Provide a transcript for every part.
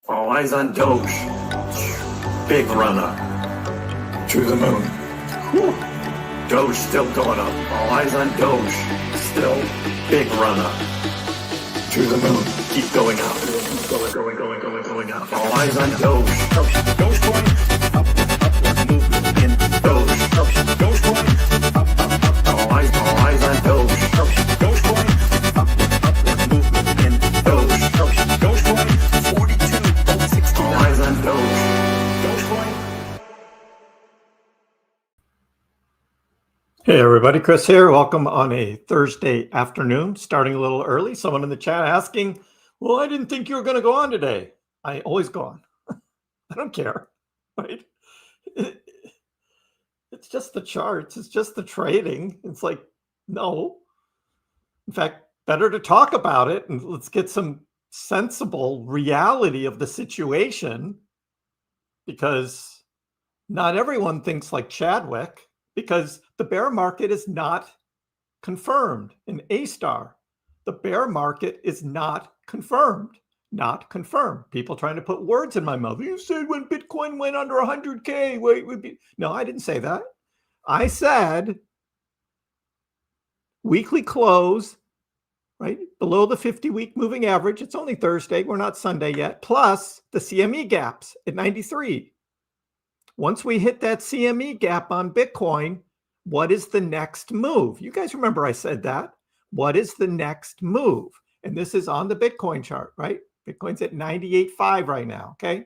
All eyes on Doge. Big run up. To the moon. Whew. Doge still going up. All eyes on Doge. Still big run up. To the moon. Keep going up. Going up. All eyes on Doge. Dogecoin. Upward movement in Doge. Dogecoin. Up. All eyes on Doge. Dogecoin. Upward movement in Doge. Dogecoin. 42.69. All eyes on Doge. Dogecoin. Hey everybody, Kriss here. Welcome on a Thursday afternoon, starting a little early. Someone in the chat asking, well, I didn't think you were going to go on today. I always go on. I don't care, right? It's just the charts. It's just the trading. It's like, no. In fact, better to talk about it and let's get some sensible reality of the situation, because not everyone thinks like Chadwick, because the bear market is not confirmed in A-star. The bear market is not confirmed. Not confirmed. People trying to put words in my mouth. You said when Bitcoin went under 100K, wait, would be. No, I didn't say that. I said weekly close, right? Below the 50-week moving average. It's only Thursday. We're not Sunday yet. Plus the CME gaps at 93. Once we hit that CME gap on Bitcoin, what is the next move? You guys remember I said that. What is the next move? And this is on the Bitcoin chart, right? Bitcoin's at 98.5 right now, okay?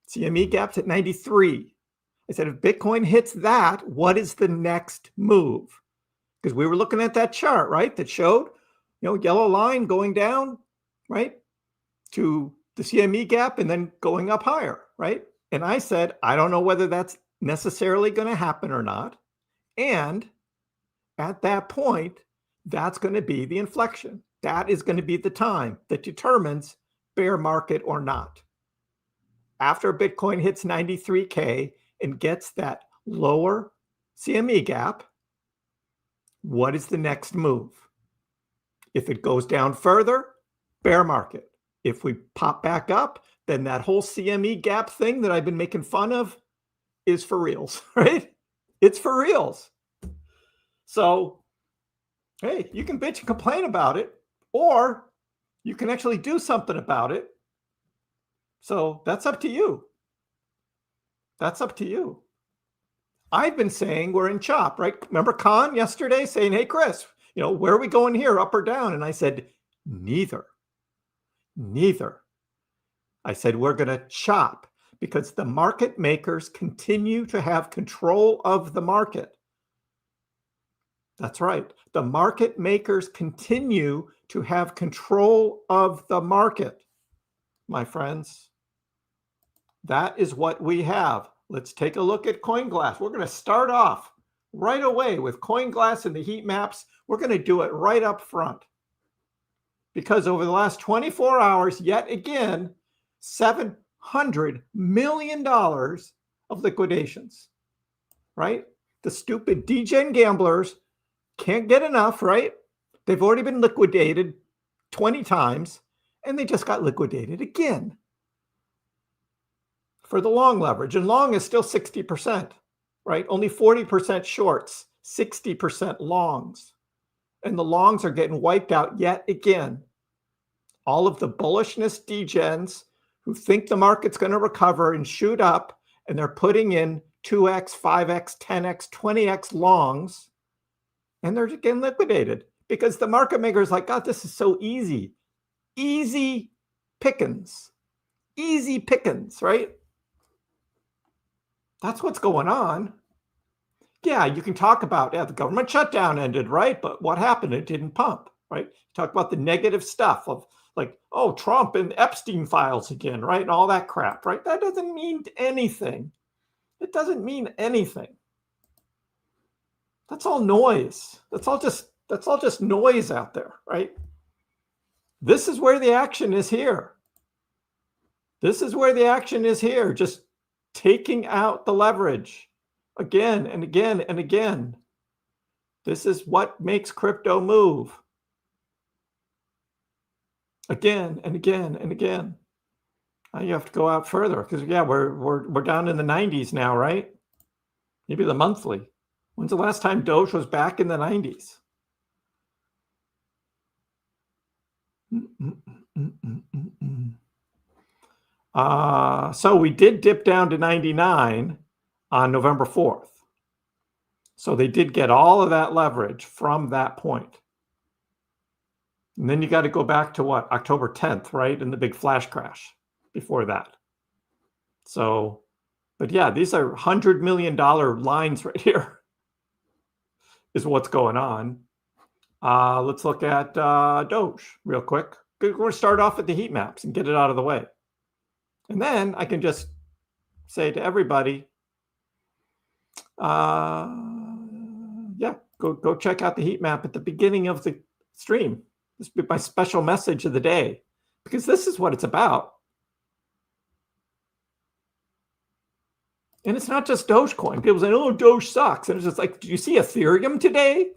CME gap's at 93. I said, if Bitcoin hits that, what is the next move? Because we were looking at that chart, right? That showed, yellow line going down, right? To the CME gap and then going up higher, right? And I said, I don't know whether that's necessarily going to happen or not. And at that point, that's going to be the inflection. That is going to be the time that determines bear market or not. After Bitcoin hits 93K and gets that lower CME gap, what is the next move? If it goes down further, bear market. If we pop back up, then that whole CME gap thing that I've been making fun of is for reals, right? It's for reals. So, hey, you can bitch and complain about it, or you can actually do something about it. So that's up to you. That's up to you. I've been saying we're in chop, right? Remember Khan yesterday saying, hey, Kriss, where are we going here, up or down? And I said, neither. I said, we're going to chop because the market makers continue to have control of the market. That's right. The market makers continue to have control of the market, my friends. That is what we have. Let's take a look at CoinGlass. We're going to start off right away with CoinGlass and the heat maps. We're going to do it right up front. Because over the last 24 hours, yet again, $700 million of liquidations, right? The stupid degen gamblers can't get enough, right? They've already been liquidated 20 times, and they just got liquidated again for the long leverage. And long is still 60%, right? Only 40% shorts, 60% longs. And the longs are getting wiped out yet again. All of the bullishness degens who think the market's going to recover and shoot up, and they're putting in 2x, 5x, 10x, 20x longs, and they're getting liquidated because the market maker is like, God, this is so easy. Easy pickings. Easy pickings, right? That's what's going on. Yeah, you can talk about, the government shutdown ended, right? But what happened? It didn't pump, right? Talk about the negative stuff of like, oh, Trump and Epstein files again, right? And all that crap, right? That doesn't mean anything. It doesn't mean anything. That's all noise. That's all just noise out there, right? This is where the action is here. This is where the action is here. Just taking out the leverage again and again and again. This is what makes crypto move. Again and again and again. You have to go out further because yeah, we're down in the 90s now, right? Maybe the monthly. When's the last time Doge was back in the 90s? So we did dip down to 99 on November 4th. So they did get all of that leverage from that point. And then you got to go back to what? October 10th, right? And the big flash crash before that. So, but yeah, these are $100 million lines right here is what's going on. Let's look at Doge real quick. We're going to start off with the heat maps and get it out of the way. And then I can just say to everybody, yeah, go check out the heat map at the beginning of the stream. This will be my special message of the day, because this is what it's about. And it's not just Dogecoin. People say, oh, Doge sucks. And it's just like, did you see Ethereum today?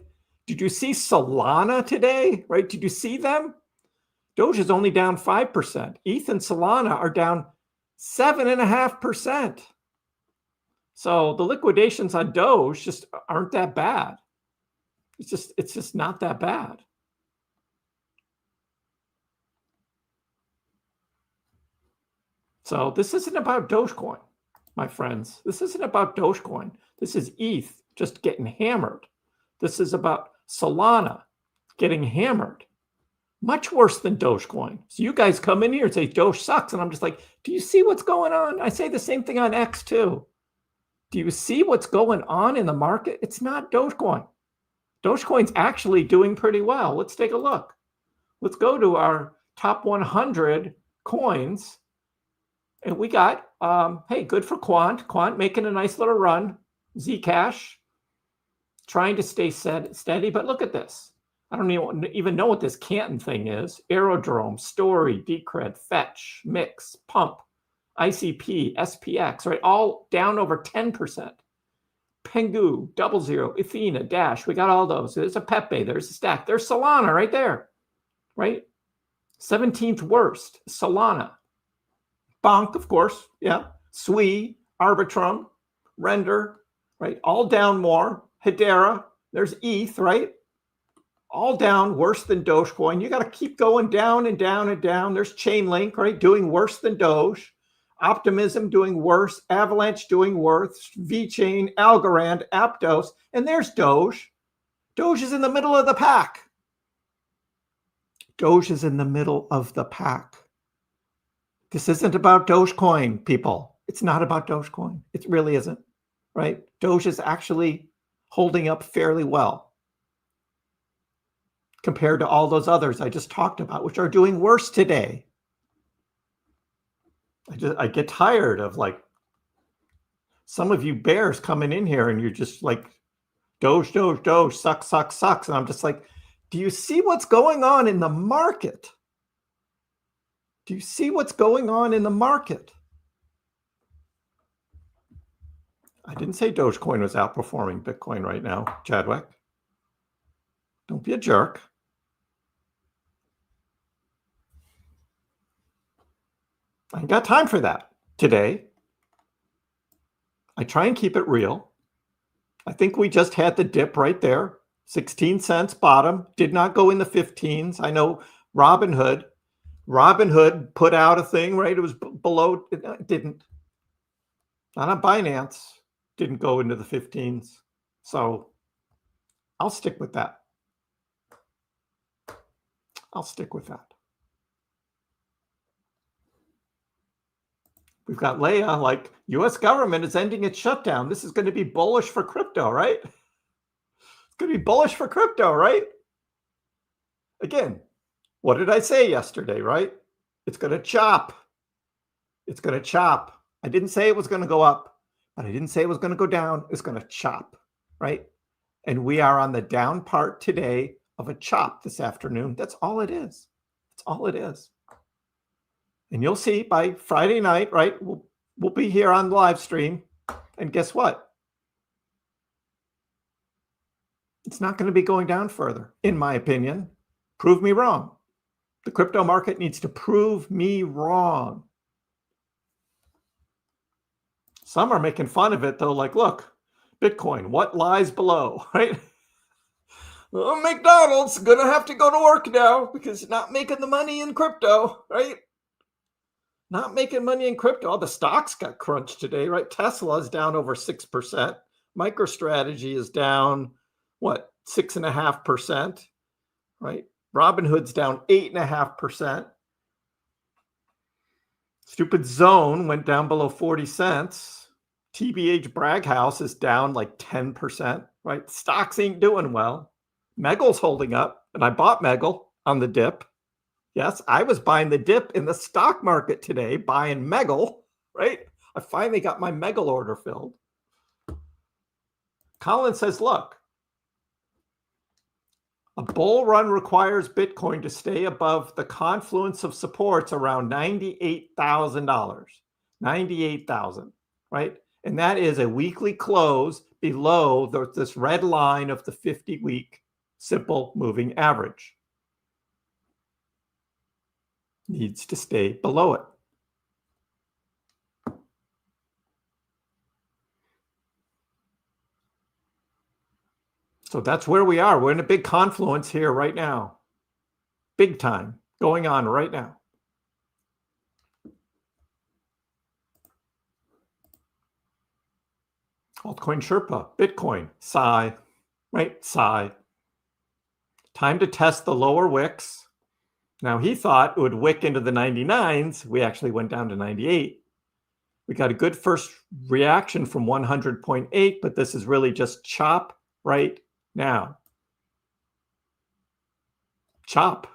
Did you see Solana today? Right? Did you see them? Doge is only down 5%. ETH and Solana are down 7.5%. So the liquidations on Doge just aren't that bad. It's just not that bad. So this isn't about Dogecoin, my friends. This isn't about Dogecoin. This is ETH just getting hammered. This is about Solana getting hammered. Much worse than Dogecoin. So you guys come in here and say Doge sucks. And I'm just like, do you see what's going on? I say the same thing on X too. Do you see what's going on in the market? It's not Dogecoin. Dogecoin's actually doing pretty well. Let's take a look. Let's go to our top 100 coins. And we got, hey, good for Quant. Quant making a nice little run. Zcash trying to stay steady. But look at this. I don't even know what this Canton thing is. Aerodrome, Story, Decred, Fetch, Mix, Pump, ICP, SPX, right? All down over 10%. Pengu, 00, Athena, Dash. We got all those. There's a Pepe. There's a Stack. There's Solana right there, right? 17th worst, Solana. Bonk, of course, yeah. Sui, Arbitrum, Render, right? All down more. Hedera, there's ETH, right? All down, worse than Dogecoin. You got to keep going down and down and down. There's Chainlink, right? Doing worse than Doge. Optimism doing worse. Avalanche doing worse. VeChain, Algorand, Aptos, and there's Doge. Doge is in the middle of the pack. Doge is in the middle of the pack. This isn't about Dogecoin, people. It's not about Dogecoin. It really isn't, right? Doge is actually holding up fairly well compared to all those others I just talked about, which are doing worse today. I get tired of like some of you bears coming in here and you're just like, Doge, Doge, Doge, sucks, sucks, sucks. And I'm just like, do you see what's going on in the market? Do you see what's going on in the market? I didn't say Dogecoin was outperforming Bitcoin right now, Chadwick. Don't be a jerk. I ain't got time for that today. I try and keep it real. I think we just had the dip right there. 16 cents bottom, did not go in the 15s. I know Robinhood put out a thing, right? It was below, it didn't. Not on Binance, didn't go into the 15s. So I'll stick with that. I'll stick with that. We've got Leia, like, U.S. government is ending its shutdown. This is going to be bullish for crypto, right? It's going to be bullish for crypto, right? Again, what did I say yesterday, right? It's going to chop. It's going to chop. I didn't say it was going to go up, but I didn't say it was going to go down. It's going to chop, right? And we are on the down part today of a chop this afternoon. That's all it is. That's all it is. And you'll see by Friday night, right? We'll be here on the live stream. And guess what? It's not going to be going down further, in my opinion. Prove me wrong. The crypto market needs to prove me wrong. Some are making fun of it though, like, look, Bitcoin, what lies below, right? Well, McDonald's gonna have to go to work now because it's not making the money in crypto, right? Not making money in crypto. All the stocks got crunched today, right? Tesla's down over 6%. MicroStrategy is down, what, 6.5%, right? Robinhood's down 8.5%. Stupid Zone went down below 40 cents. TBH Braghouse is down like 10%, right? Stocks ain't doing well. Megal's holding up, and I bought Megal on the dip. Yes, I was buying the dip in the stock market today, buying Megal, right? I finally got my Megal order filled. Colin says, look, a bull run requires Bitcoin to stay above the confluence of supports around $98,000. 98,000, right? And that is a weekly close below this red line of the 50-week simple moving average. Needs to stay below it. So that's where we are. We're in a big confluence here right now. Big time going on right now. Altcoin Sherpa, Bitcoin, sigh, right? Sigh. Time to test the lower wicks. Now he thought it would wick into the 99s. We actually went down to 98. We got a good first reaction from 100.8, but this is really just chop right now. Chop.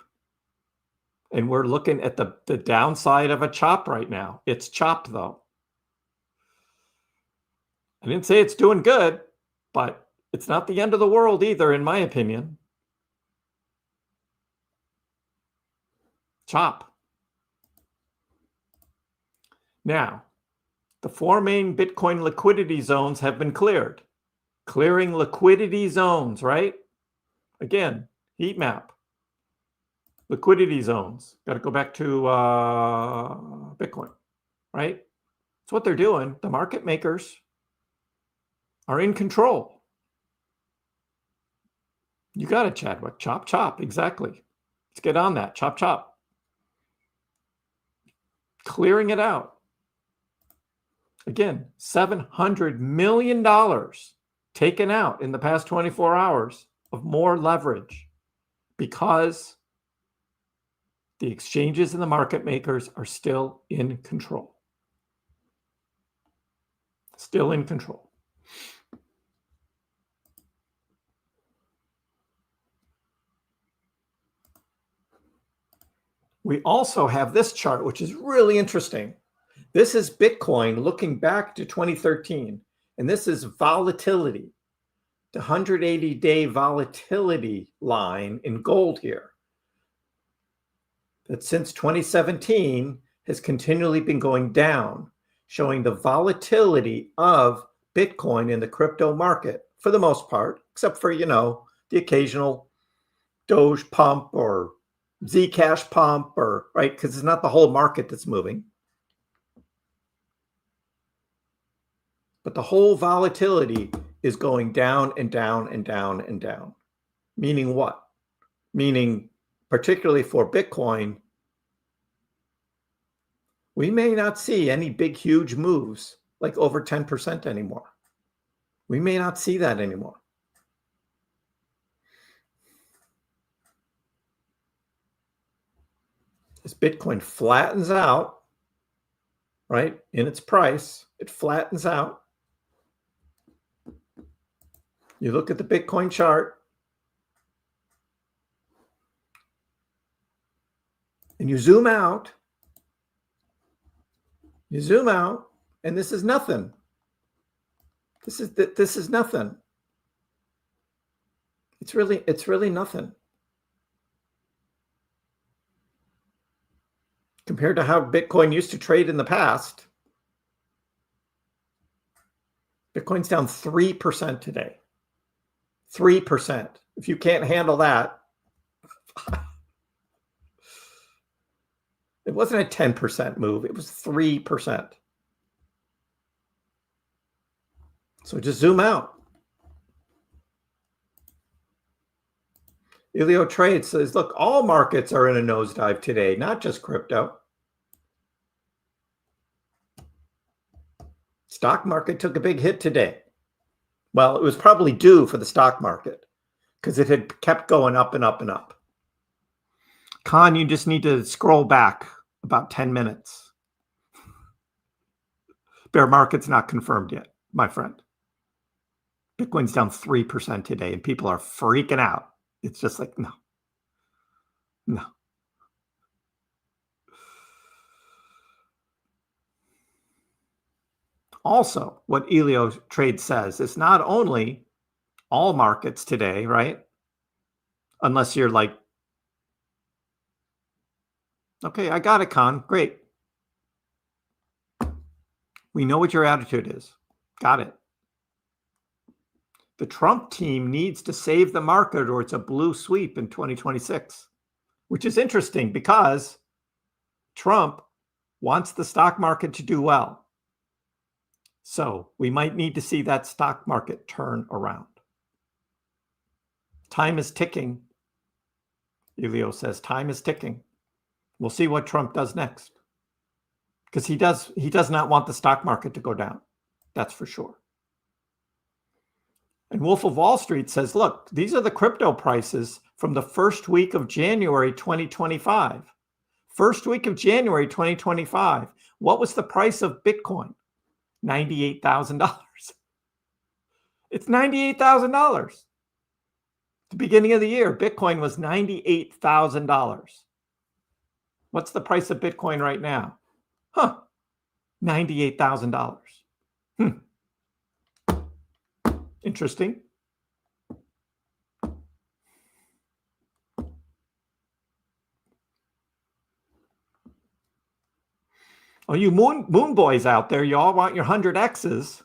And we're looking at the downside of a chop right now. It's chopped though. I didn't say it's doing good, but it's not the end of the world either, in my opinion. Chop. Now, the 4 main Bitcoin liquidity zones have been cleared. Clearing liquidity zones, right? Again, heat map. Liquidity zones. Got to go back to Bitcoin, right? That's what they're doing. The market makers are in control. You got it, Chadwick. Chop, chop. Exactly. Let's get on that. Chop, chop. Clearing it out. Again, $700 million taken out in the past 24 hours of more leverage because the exchanges and the market makers are still in control. Still in control. We also have this chart, which is really interesting. This is Bitcoin looking back to 2013, and this is volatility, the 180-day volatility line in gold here. That since 2017 has continually been going down, showing the volatility of Bitcoin in the crypto market for the most part, except for, you know, the occasional Doge pump or Zcash pump, or right, because it's not the whole market that's moving. But the whole volatility is going down and down and down and down. Meaning what? Meaning, particularly for Bitcoin, we may not see any big, huge moves like over 10% anymore. We may not see that anymore. As Bitcoin flattens out, right, in its price, it flattens out. You look at the Bitcoin chart, and you zoom out, and this is nothing. This is nothing. It's really nothing compared to how Bitcoin used to trade in the past. Bitcoin's down 3% today. 3%. If you can't handle that, it wasn't a 10% move. It was 3%. So just zoom out. Elio Trade says, look, all markets are in a nosedive today, not just crypto. Stock market took a big hit today. Well, it was probably due for the stock market because it had kept going up and up and up. Con, you just need to scroll back about 10 minutes. Bear market's not confirmed yet, my friend. Bitcoin's down 3% today and people are freaking out. It's just like, no. Also, what Elio Trade says is not only all markets today, right? Unless you're like, okay, I got it, Con. Great. We know what your attitude is. Got it. The Trump team needs to save the market or it's a blue sweep in 2026, which is interesting because Trump wants the stock market to do well. So we might need to see that stock market turn around. Time is ticking. Elio says time is ticking. We'll see what Trump does next. Because he does not want the stock market to go down. That's for sure. And Wolf of Wall Street says, look, these are the crypto prices from the first week of January 2025. First week of January 2025. What was the price of Bitcoin? $98,000. It's $98,000. The beginning of the year, Bitcoin was $98,000. What's the price of Bitcoin right now? $98,000. Interesting. Oh, you moon boys out there, you all want your 100Xs.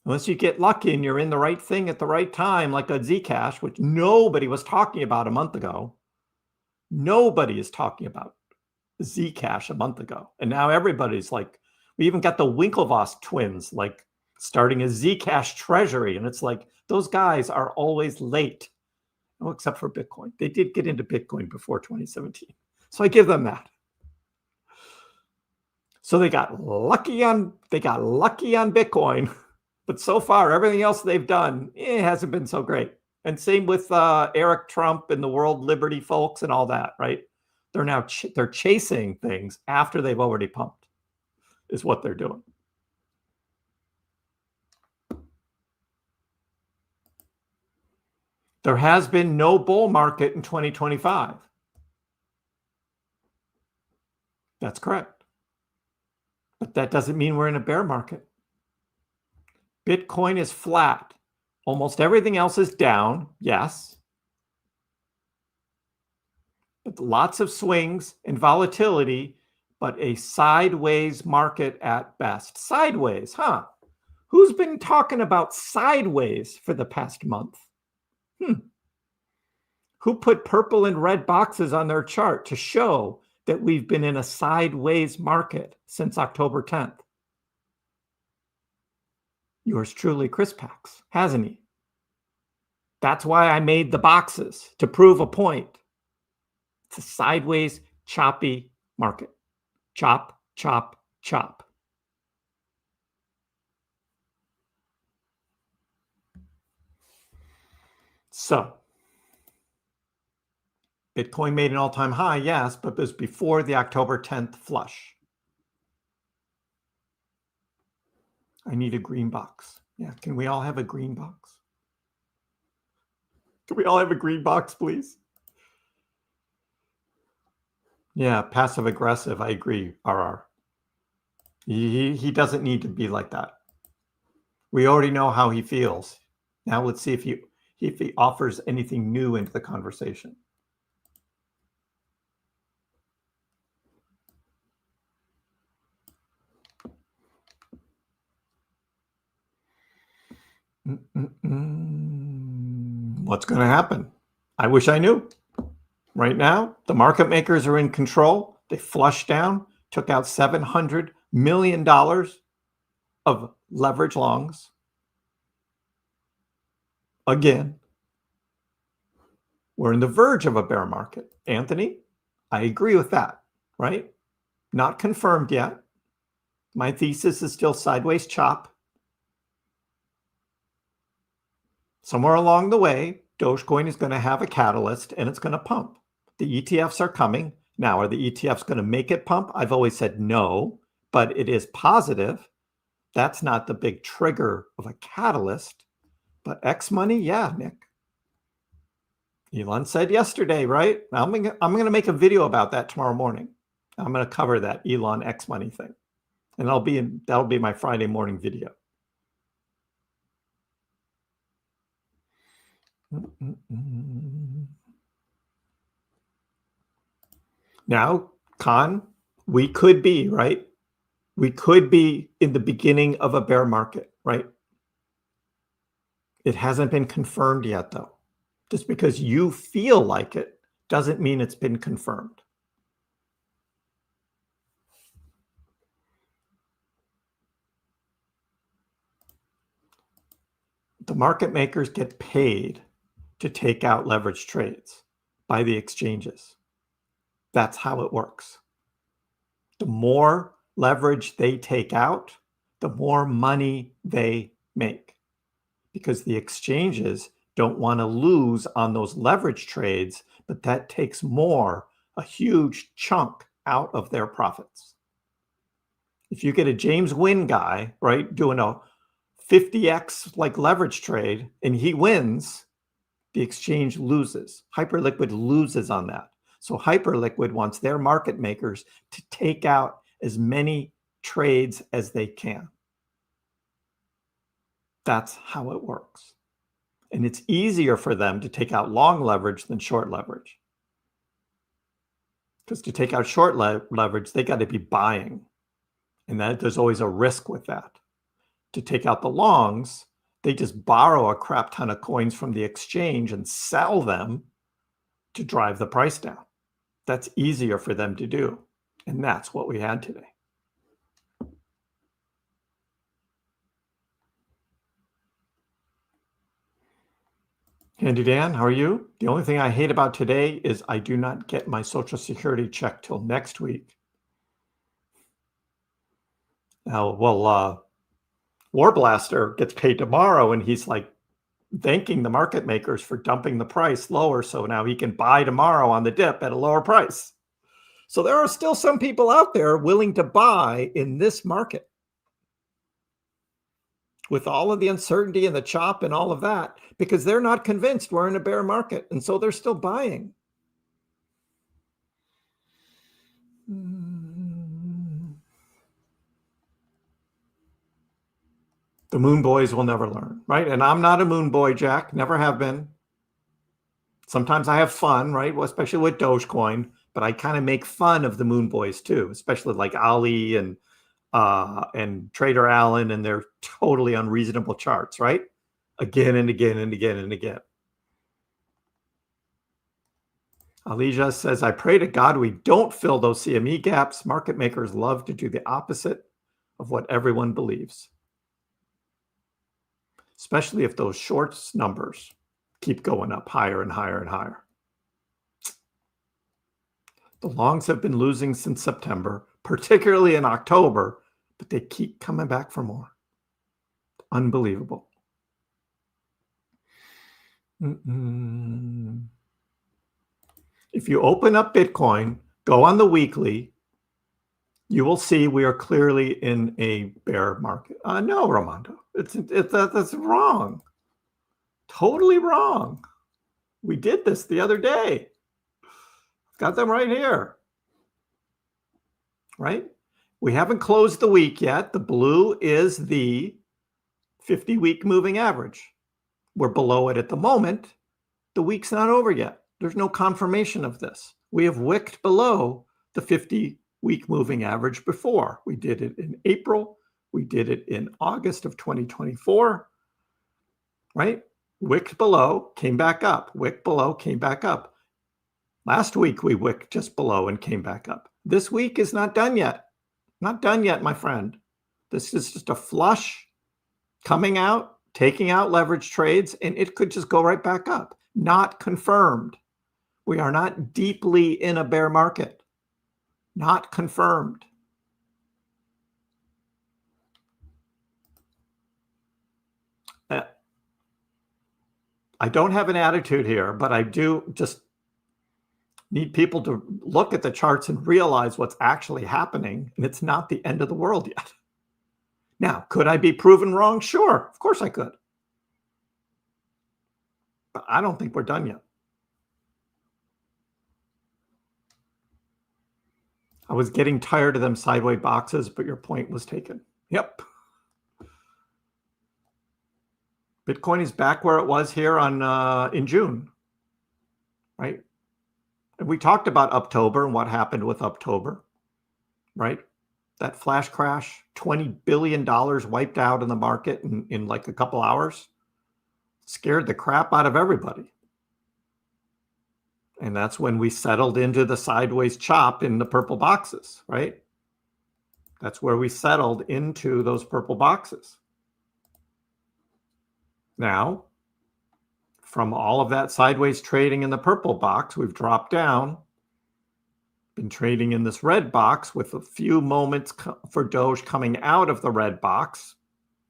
Unless you get lucky and you're in the right thing at the right time, like a Zcash, which nobody was talking about a month ago. Nobody is talking about Zcash a month ago. And now everybody's like, we even got the Winklevoss twins, like starting a Zcash treasury. And it's like, those guys are always late. Oh, except for Bitcoin. They did get into Bitcoin before 2017. So I give them that. So they got lucky on Bitcoin, but so far everything else they've done, it hasn't been so great. And same with Eric Trump and the World Liberty folks and all that, right? They're now they're chasing things after they've already pumped, is what they're doing. There has been no bull market in 2025. That's correct. But that doesn't mean we're in a bear market. Bitcoin is flat. Almost everything else is down, yes. But lots of swings and volatility, but a sideways market at best. Sideways, huh? Who's been talking about sideways for the past month? Who put purple and red boxes on their chart to show that we've been in a sideways market since October 10th? Yours truly, KrissPax, hasn't he? That's why I made the boxes, to prove a point. It's a sideways, choppy market. Chop, chop, chop. So, Bitcoin made an all-time high, yes, but it was before the October 10th flush. I need a green box. Yeah, can we all have a green box? Can we all have a green box, please? Yeah, passive aggressive. I agree, RR. He doesn't need to be like that. We already know how he feels. Now let's see if he offers anything new into the conversation. What's going to happen? I wish I knew. Right now, the market makers are in control. They flushed down, took out $700 million of leverage longs. Again, we're on the verge of a bear market. Anthony, I agree with that, right? Not confirmed yet. My thesis is still sideways chop. Somewhere along the way, Dogecoin is going to have a catalyst and it's going to pump. The ETFs are coming. Now, are the ETFs going to make it pump? I've always said no, but it is positive. That's not the big trigger of a catalyst. But X money, yeah, Nick. Elon said yesterday, right? I'm going to make a video about that tomorrow morning. I'm going to cover that Elon X money thing. And that'll be my Friday morning video. Now, Khan, we could be, right? We could be in the beginning of a bear market, right? It hasn't been confirmed yet, though. Just because you feel like it doesn't mean it's been confirmed. The market makers get paid to take out leverage trades by the exchanges. That's how it works. The more leverage they take out, the more money they make, because the exchanges don't want to lose on those leverage trades, but that takes a huge chunk out of their profits. If you get a James Wynn guy, right, doing a 50x like leverage trade and he wins, the exchange loses. Hyperliquid loses on that. So Hyperliquid wants their market makers to take out as many trades as they can. That's how it works. And it's easier for them to take out long leverage than short leverage. Because to take out short leverage, they got to be buying. And there's always a risk with that. To take out the longs, they just borrow a crap ton of coins from the exchange and sell them to drive the price down. That's easier for them to do. And that's what we had today. Handy Dan, how are you? The only thing I hate about today is I do not get my Social Security check till next week. Now, well, Warblaster gets paid tomorrow, and he's like thanking the market makers for dumping the price lower, so now he can buy tomorrow on the dip at a lower price. So there are still some people out there willing to buy in this market. With all of the uncertainty and the chop and all of that, because they're not convinced we're in a bear market, and so they're still buying. The moon boys will never learn, right? And I'm not a moon boy, Jack. Never have been. Sometimes I have fun, right? Well, especially with Dogecoin, but I kind of make fun of the moon boys too, especially like Ali and Trader Allen and their totally unreasonable charts, right? Again and again and again and again. Alija says, I pray to God we don't fill those CME gaps. Market makers love to do the opposite of what everyone believes, especially if those shorts numbers keep going up higher and higher and higher. The longs have been losing since September, particularly in October, but they keep coming back for more. Unbelievable. If you open up Bitcoin, go on the weekly, you will see we are clearly in a bear market. No, Ramondo, that's wrong. Totally wrong. We did this the other day. Got them right here. Right? We haven't closed the week yet. The blue is the 50-week moving average. We're below it at the moment. The week's not over yet. There's no confirmation of this. We have wicked below the 50-week moving average before. We did it in April. We did it in August of 2024. Right? Wicked below, came back up. Wicked below, came back up. Last week, we wicked just below and came back up. This week is not done yet. Not done yet, my friend. This is just a flush coming out, taking out leverage trades, and it could just go right back up. Not confirmed. We are not deeply in a bear market. Not confirmed. I don't have an attitude here, but I do just need people to look at the charts and realize what's actually happening, and it's not the end of the world yet. Now, could I be proven wrong? Sure, of course I could. But I don't think we're done yet. I was getting tired of them sideways boxes, but your point was taken. Yep. Bitcoin is back where it was here on in June, right? And we talked about October and what happened with October, right? That flash crash, $20 billion wiped out in the market in like a couple hours, scared the crap out of everybody. And that's when we settled into the sideways chop in the purple boxes, right? That's where we settled into those purple boxes. Now, from all of that sideways trading in the purple box, we've dropped down, been trading in this red box with a few moments for Doge coming out of the red box,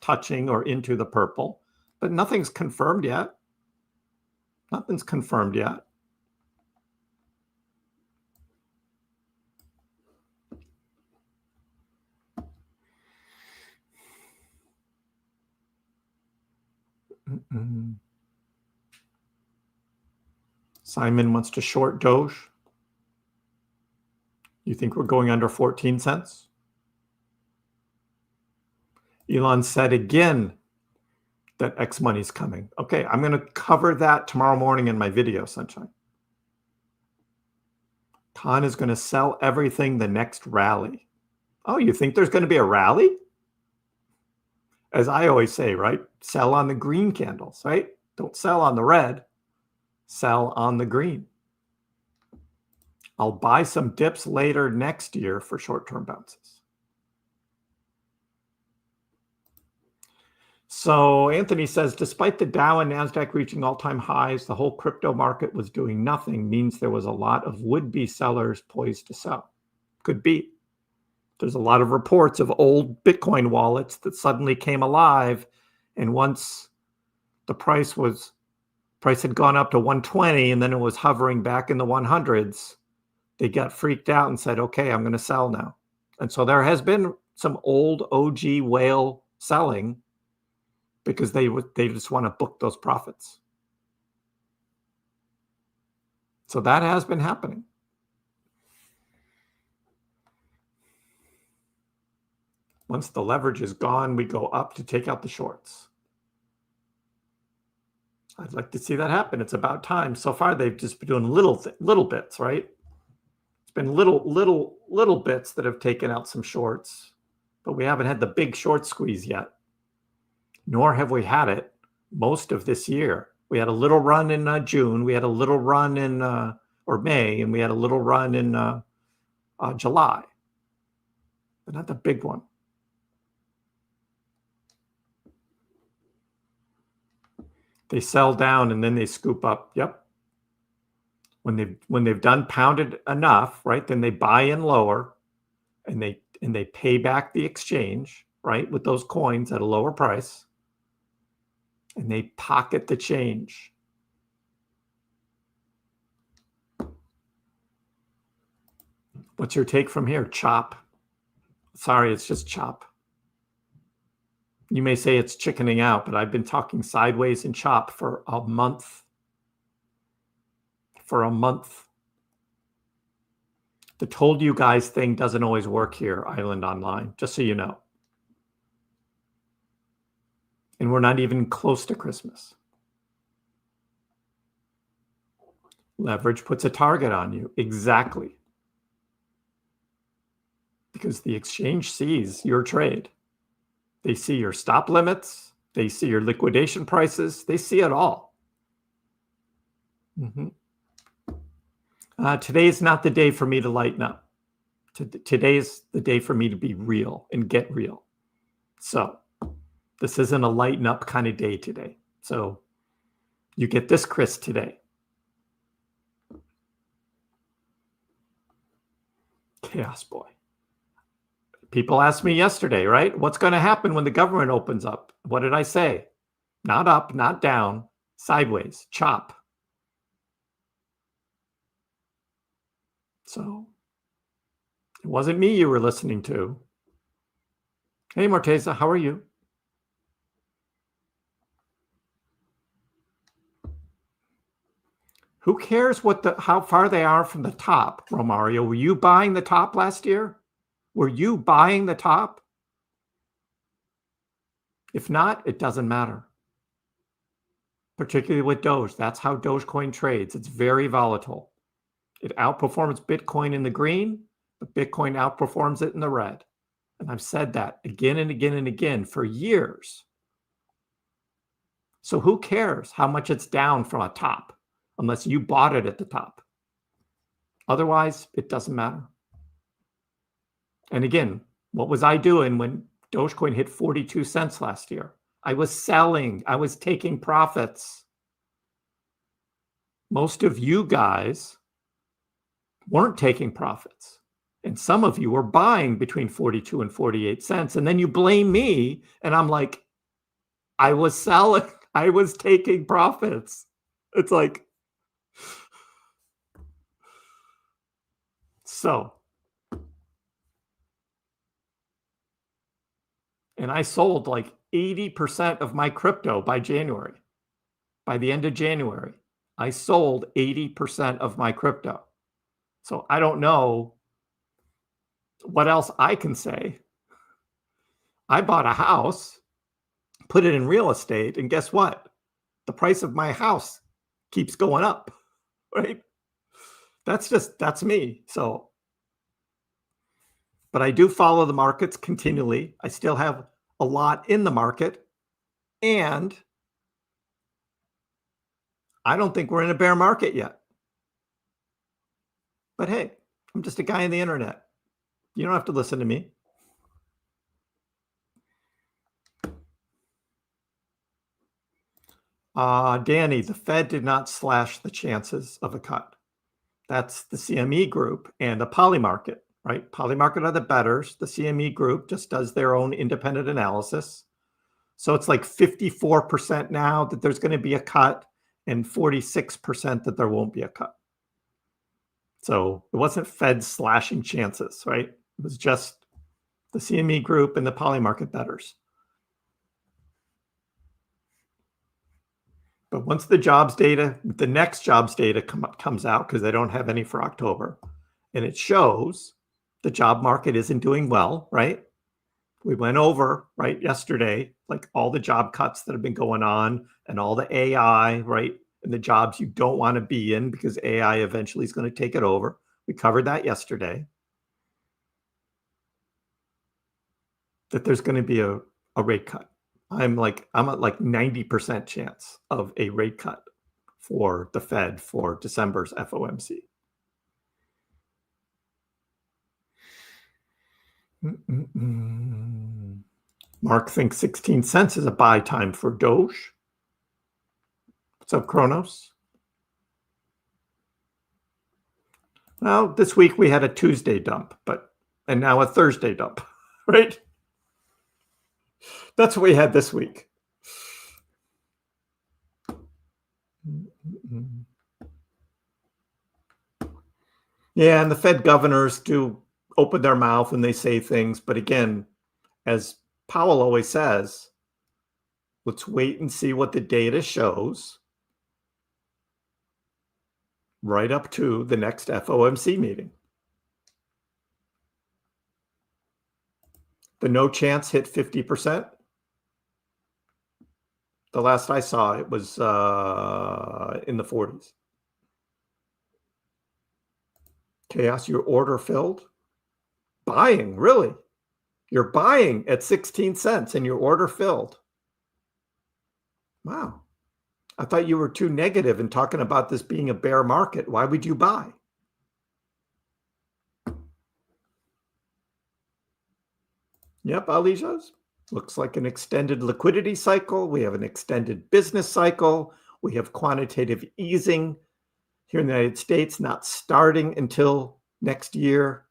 touching or into the purple, but nothing's confirmed yet. Nothing's confirmed yet. Simon wants to short Doge. You think we're going under 14 cents? Elon said again that X money's coming. Okay, I'm going to cover that tomorrow morning in my video, Sunshine. Khan is going to sell everything the next rally. Oh, you think there's going to be a rally? As I always say, right? Sell on the green candles, right? Don't sell on the red. Sell on the green. I'll buy some dips later next year for short-term bounces. So Anthony says, despite the Dow and NASDAQ reaching all-time highs, the whole crypto market was doing nothing, means there was a lot of would-be sellers poised to sell. Could be. There's a lot of reports of old Bitcoin wallets that suddenly came alive, and once the price had gone up to 120 and then it was hovering back in the 100s, they got freaked out and said, okay, I'm going to sell now. And so there has been some old OG whale selling because they just want to book those profits. So that has been happening. Once the leverage is gone, we go up to take out the shorts. I'd like to see that happen. It's about time. So far, they've just been doing little bits, right? It's been little bits that have taken out some shorts, but we haven't had the big short squeeze yet. Nor have we had it most of this year. We had a little run in June. We had a little run in or May, and we had a little run in July, but not the big one. They sell down and then they scoop up. Yep. When they've done pounded enough, right? Then they buy in lower, and they pay back the exchange, right, with those coins at a lower price, and they pocket the change. What's your take from here? Chop. Sorry, it's just chop. You may say it's chickening out, but I've been talking sideways and chop for a month. The told you guys thing doesn't always work here, Island Online, just so you know. And we're not even close to Christmas. Leverage puts a target on you. Exactly. Because the exchange sees your trade. They see your stop limits. They see your liquidation prices. They see it all. Today's not the day for me to lighten up. Today's the day for me to be real and get real. So This isn't a lighten up kind of day today. So you get this Kriss today. Chaos boy. People asked me yesterday, right? What's going to happen when the government opens up? What did I say? Not up, not down, sideways, chop. So it wasn't me you were listening to. Hey, Morteza, how are you? Who cares how far they are from the top, Romario? Were you buying the top last year? Were you buying the top? If not, it doesn't matter. Particularly with Doge. That's how Dogecoin trades. It's very volatile. It outperforms Bitcoin in the green, but Bitcoin outperforms it in the red. And I've said that again and again and again for years. So who cares how much it's down from a top unless you bought it at the top? Otherwise, it doesn't matter. And again, what was I doing when Dogecoin hit 42 cents last year? I was selling. I was taking profits. Most of you guys weren't taking profits. And some of you were buying between 42 and 48 cents. And then you blame me. And I'm like, I was selling. I was taking profits. It's like, so. And I sold like 80% of my crypto by January. By the end of January, I sold 80% of my crypto. So I don't know what else I can say. I bought a house, put it in real estate, and guess what? The price of my house keeps going up, right? That's me. So, but I do follow the markets continually. I still have a lot in the market, and I don't think we're in a bear market yet. But hey, I'm just a guy on the internet. You don't have to listen to me. Danny, the Fed did not slash the chances of a cut. That's the CME group and the poly market, right? Poly market are the bettors. The CME group just does their own independent analysis. So it's like 54% now that there's going to be a cut and 46% that there won't be a cut. So it wasn't Fed slashing chances, right? It was just the CME group and the poly market bettors. But once the jobs data, the next jobs data comes out, because they don't have any for October, and it shows the job market isn't doing well, right? We went over, right, yesterday, like all the job cuts that have been going on and all the AI, right, and the jobs you don't want to be in because AI eventually is going to take it over. We covered that yesterday. That there's going to be a rate cut. I'm at like 90% chance of a rate cut for the Fed for December's FOMC. Mark thinks 16 cents is a buy time for Doge. What's up, Kronos? Well, this week we had a Tuesday dump, and now a Thursday dump, right? That's what we had this week. Yeah, and the Fed governors do open their mouth and they say things. But again, as Powell always says, let's wait and see what the data shows right up to the next FOMC meeting. The no chance hit 50%. The last I saw, it was in the 40s. Chaos, your order filled? Buying, really? You're buying at 16 cents and your order filled. Wow. I thought you were too negative in talking about this being a bear market. Why would you buy? Yep, Alicia's. Looks like an extended liquidity cycle. We have an extended business cycle. We have quantitative easing here in the United States, not starting until next year.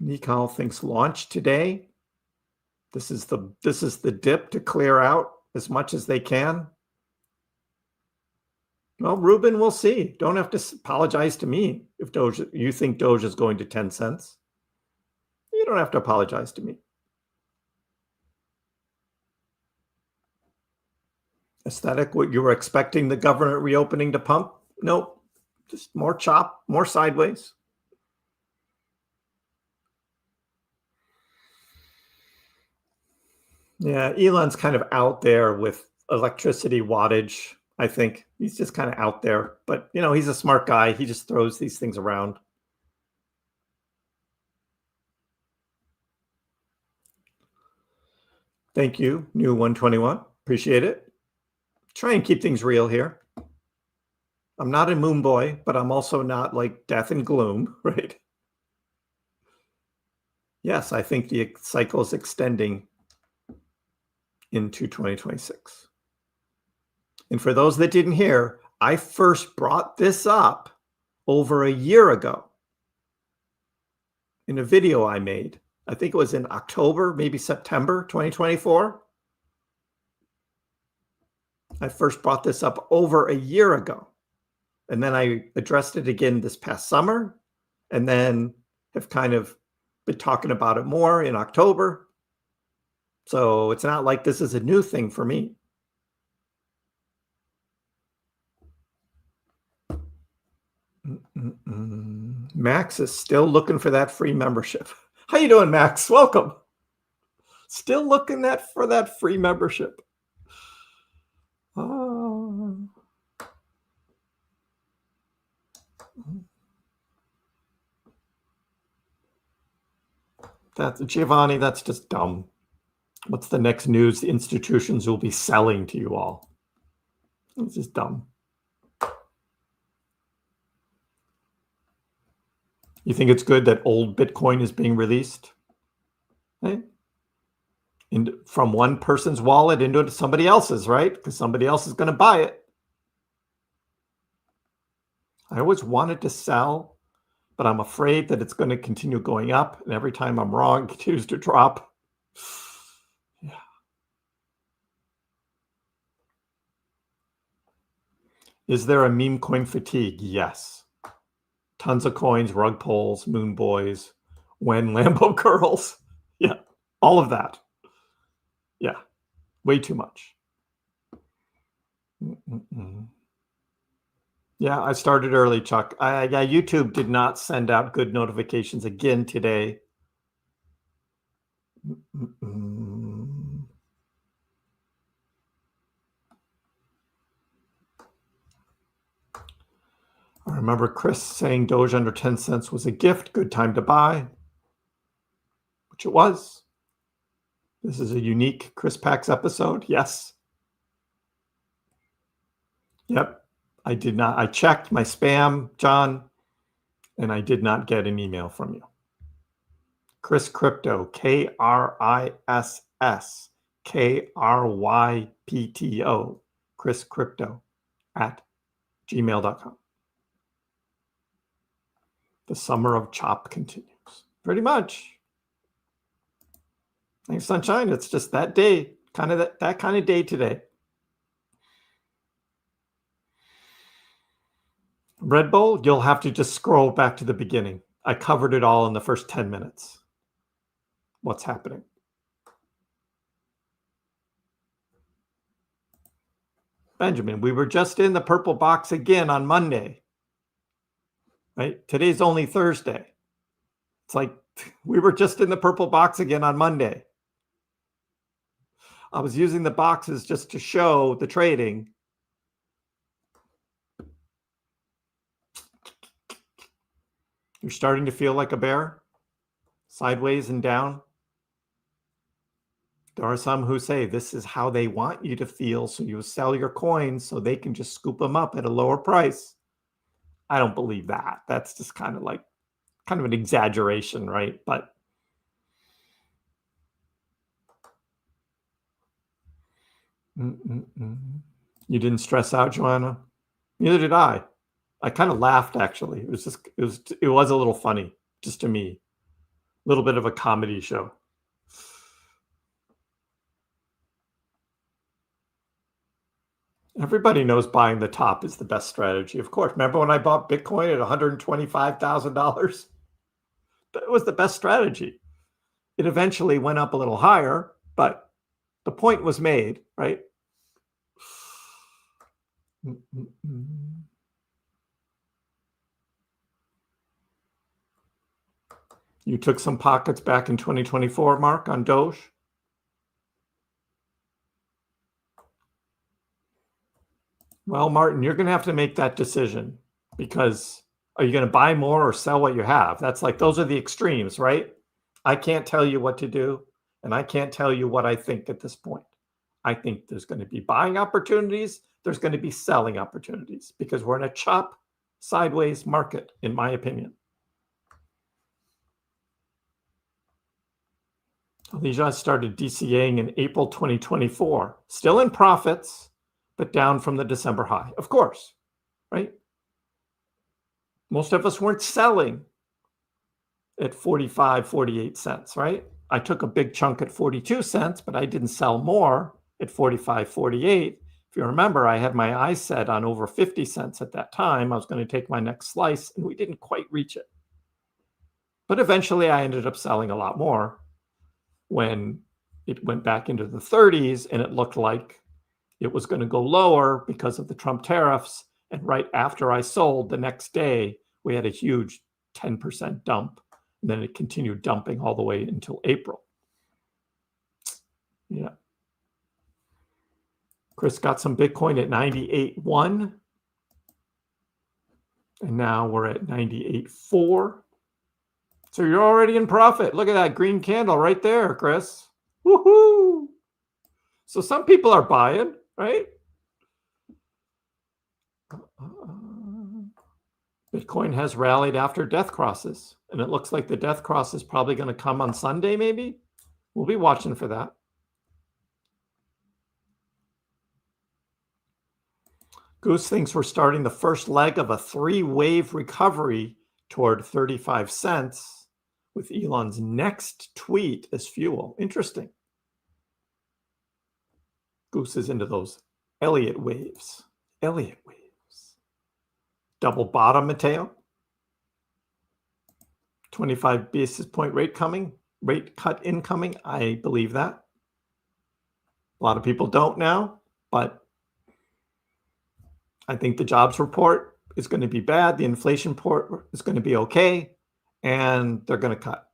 Nikal thinks launch today. This is the dip to clear out as much as they can. Well, Ruben, we'll see. Don't have to apologize to me if Doge, you think Doge is going to 10 cents. You don't have to apologize to me. Aesthetic, what you were expecting the government reopening to pump? Nope. Just more chop, more sideways. Yeah, Elon's kind of out there with electricity wattage, I think. He's just kind of out there. But, you know, he's a smart guy. He just throws these things around. Thank you, new 121. Appreciate it. Try and keep things real here. I'm not a moon boy, but I'm also not like death and gloom, right? Yes, I think the cycle is extending into 2026. And for those that didn't hear, I first brought this up over a year ago in a video I made. I think it was in October, maybe September 2024. I first brought this up over a year ago. And then I addressed it again this past summer, and then have kind of been talking about it more in October. So it's not like this is a new thing for me. Max is still looking for that free membership. How you doing, Max? Welcome. Still looking for that free membership. That's Giovanni. That's just dumb. What's the next news the institutions will be selling to you all? It's just dumb. You think it's good that old Bitcoin is being released? Right? From one person's wallet into somebody else's, right? Because somebody else is going to buy it. I always wanted to sell, but I'm afraid that it's going to continue going up. And every time I'm wrong, it continues to drop. Yeah. Is there a meme coin fatigue? Yes. Tons of coins, rug pulls, moon boys, when Lambo curls. Yeah, all of that. Yeah, way too much. Yeah, I started early, Chuck. Yeah, YouTube did not send out good notifications again today. I remember Kriss saying Doge under 10 cents was a gift, good time to buy, which it was. This is a unique KrissPax episode. Yes. Yep. I did not. I checked my spam, John, and I did not get an email from you. Kriss Crypto, KrissKrypto, Kriss Crypto at gmail.com. The summer of chop continues. Pretty much. Thanks, sunshine. It's just that day, kind of that kind of day today. Red Bull, you'll have to just scroll back to the beginning. I covered it all in the first 10 minutes. What's happening? Benjamin, we were just in the purple box again on Monday. Right? Today's only Thursday. It's like we were just in the purple box again on Monday. I was using the boxes just to show the trading. You're starting to feel like a bear, sideways and down. There are some who say this is how they want you to feel, so you sell your coins so they can just scoop them up at a lower price. I don't believe that. That's just kind of kind of an exaggeration, right? But you didn't stress out, Joanna? Neither did I. I kind of laughed, actually. It was a little funny, just to me. A little bit of a comedy show. Everybody knows buying the top is the best strategy. Of course. Remember when I bought Bitcoin at $125,000? That was the best strategy. It eventually went up a little higher, but the point was made, right? You took some pockets back in 2024, Mark, on Doge? Well, Martin, you're going to have to make that decision, because are you going to buy more or sell what you have? That's like, those are the extremes, right? I can't tell you what to do, and I can't tell you what I think at this point. I think there's going to be buying opportunities. There's going to be selling opportunities, because we're in a chop sideways market, in my opinion. Alicia started DCAing in April 2024, still in profits, but down from the December high, of course, right? Most of us weren't selling at 45, 48 cents, right? I took a big chunk at 42 cents, but I didn't sell more at 45, 48. If you remember, I had my eyes set on over 50 cents at that time. I was going to take my next slice, and we didn't quite reach it. But eventually, I ended up selling a lot more when it went back into the 30s, and it looked like it was going to go lower because of the Trump tariffs. And right after I sold, the next day, we had a huge 10% dump. And then it continued dumping all the way until April. Yeah. Kriss got some Bitcoin at 98.1. And now we're at 98.4. So you're already in profit. Look at that green candle right there, Kriss. Woohoo! So some people are buying, right? Bitcoin has rallied after death crosses, and it looks like the death cross is probably going to come on Sunday, maybe. We'll be watching for that. Goose thinks we're starting the first leg of a 3-wave recovery toward 35 cents with Elon's next tweet as fuel. Interesting. Goose is into those Elliott waves. Elliott waves. Double bottom, Mateo. 25 basis point rate cut incoming. I believe that. A lot of people don't now, but I think the jobs report is going to be bad. The inflation report is going to be okay, and they're going to cut.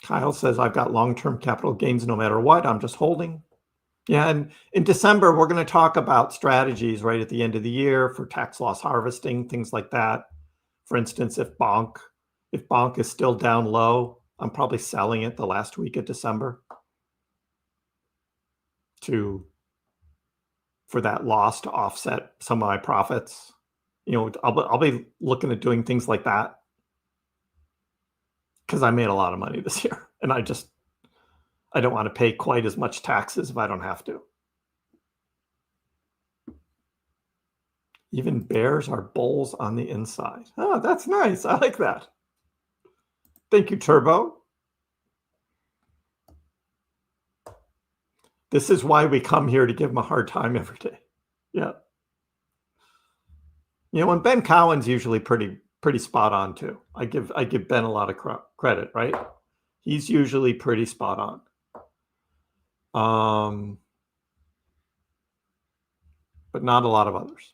Kyle says, I've got long-term capital gains no matter what. I'm just holding. Yeah, and in December, we're going to talk about strategies right at the end of the year for tax loss harvesting, things like that. For instance, if Bonk is still down low, I'm probably selling it the last week of December for that loss to offset some of my profits. You know, I'll be looking at doing things like that because I made a lot of money this year, and I don't want to pay quite as much taxes if I don't have to. Even bears are bulls on the inside. Oh, that's nice. I like that. Thank you, Turbo. This is why we come here, to give him a hard time every day. Yeah. You know, and Ben Cowan's usually pretty spot on too. I give Ben a lot of credit, right? He's usually pretty spot on. But not a lot of others.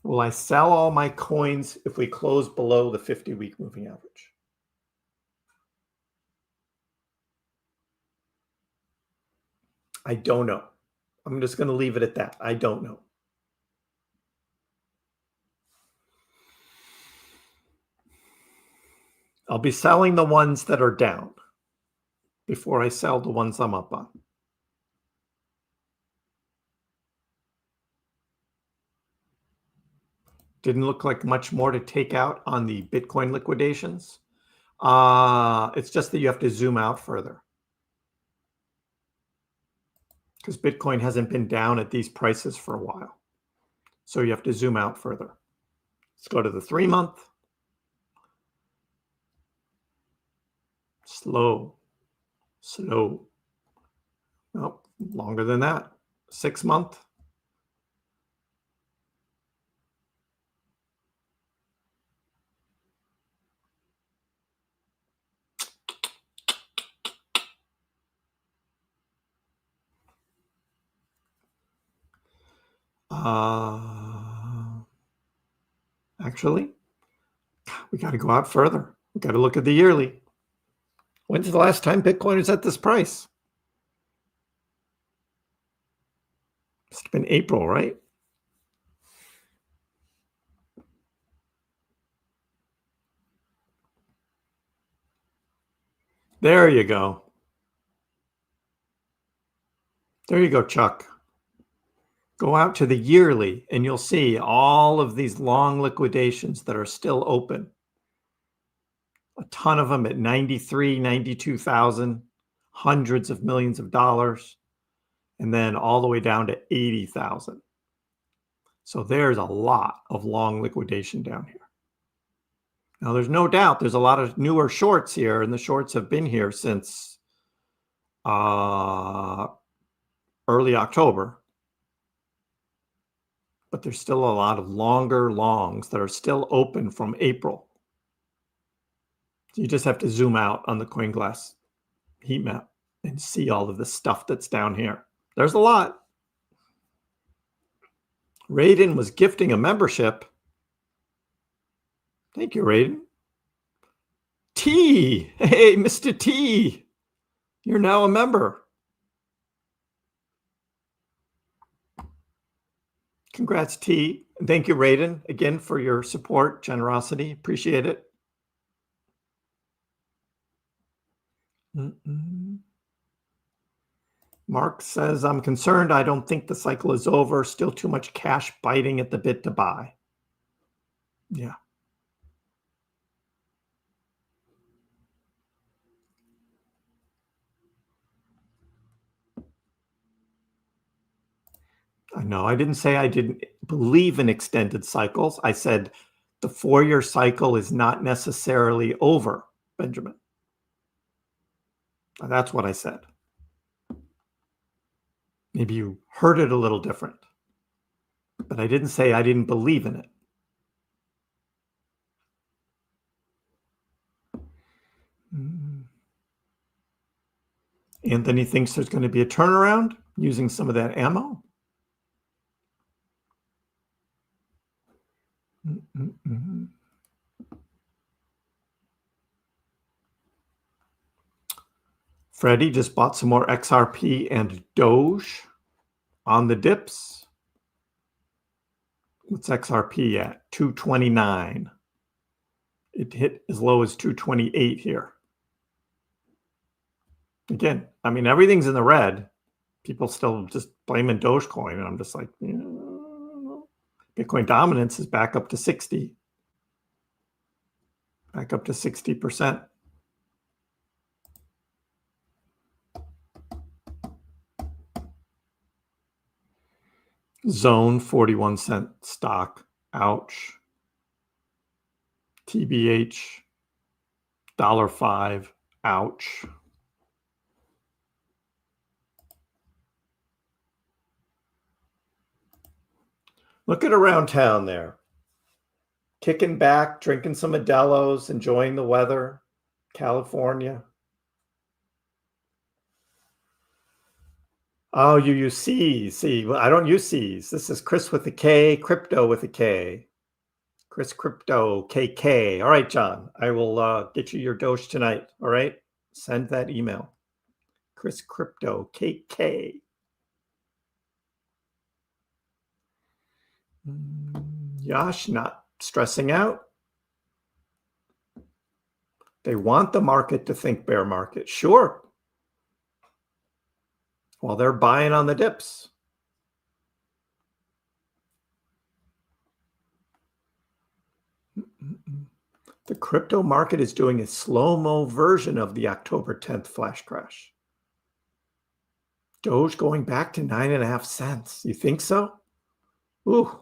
Will I sell all my coins if we close below the 50-week moving average? I don't know. I'm just going to leave it at that. I don't know. I'll be selling the ones that are down before I sell the ones I'm up on. Didn't look like much more to take out on the Bitcoin liquidations. It's just that you have to zoom out further, because Bitcoin hasn't been down at these prices for a while. So you have to zoom out further. Let's go to the 3-month. Slow. Oh, longer than that. 6-month. Actually, we got to go out further. We got to look at the yearly. When's the last time Bitcoin was at this price? It's been April, right? There you go. There you go, Chuck. Go out to the yearly and you'll see all of these long liquidations that are still open. A ton of them at 93, 92,000, hundreds of millions of dollars, and then all the way down to 80,000. So there's a lot of long liquidation down here. Now, there's no doubt there's a lot of newer shorts here, and the shorts have been here since early October. But there's still a lot of longer longs that are still open from April. So you just have to zoom out on the CoinGlass heat map and see all of the stuff that's down here. There's a lot. Raiden was gifting a membership. Thank you, Raiden. T. Hey, Mr. T. You're now a member. Congrats, T. And thank you, Raiden, again for your support, generosity. Appreciate it. Mark says, I'm concerned. I don't think the cycle is over. Still too much cash biting at the bit to buy. Yeah. I know. I didn't say I didn't believe in extended cycles. I said the 4-year cycle is not necessarily over, Benjamin. That's what I said. Maybe you heard it a little different, but I didn't say I didn't believe in it. Anthony thinks there's going to be a turnaround using some of that ammo. Freddie just bought some more XRP and Doge on the dips. What's XRP at? 229. It hit as low as 228 here. Again, I mean, everything's in the red. People still just blaming Dogecoin. And I'm just like, Bitcoin dominance is back up to 60. Back up to 60%. Zone 41-cent stock. Ouch. TBH $1.05. Ouch. Look at around town there. Kicking back, drinking some Modelo's, enjoying the weather. California. Oh, you use C's. See, well, I don't use C's. This is Kriss with a K, crypto with a K. Kriss Crypto KK. All right, John. I will get you your Doge tonight. All right. Send that email. Kriss Crypto KK. Yash not stressing out. They want the market to think bear market. Sure. While they're buying on the dips. The crypto market is doing a slow-mo version of the October 10th flash crash. Doge going back to 9.5 cents. You think so? Ooh.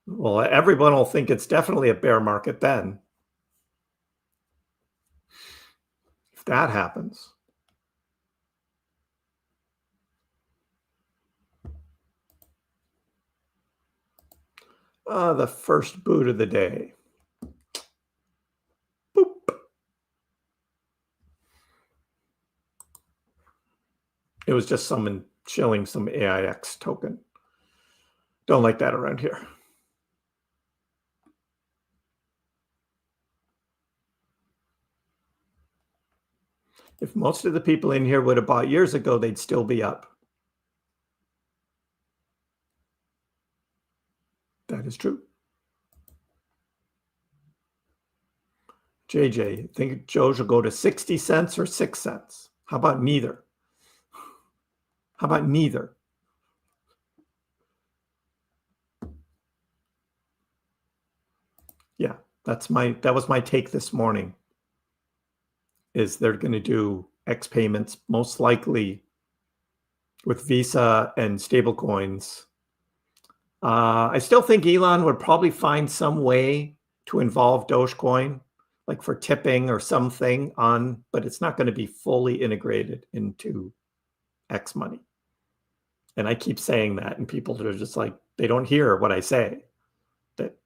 Well, everyone will think it's definitely a bear market then. If that happens. The first boot of the day. Boop. It was just someone shilling some AIX token. Don't like that around here. If most of the people in here would have bought years ago, they'd still be up. That is true. JJ, think Doge will go to 60 cents or 6 cents? How about neither? How about neither? Yeah, that was my take this morning. Is they're going to do X payments, most likely with Visa and stablecoins. I still think Elon would probably find some way to involve Dogecoin, like for tipping or something on, but it's not going to be fully integrated into X money. And I keep saying that, and people are just like, they don't hear what I say, that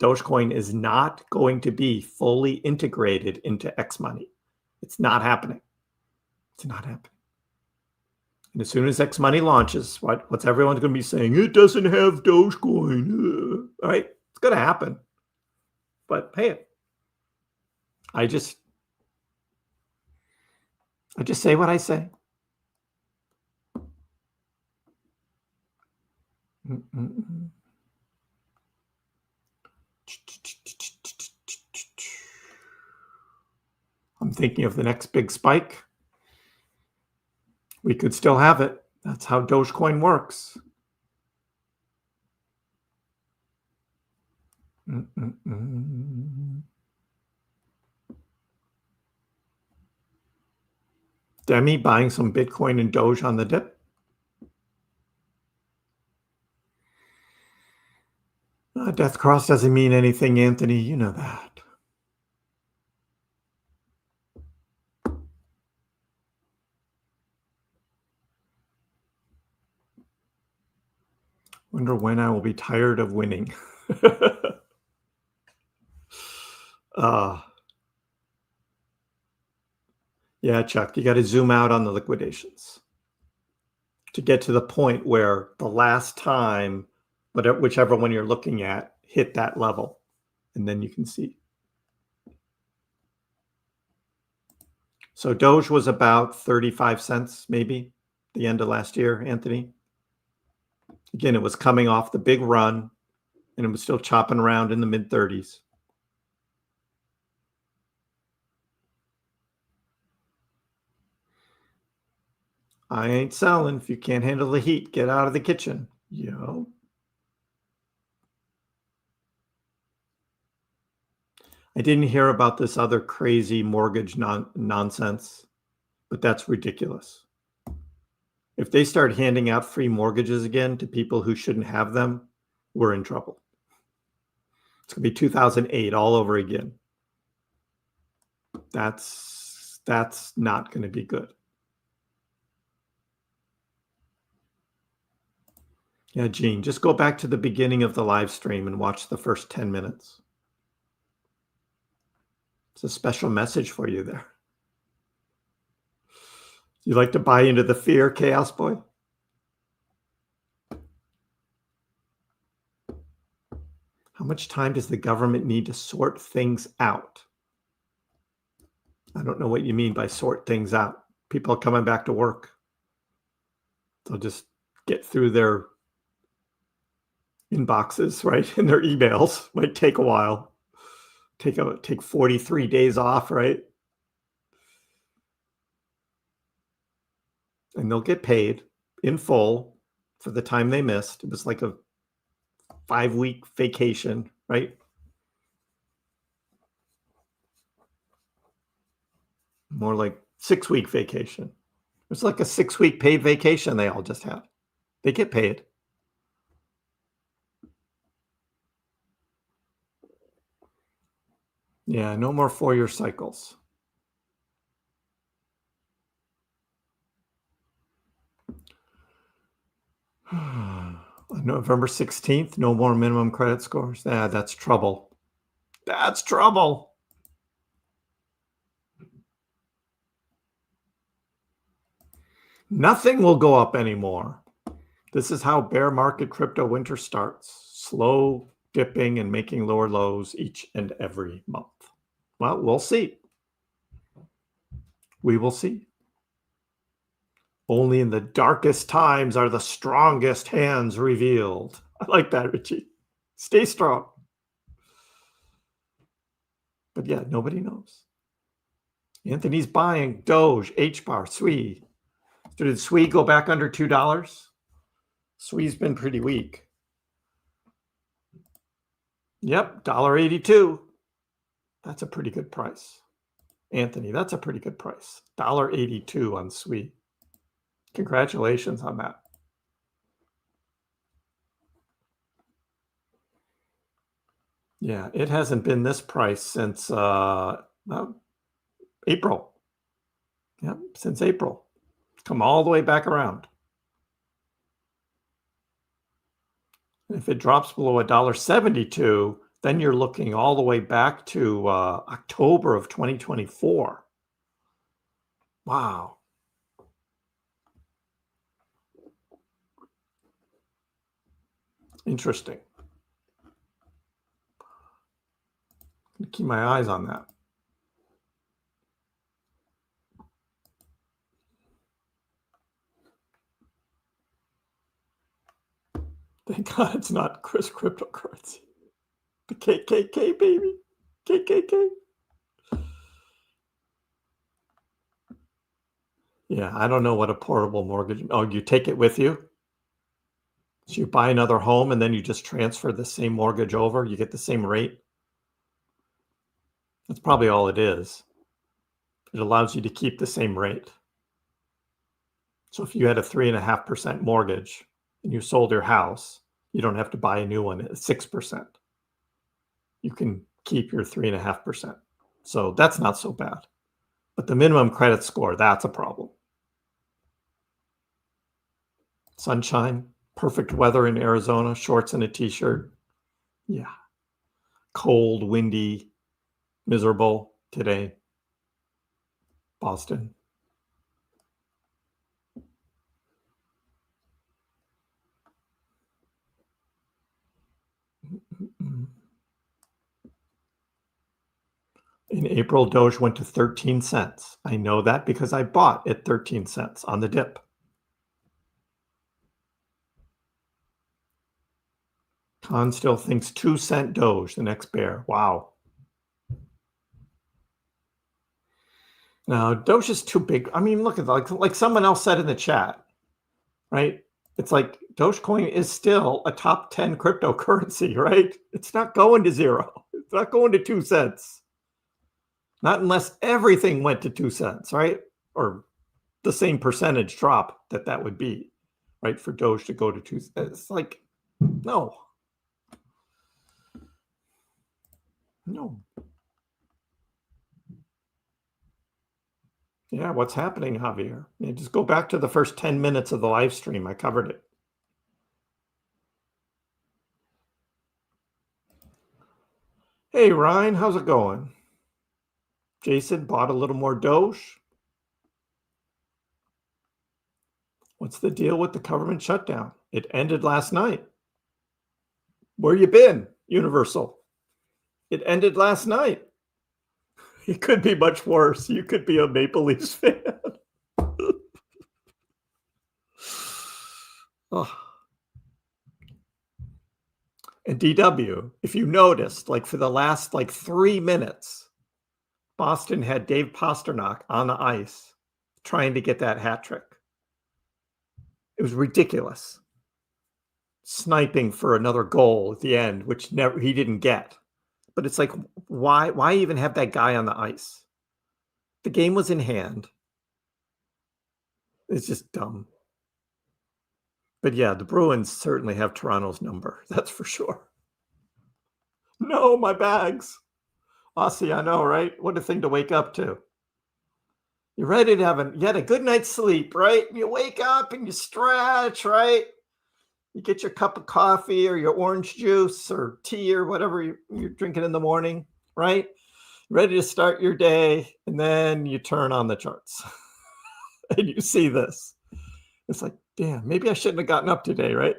Dogecoin is not going to be fully integrated into X money. It's not happening. It's not happening. And as soon as X money launches, what's everyone's going to be saying? It doesn't have Dogecoin. All right, it's going to happen. But hey, I just say what I say. I'm thinking of the next big spike. We could still have it. That's how Dogecoin works. Demi buying some Bitcoin and Doge on the dip. Death cross doesn't mean anything, Anthony. You know that. Wonder when I will be tired of winning. Yeah, Chuck, you got to zoom out on the liquidations to get to the point where the last time, whichever one you're looking at, hit that level. And then you can see. So Doge was about 35 cents, maybe, the end of last year, Anthony. Again, it was coming off the big run, and it was still chopping around in the mid-30s. I ain't selling. If you can't handle the heat, get out of the kitchen. Yo. I didn't hear about this other crazy mortgage nonsense, but that's ridiculous. If they start handing out free mortgages again to people who shouldn't have them, we're in trouble. It's going to be 2008 all over again. That's not going to be good. Yeah, Gene, just go back to the beginning of the live stream and watch the first 10 minutes. It's a special message for you there. You like to buy into the fear, Chaos Boy? How much time does the government need to sort things out? I don't know what you mean by sort things out. People are coming back to work. They'll just get through their inboxes, right? And their emails. Might take a while. take 43 days off, right? And they'll get paid in full for the time they missed. It was like a 5-week vacation, right? More like 6-week vacation. It's like a 6-week paid vacation they all just had. They get paid. Yeah, no more 4-year cycles. On November 16th, no more minimum credit scores. That's trouble. That's trouble. Nothing will go up anymore. This is how bear market crypto winter starts. Slow dipping and making lower lows each and every month. Well, we'll see. We will see. Only in the darkest times are the strongest hands revealed. I like that, Richie. Stay strong. But yeah, nobody knows. Anthony's buying Doge, H-bar, SWE. So did SWE go back under $2? SWE's been pretty weak. Yep, $1.82. That's a pretty good price. Anthony, that's a pretty good price. $1.82 on SWE. Congratulations on that. Yeah, it hasn't been this price since April. Yep, since April. Come all the way back around. If it drops below $1.72, then you're looking all the way back to October of 2024. Wow. Interesting. Keep my eyes on that. Thank God it's not Kriss cryptocurrency. The KKK, baby. KKK. Yeah, I don't know what a portable mortgage. Oh, you take it with you? So you buy another home and then you just transfer the same mortgage over. You get the same rate. That's probably all it is. It allows you to keep the same rate. So if you had a 3.5% mortgage and you sold your house, you don't have to buy a new one at 6%. You can keep your 3.5%. So that's not so bad. But the minimum credit score, that's a problem. Sunshine, perfect weather in Arizona, shorts and a t-shirt. Yeah. Cold, windy, miserable today. Boston. In April, Doge went to 13 cents. I know that because I bought at 13 cents on the dip. Khan still thinks 2-cent Doge, the next bear. Wow. Now, Doge is too big. I mean, look at like someone else said in the chat, right? It's like Dogecoin is still a top 10 cryptocurrency, right? It's not going to 0. It's not going to 2 cents. Not unless everything went to 2 cents, right? Or the same percentage drop that would be, right? For Doge to go to 2 cents. It's like, no. No. Yeah, what's happening, Javier? Yeah, just go back to the first 10 minutes of the live stream. I covered it. Hey, Ryan, how's it going? Jason bought a little more Doge. What's the deal with the government shutdown? It ended last night. Where you been, Universal? It ended last night. It could be much worse. You could be a Maple Leafs fan. Oh. And DW, if you noticed, like for the last 3 minutes, Boston had Dave Pasternak on the ice trying to get that hat trick. It was ridiculous. Sniping for another goal at the end, which he didn't get. But it's like, why even have that guy on the ice? The game was in hand. It's just dumb. But yeah, the Bruins certainly have Toronto's number. That's for sure. No, my bags. Aussie, I know, right? What a thing to wake up to. You're ready to have you had a good night's sleep, right? You wake up and you stretch, right? You get your cup of coffee or your orange juice or tea or whatever you're drinking in the morning, right? Ready to start your day. And then you turn on the charts and you see this. It's like, damn, maybe I shouldn't have gotten up today, right?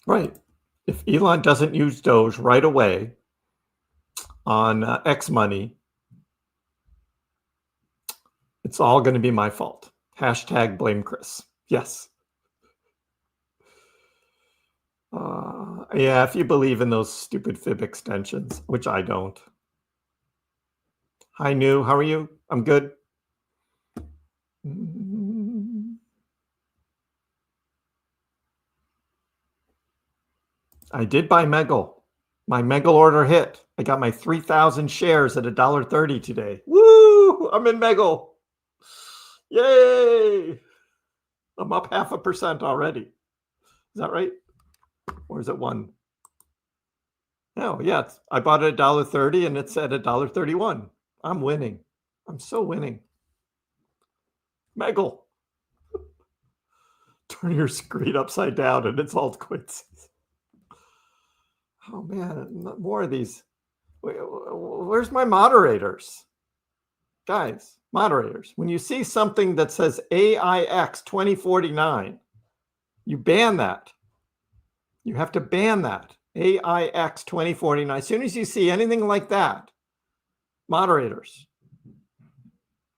Right. If Elon doesn't use Doge right away on X money, it's all going to be my fault. Hashtag blame Kriss. Yes. Yeah, if you believe in those stupid fib extensions, which I don't. Hi, New. How are you? I'm good. I did buy Megal. My Megal order hit. I got my 3,000 shares at $1.30 today. Woo! I'm in Megal. Yay! I'm up 0.5% already. Is that right? Or is it 1? Oh, yeah. I bought it at $1.30 and it's at $1.31. I'm winning. I'm so winning. Megal. Turn your screen upside down and it's altcoins. Oh, man. More of these. Where's my moderators? Guys, moderators. When you see something that says AIX 2049, you ban that. You have to ban that. AIX 2049. As soon as you see anything like that, moderators,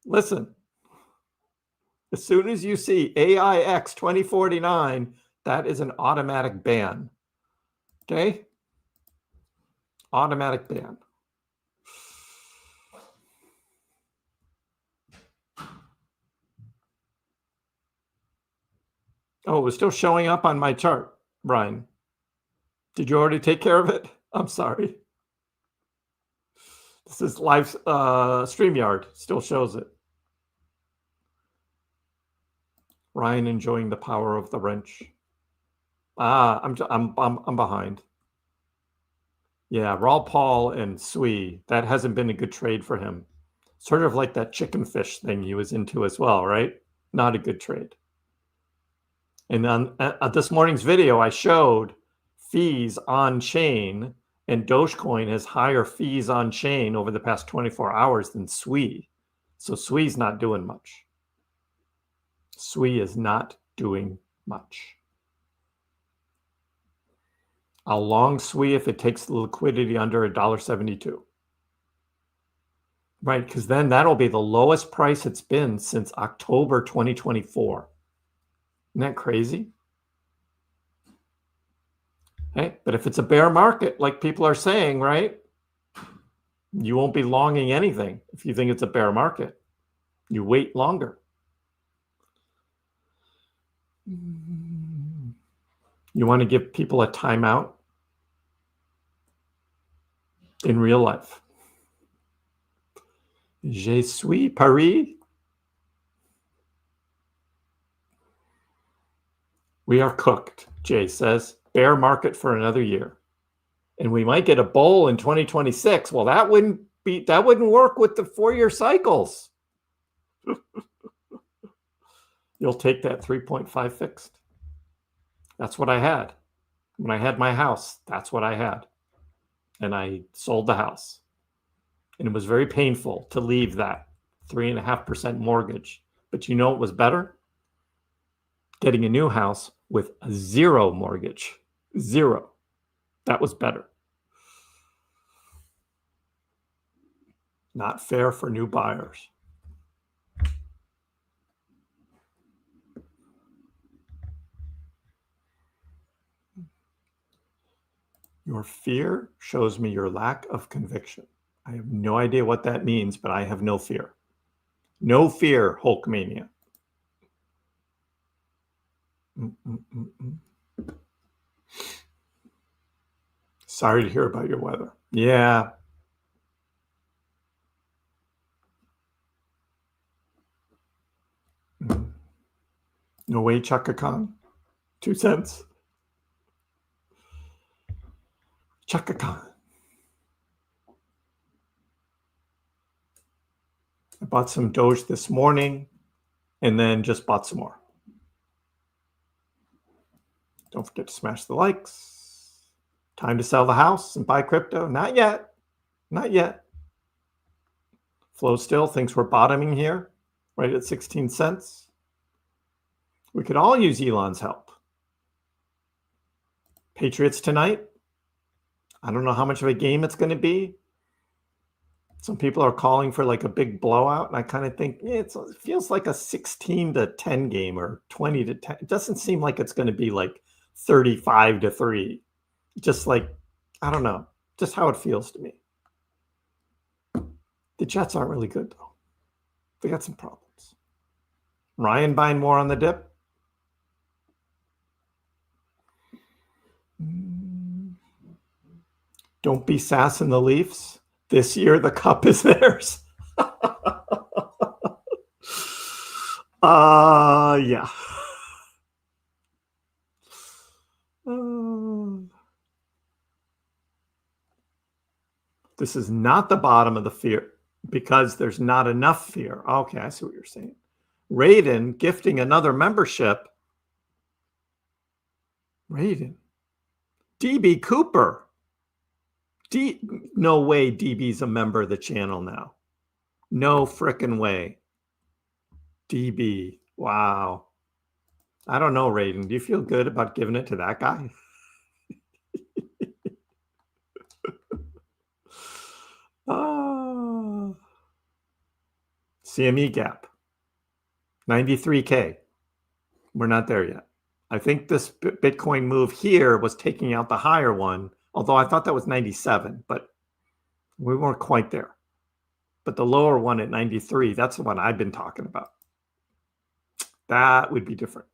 listen. As soon as you see AIX 2049, that is an automatic ban. Okay? Automatic ban. Oh, it was still showing up on my chart, Brian. Did you already take care of it? I'm sorry. This is live StreamYard. Still shows it. Ryan enjoying the power of the wrench. I'm behind. Yeah, Raw Paul and Sui. That hasn't been a good trade for him. Sort of like that chicken fish thing he was into as well, right? Not a good trade. And on this morning's video, I showed fees on chain, and Dogecoin has higher fees on chain over the past 24 hours than Sui. So Sui's not doing much. Sui is not doing much. I'll long Sui if it takes the liquidity under $1.72. Right, because then that'll be the lowest price it's been since October 2024. Isn't that crazy? Hey, but if it's a bear market, like people are saying, right? You won't be longing anything if you think it's a bear market. You wait longer. You want to give people a timeout in real life. Je suis Paris. We are cooked, Jay says. Bear market for another year. And we might get a bull in 2026. Well, that wouldn't work with the 4-year cycles. You'll take that 3.5 fixed. That's what I had. When I had my house, that's what I had. And I sold the house. And it was very painful to leave that 3.5% mortgage. But you know what was better? Getting a new house with a 0 mortgage. 0. That was better. Not fair for new buyers. Your fear shows me your lack of conviction. I have no idea what that means, but I have no fear. No fear, Hulkmania. Sorry to hear about your weather. Yeah. No way, Chaka Khan. 2 cents. Chaka Khan. I bought some Doge this morning and then just bought some more. Don't forget to smash the likes. Time to sell the house and buy crypto? Not yet. Not yet. Flow still thinks we're bottoming here, right at 16 cents. We could all use Elon's help. Patriots tonight. I don't know how much of a game it's going to be. Some people are calling for like a big blowout, and I kind of think it feels like a 16-10 game or 20-10. It doesn't seem like it's going to be like 35-3. Just like, I don't know, just how it feels to me. The Jets aren't really good, though. They got some problems. Ryan buying more on the dip. Don't be sassing the Leafs. This year, the cup is theirs. Yeah. This is not the bottom of the fear because there's not enough fear. Okay, I see what you're saying. Raiden gifting another membership. Raiden. DB Cooper. No way DB's a member of the channel now. No frickin' way. DB. Wow. I don't know, Raiden. Do you feel good about giving it to that guy? CME gap. 93K. We're not there yet. I think this Bitcoin move here was taking out the higher one, although I thought that was 97, but we weren't quite there. But the lower one at 93, that's the one I've been talking about. That would be different.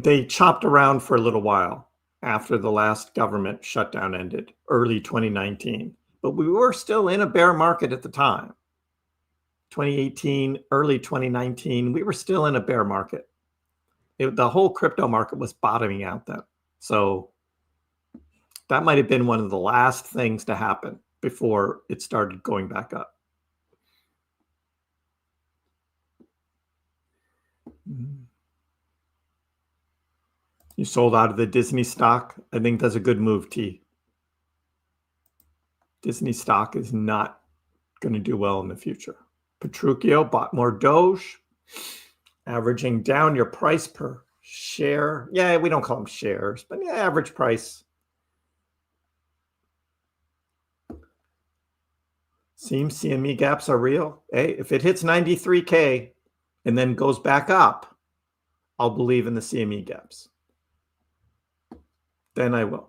They chopped around for a little while after the last government shutdown ended, early 2019. But we were still in a bear market at the time. 2018, early 2019, we were still in a bear market. The whole crypto market was bottoming out then. So that might have been one of the last things to happen before it started going back up. You sold out of the Disney stock. I think that's a good move, T. Disney stock is not going to do well in the future. Petruchio bought more Doge, averaging down your price per share. Yeah, we don't call them shares, but yeah, average price. Seems CME gaps are real. Hey, if it hits 93K and then goes back up, I'll believe in the CME gaps. Then I will.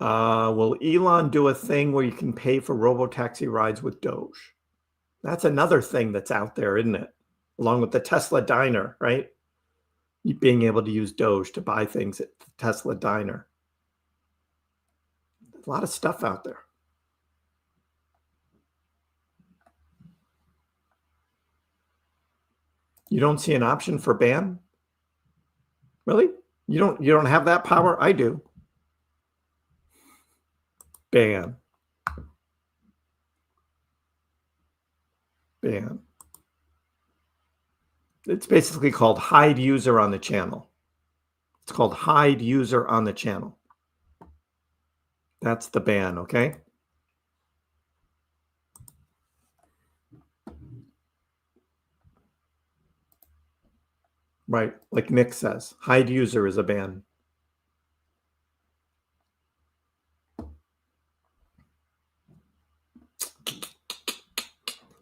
Will Elon do a thing where you can pay for robo-taxi rides with Doge? That's another thing that's out there, isn't it? Along with the Tesla diner, right? You being able to use Doge to buy things at the Tesla diner. A lot of stuff out there. You don't see an option for ban? Really? You don't have that power? I do. Ban. Ban. It's basically called hide user on the channel. It's called hide user on the channel. That's the ban, okay? Right, like Nick says, hide user is a ban.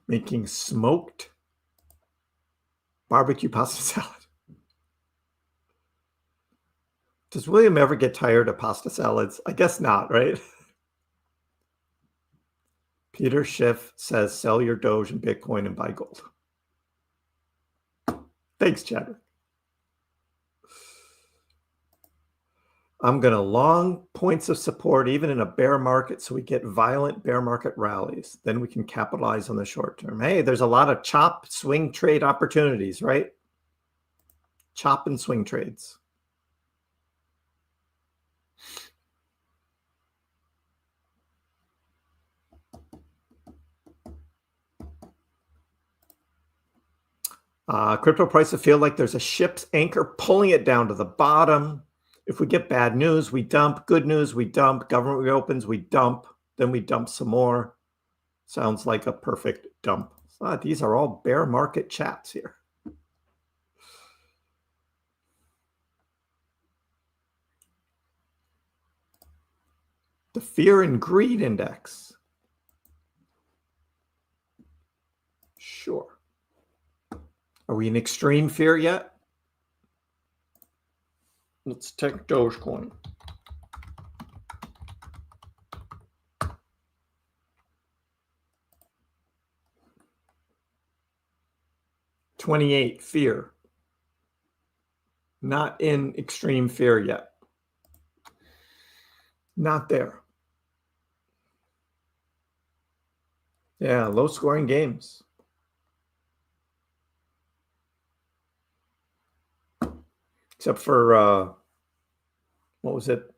Making smoked barbecue pasta salad. Does William ever get tired of pasta salads? I guess not, right? Peter Schiff says, sell your Doge and Bitcoin and buy gold. Thanks, Chadwick. I'm going to long points of support even in a bear market so we get violent bear market rallies. Then we can capitalize on the short term. Hey, there's a lot of chop swing trade opportunities, right? Chop and swing trades. Crypto prices feel like there's a ship's anchor pulling it down to the bottom. If we get bad news, we dump. Good news, we dump. Government reopens, we dump. Then we dump some more. Sounds like a perfect dump. These are all bear market chats here. The fear and greed index. Sure. Are we in extreme fear yet? Let's take Dogecoin. $28, fear. Not in extreme fear yet. Not there. Yeah, low scoring games. Except for, what was it?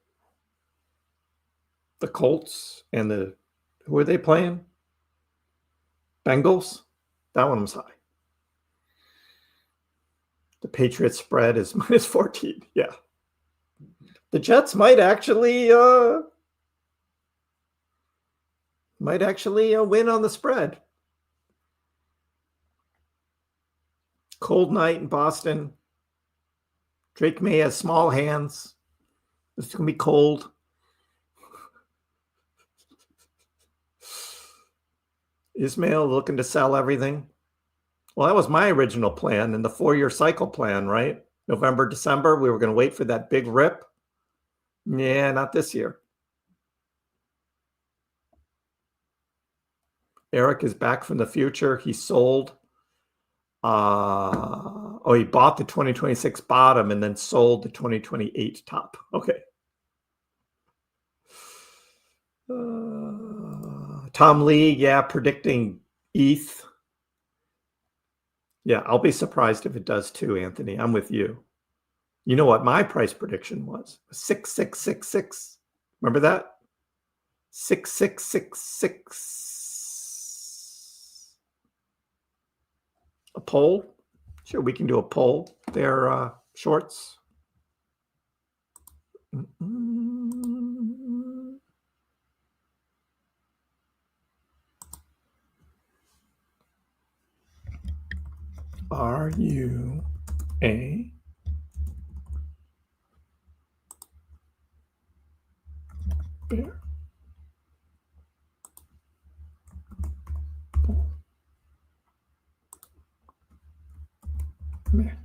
The Colts and who are they playing? Bengals? That one was high. The Patriots spread is minus 14. Yeah. The Jets might actually win on the spread. Cold night in Boston. Drake May has small hands. It's going to be cold. Ismail looking to sell everything. Well, that was my original plan in the 4-year cycle plan, right? November, December, we were going to wait for that big rip. Yeah, not this year. Eric is back from the future. He sold. He bought the 2026 bottom and then sold the 2028 top. Okay. Tom Lee, yeah, predicting ETH. Yeah, I'll be surprised if it does too, Anthony. I'm with you. You know what my price prediction was? 6666. Remember that? 6666. A poll? Sure, we can do a poll. They're shorts. Are you a bear? Man.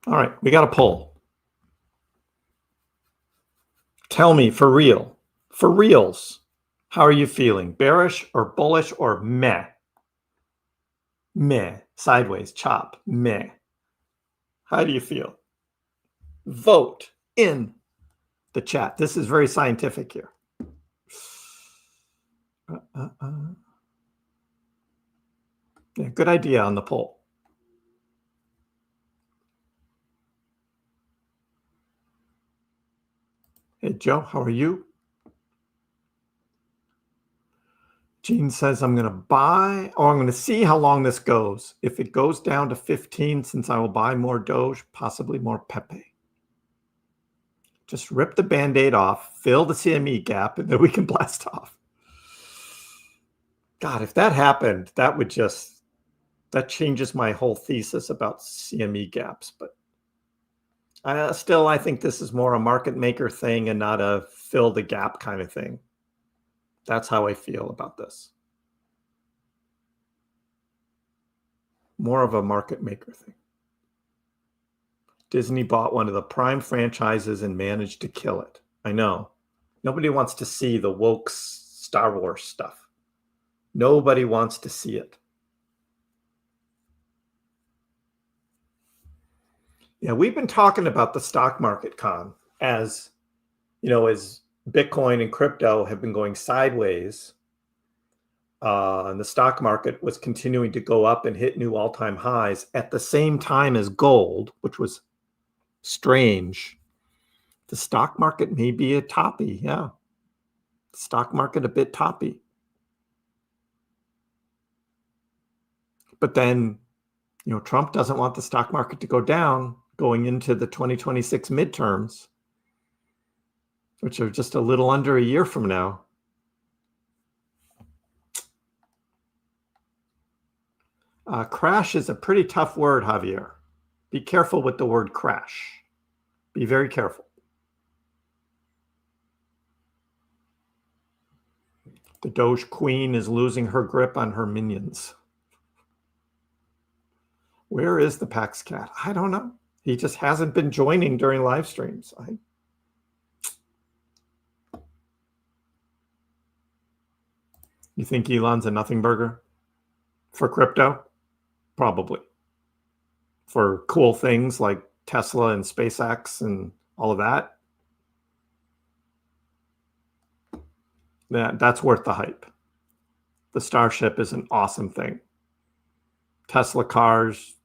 All right, we got a poll. Tell me for real, for reals, how are you feeling? Bearish or bullish or meh? Meh. Sideways, chop, meh. How do you feel? Vote in the chat. This is very scientific here. Yeah, good idea on the poll. Hey, Joe, how are you? Gene says, I'm going to buy, or I'm going to see how long this goes. If it goes down to 15, since I will buy more Doge, possibly more Pepe. Just rip the Band-Aid off, fill the CME gap, and then we can blast off. God, if that happened, that changes my whole thesis about CME gaps. But Still, I think this is more a market maker thing and not a fill the gap kind of thing. That's how I feel about this. More of a market maker thing. Disney bought one of the prime franchises and managed to kill it. I know. Nobody wants to see the woke Star Wars stuff. Nobody wants to see it. Yeah, we've been talking about the stock market, Con, as Bitcoin and crypto have been going sideways. And the stock market was continuing to go up and hit new all-time highs at the same time as gold, which was strange. The stock market may be a toppy, yeah. The stock market a bit toppy. But then, Trump doesn't want the stock market to go down going into the 2026 midterms, which are just a little under a year from now. Crash is a pretty tough word, Javier. Be careful with the word crash. Be very careful. The Doge Queen is losing her grip on her minions. Where is the Pax Cat? I don't know. He just hasn't been joining during live streams. You think Elon's a nothing burger for crypto? Probably. For cool things like Tesla and SpaceX and all of that, that's worth the hype. The Starship is an awesome thing. Tesla cars,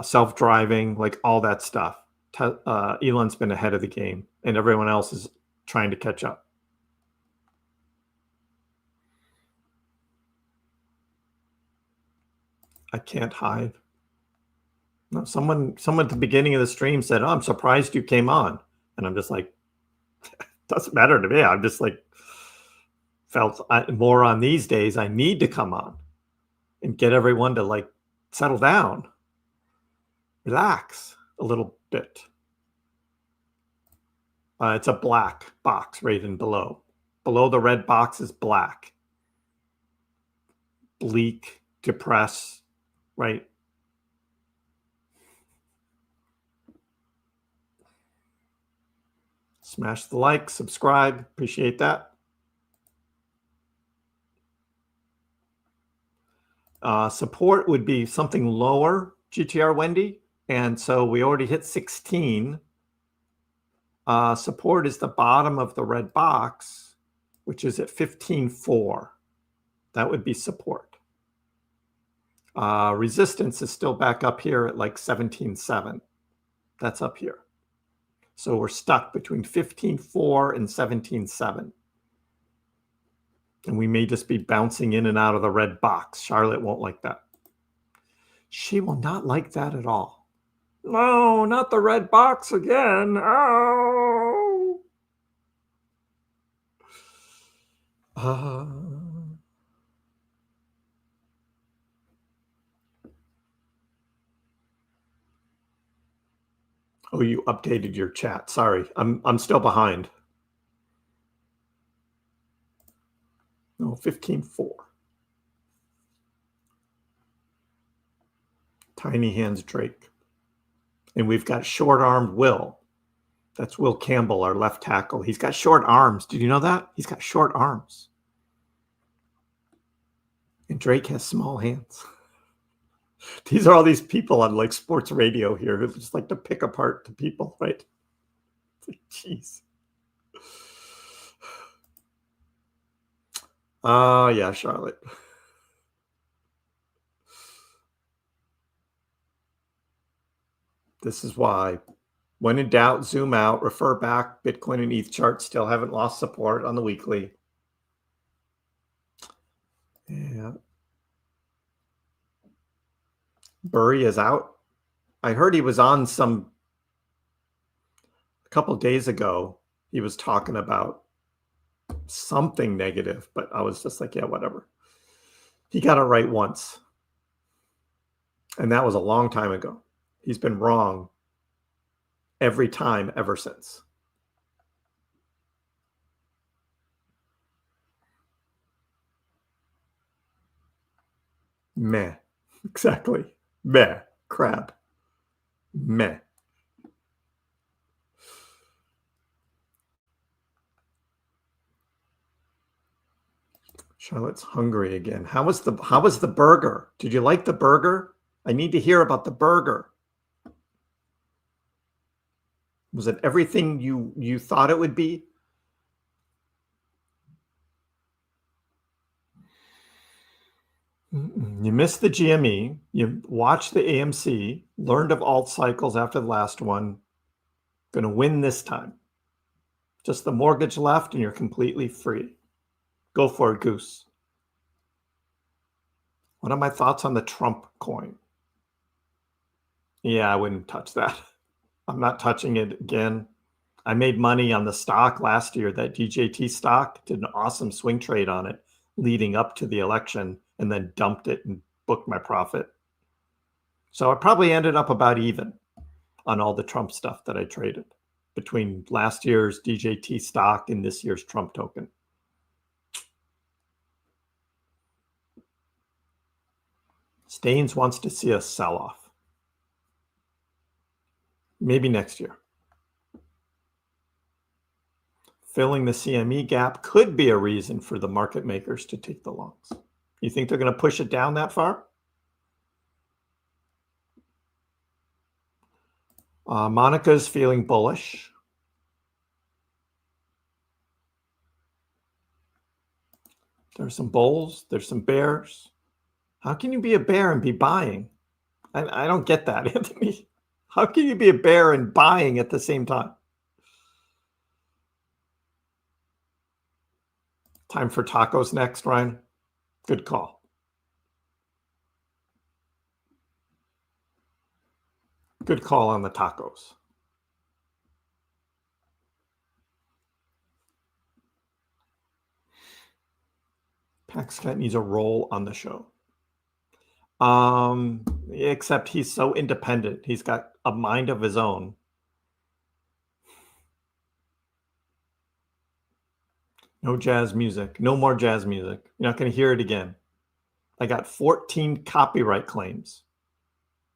self-driving, like all that stuff. Elon's been ahead of the game, and everyone else is trying to catch up. I can't hide. No, someone at the beginning of the stream said, "Oh, I'm surprised you came on," and I'm just like, doesn't matter to me. I'm just like, felt more on these days. I need to come on and get everyone to settle down, relax a little bit. It's a black box right in below. Below the red box is black. Bleak, depressed, right? Smash the like, subscribe. Appreciate that. Support would be something lower, GTR Wendy. And so we already hit 16. Support is the bottom of the red box, which is at 15.4. That would be support. Resistance is still back up here at 17.7. That's up here. So we're stuck between 15.4 and 17.7. And we may just be bouncing in and out of the red box. Charlotte won't like that. She will not like that at all. No, not the red box again. Oh. Oh, you updated your chat. Sorry, I'm still behind. No, 15.4. Tiny hands Drake. And we've got short-armed Will. That's Will Campbell, our left tackle. He's got short arms. Did you know that? He's got short arms. And Drake has small hands. These are all these people on sports radio here who just like to pick apart the people, right? Jeez. Yeah, Charlotte. This is why. When in doubt, zoom out, refer back. Bitcoin and ETH charts still haven't lost support on the weekly. Yeah. Burry is out. I heard he was on a couple days ago. He was talking about something negative, but I was just like, yeah, whatever. He got it right once. And that was a long time ago. He's been wrong every time ever since. Meh. Exactly. Meh. Crap. Meh. Charlotte's hungry again. How was the burger? Did you like the burger? I need to hear about the burger. Was it everything you thought it would be? You missed the GME. You watched the AMC, learned of alt cycles after the last one. Going to win this time. Just the mortgage left and you're completely free. Go for it, Goose. What are my thoughts on the Trump coin? Yeah, I wouldn't touch that. I'm not touching it again. I made money on the stock last year, that DJT stock, did an awesome swing trade on it leading up to the election and then dumped it and booked my profit. So I probably ended up about even on all the Trump stuff that I traded between last year's DJT stock and this year's Trump token. Staines wants to see a sell-off. Maybe next year. Filling the CME gap could be a reason for the market makers to take the longs. You think they're going to push it down that far? Monica's feeling bullish. There's some bulls. There's some bears. How can you be a bear and be buying? I don't get that, Anthony. How can you be a bear and buying at the same time? Time for tacos next, Ryan. Good call. Good call on the tacos. Paxcat needs a role on the show. Except he's so independent. He's got a mind of his own. No jazz music. No more jazz music. You're not going to hear it again. I got 14 copyright claims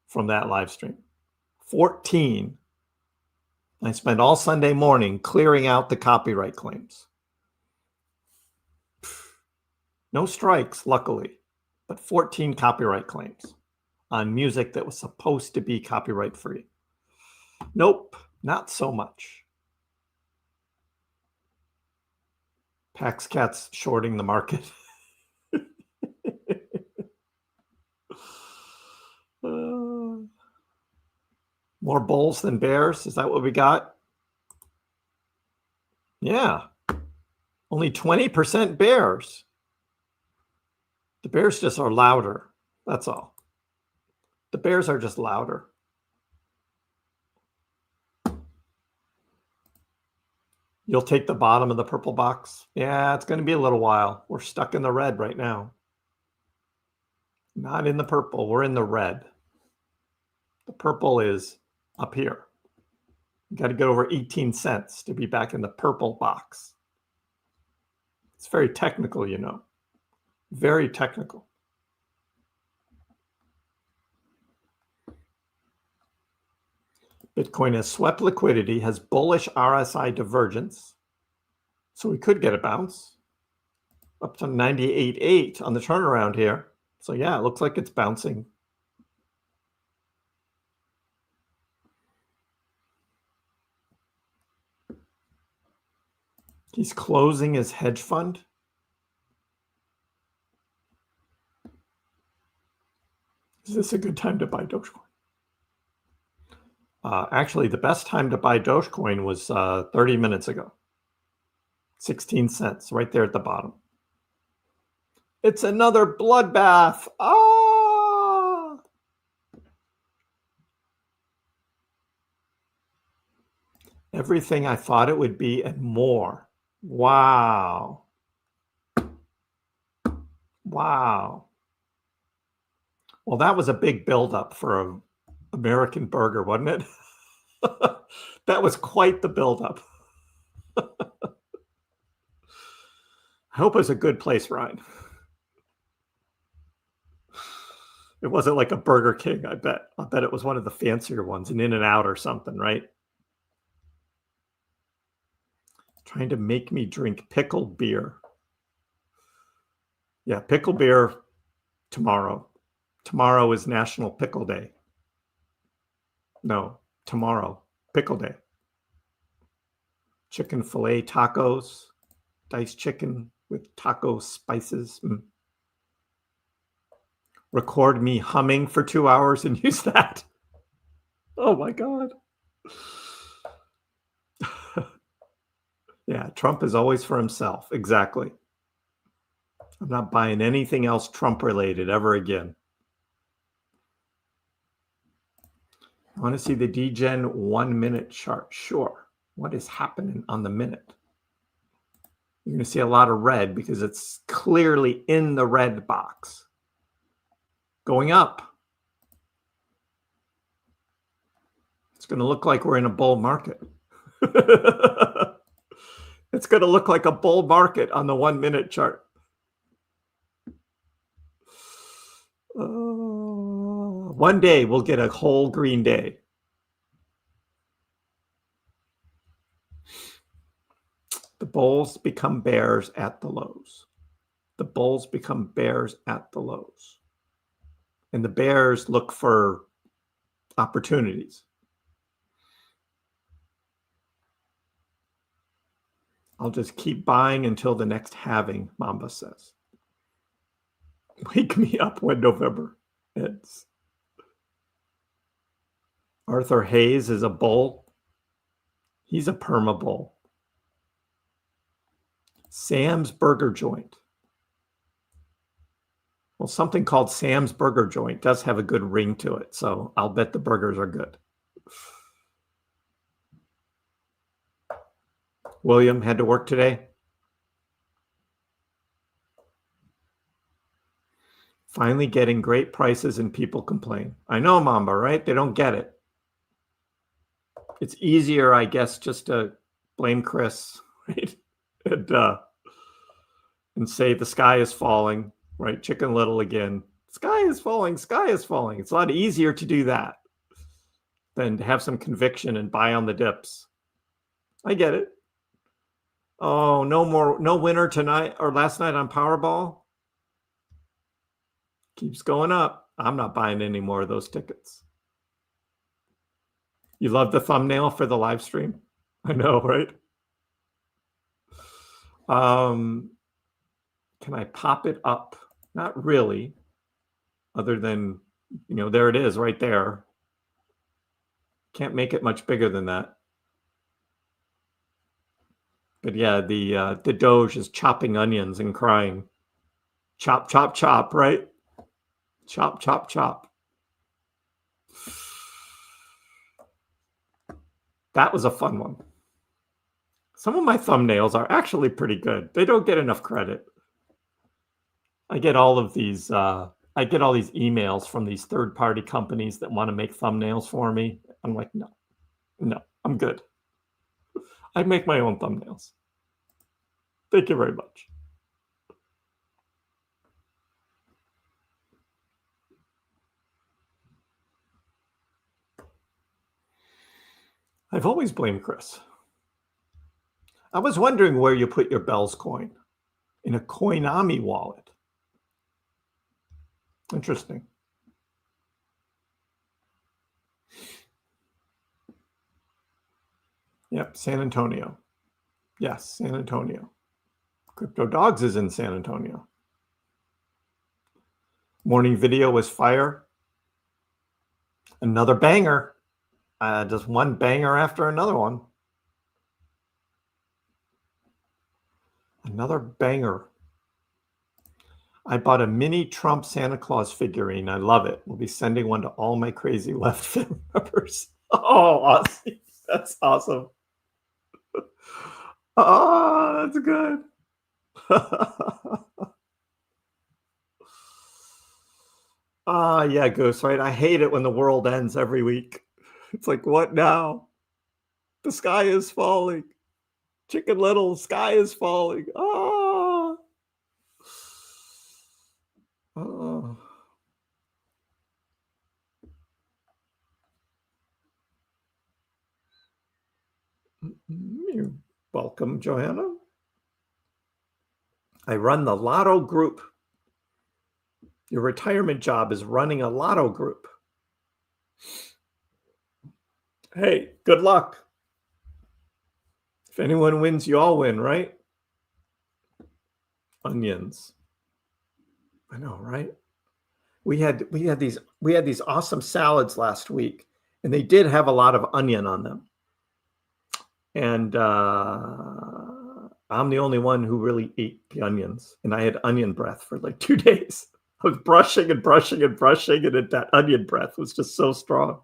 from that live stream. 14. I spent all Sunday morning clearing out the copyright claims. No strikes, luckily, but 14 copyright claims on music that was supposed to be copyright free. Nope, not so much. Paxcat's shorting the market. More bulls than bears? Is that what we got? Yeah. Only 20% bears. The bears just are louder. That's all. The bears are just louder. You'll take the bottom of the purple box? Yeah, it's going to be a little while. We're stuck in the red right now. Not in the purple. We're in the red. The purple is up here. You got to get over 18 cents to be back in the purple box. It's very technical, you know. Very technical. Bitcoin has swept liquidity, has bullish RSI divergence. So we could get a bounce up to 98.8 on the turnaround here. So yeah, it looks like it's bouncing. He's closing his hedge fund. Is this a good time to buy Dogecoin? Actually, the best time to buy Dogecoin was 30 minutes ago. 16 cents right there at the bottom. It's another bloodbath. Ah! Everything I thought it would be and more. Wow. Wow. Well, that was a big buildup for American burger, wasn't it? That was quite the buildup. I hope it was a good place, Ryan. It wasn't like a Burger King, I bet. I bet it was one of the fancier ones, an In-N-Out or something, right? Trying to make me drink pickled beer. Yeah, pickled beer tomorrow. Tomorrow is National Pickle Day. No, tomorrow, pickle day. Chicken filet tacos, diced chicken with taco spices. Record me humming for 2 hours and use that. Oh my God. Yeah, Trump is always for himself. Exactly. I'm not buying anything else Trump related ever again. I want to see the DGen 1 minute chart. Sure. What is happening on the minute? You're going to see a lot of red because it's clearly in the red box. Going up. It's going to look like we're in a bull market. It's going to look like a bull market on the 1 minute chart. One day we'll get a whole green day. The bulls become bears at the lows. The bulls become bears at the lows. And the bears look for opportunities. I'll just keep buying until the next halving, Mamba says. Wake me up when November ends. Arthur Hayes is a bull. He's a perma bull. Sam's Burger Joint. Well, something called Sam's Burger Joint does have a good ring to it, so I'll bet the burgers are good. William had to work today. Finally getting great prices and people complain. I know, Mamba, right? They don't get it. It's easier, I guess, just to blame Kriss, right? And say the sky is falling, right? Chicken Little again. Sky is falling, sky is falling. It's a lot easier to do that than to have some conviction and buy on the dips. I get it. Oh, no winner tonight or last night on Powerball. Keeps going up. I'm not buying any more of those tickets. You love the thumbnail for the live stream? I know, right? Can I pop it up? Not really, other than, there it is right there. Can't make it much bigger than that. But yeah, the Doge is chopping onions and crying. Chop, chop, chop, right? Chop, chop, chop. That was a fun one. Some of my thumbnails are actually pretty good. They don't get enough credit. I get all of these emails from these third-party companies that want to make thumbnails for me. I'm like, no, I'm good. I make my own thumbnails. Thank you very much. I've always blamed Kriss. I was wondering where you put your Bell's coin. In a Coinami wallet. Interesting. Yep, San Antonio. Yes, San Antonio. Crypto Dogs is in San Antonio. Morning video was fire. Another banger. Just one banger after another one. Another banger. I bought a mini Trump Santa Claus figurine. I love it. We'll be sending one to all my crazy left family members. Oh, awesome. That's awesome. Oh, that's good. Yeah, Goose, right? I hate it when the world ends every week. It's like, what now? The sky is falling. Chicken Little, sky is falling. Oh. Oh. You're welcome, Johanna. I run the Lotto Group. Your retirement job is running a Lotto Group. Hey, good luck. If anyone wins, you all win, right? Onions. I know, right? We had these awesome salads last week, and they did have a lot of onion on them. And I'm the only one who really ate the onions, and I had onion breath for like 2 days. I was brushing and brushing and brushing, and that onion breath was just so strong.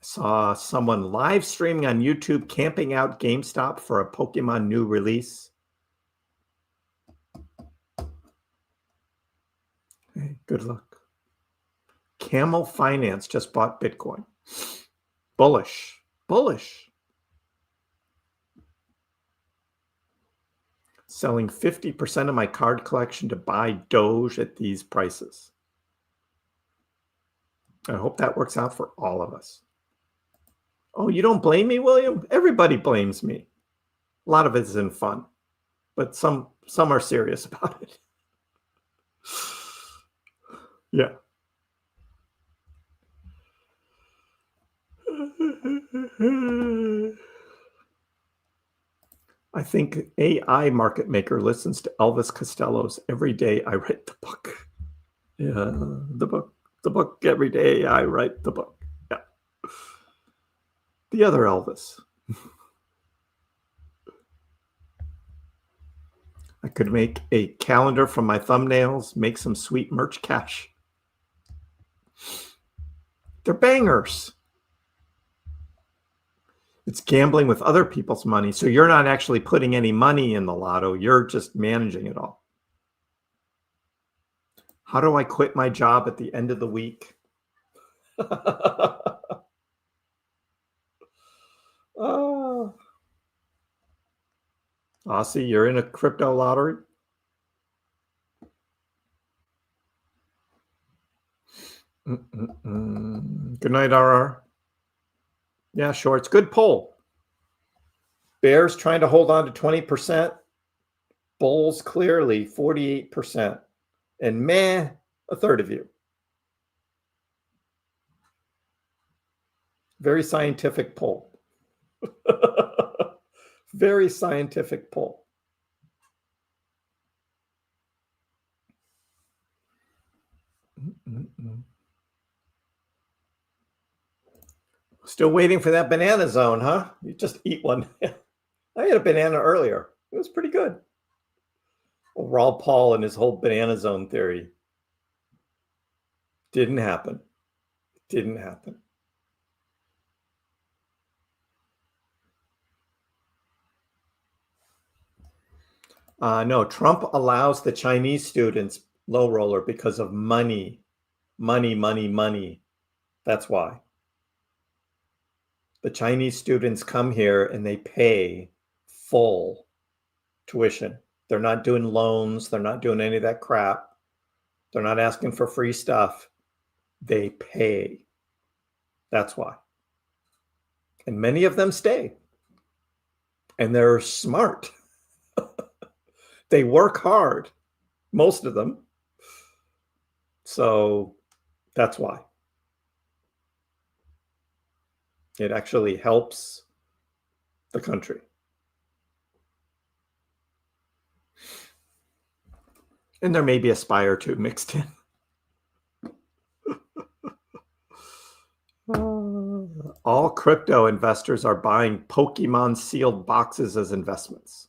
Saw someone live streaming on YouTube camping out GameStop for a Pokemon new release. Hey, good luck. Camel Finance just bought Bitcoin. Bullish. Selling 50% of my card collection to buy Doge at these prices. I hope that works out for all of us. Oh, you don't blame me, William? Everybody blames me. A lot of it isn't fun, but some are serious about it. Yeah. I think AI market maker listens to Elvis Costello's Every Day I Write the Book. Yeah, the book every day I write the book. Yeah. The other Elvis. I could make a calendar from my thumbnails, make some sweet merch cash. They're bangers. It's gambling with other people's money. So you're not actually putting any money in the lotto. You're just managing it all. How do I quit my job at the end of the week? Oh. Aussie, you're in a crypto lottery? Good night, RR. Yeah, shorts. Good poll. Bears trying to hold on to 20%. Bulls clearly 48%. And meh, a third of you. Very scientific poll. Very scientific poll. Still waiting for that banana zone, huh? You just eat one. I had a banana earlier. It was pretty good. Well, Raw Paul and his whole banana zone theory. Didn't happen. Didn't happen. No, Trump allows the Chinese students low roller because of money. Money. That's why. The Chinese students come here and they pay full tuition. They're not doing loans. They're not doing any of that crap. They're not asking for free stuff. They pay. That's why. And many of them stay. And they're smart. They work hard, most of them. So that's why. It actually helps the country. And there may be a spy or two mixed in. All crypto investors are buying Pokemon sealed boxes as investments.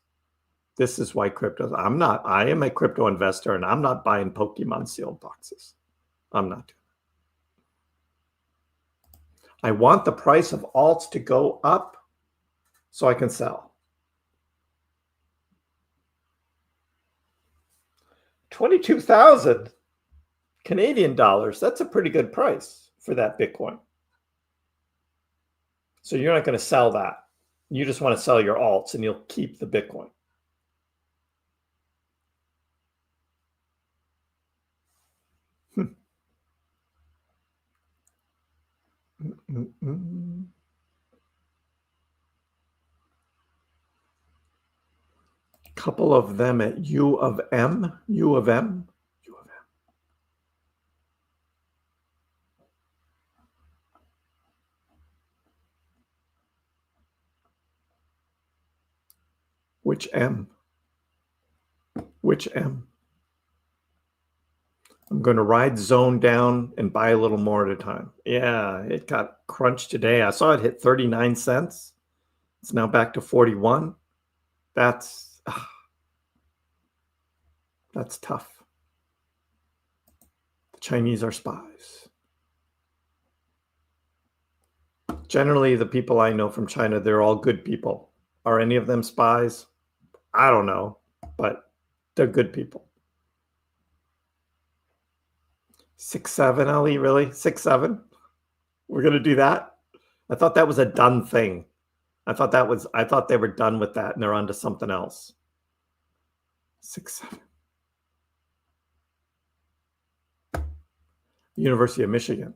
This is why crypto. I am a crypto investor and I'm not buying Pokemon sealed boxes. I'm not doing it. I want the price of alts to go up so I can sell. 22,000 Canadian dollars. That's a pretty good price for that Bitcoin. So you're not going to sell that. You just want to sell your alts and you'll keep the Bitcoin. Couple of them at U of M. Which M? Which M? I'm going to ride zone down and buy a little more at a time. Yeah, it got crunched today. I saw it hit 39 cents. It's now back to 41. That's tough. The Chinese are spies. Generally, the people I know from China, they're all good people. Are any of them spies? I don't know, but they're good people. 6-7, Ali, really? 6-7? We're going to do that? I thought that was a done thing. I thought they were done with that and they're on to something else. 6-7. University of Michigan.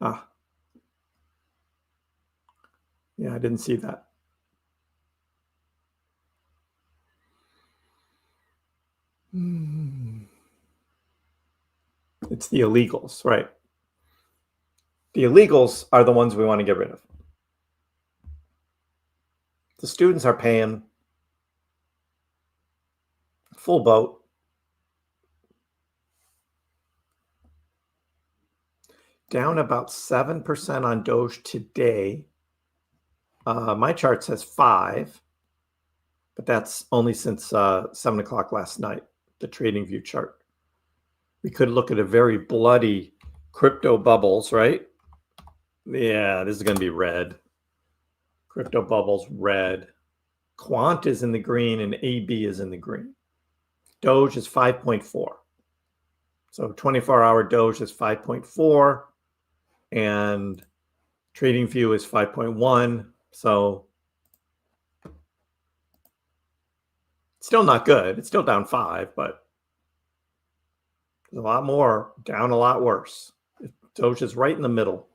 Ah. Yeah, I didn't see that. It's the illegals, right? The illegals are the ones we want to get rid of. The students are paying full boat. Down about 7% on Doge today. My chart says 5, but that's only since 7 o'clock last night, the TradingView chart. We could look at a very bloody crypto bubbles, right? Yeah, this is going to be red. Crypto bubbles, red. Quant is in the green and AB is in the green. Doge is 5.4. So 24-hour Doge is 5.4 and TradingView is 5.1. So still not good. It's still down 5, but there's a lot more, down a lot worse. Doge is right in the middle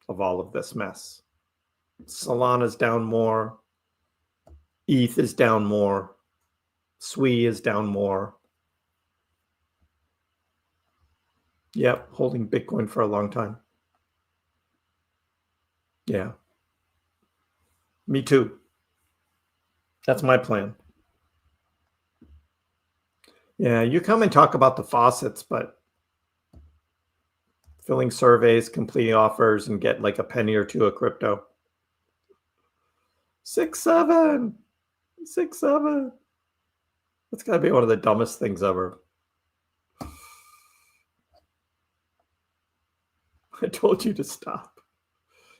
of all of this mess. Solana's down more. ETH is down more. SWI is down more. Yep, holding Bitcoin for a long time. Yeah. Me too. That's my plan. Yeah, you come and talk about the faucets, but filling surveys, completing offers, and get like a penny or two of crypto. 6-7. 6-7. That's got to be one of the dumbest things ever. I told you to stop.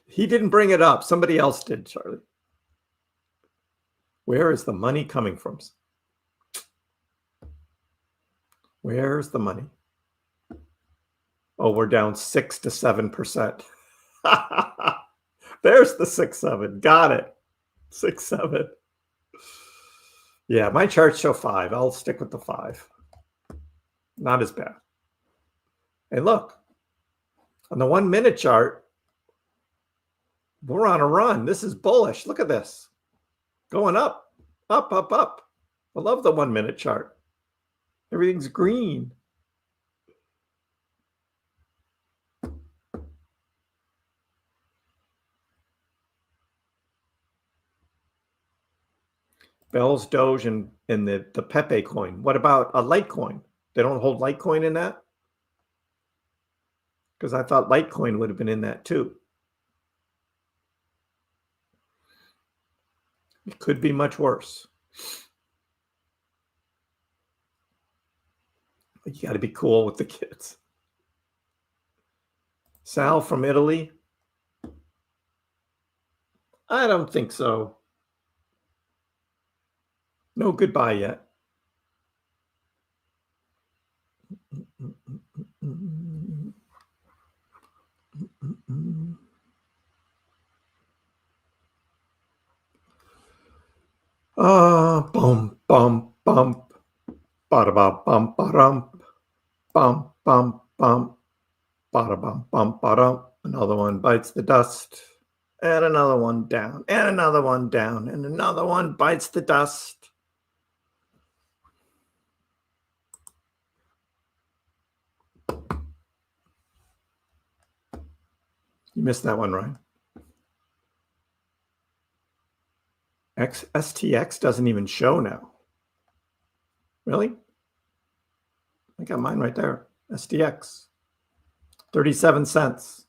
He didn't bring it up. Somebody else did, Charlie. Where is the money coming from? Where's the money? Oh, we're down 6 to 7%. There's the 6-7. Got it. 6-7. Yeah, my charts show 5. I'll stick with the 5. Not as bad. And look, on the 1 minute chart, we're on a run. This is bullish. Look at this. Going up, up, up, up. I love the 1 minute chart. Everything's green. Bell's Doge and the Pepe coin. What about a Litecoin? They don't hold Litecoin in that? Because I thought Litecoin would have been in that too. It could be much worse. You got to be cool with the kids. Sal from Italy. I don't think so. No goodbye yet. Bum, bum, bum. Bada bum, bum, ba-dum. Bum, bum, bum. Bada bum, bum, ba-dum. Another one bites the dust. And another one down. And another one down. And another one bites the dust. You missed that one, Ryan. STX doesn't even show now. Really? I got mine right there. STX. 37 cents.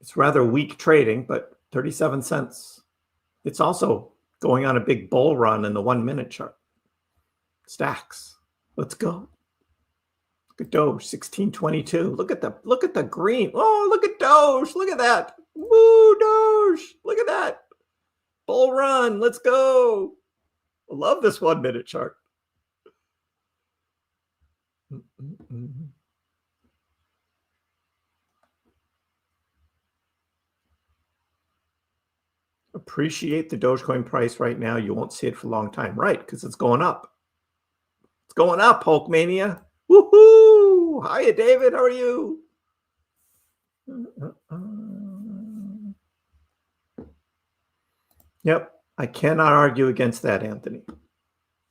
It's rather weak trading, but 37 cents. It's also going on a big bull run in the 1 minute chart. Stacks. Let's go. Look at Doge, 1622. Look at the green. Oh, look at Doge. Look at that. Woo, Doge. Look at that. Bull run. Let's go. I love this 1 minute chart. Appreciate the Dogecoin price right now. You won't see it for a long time, right? Because it's going up. It's going up, Hulkmania. Woohoo! Hiya, David. How are you? Yep. I cannot argue against that, Anthony,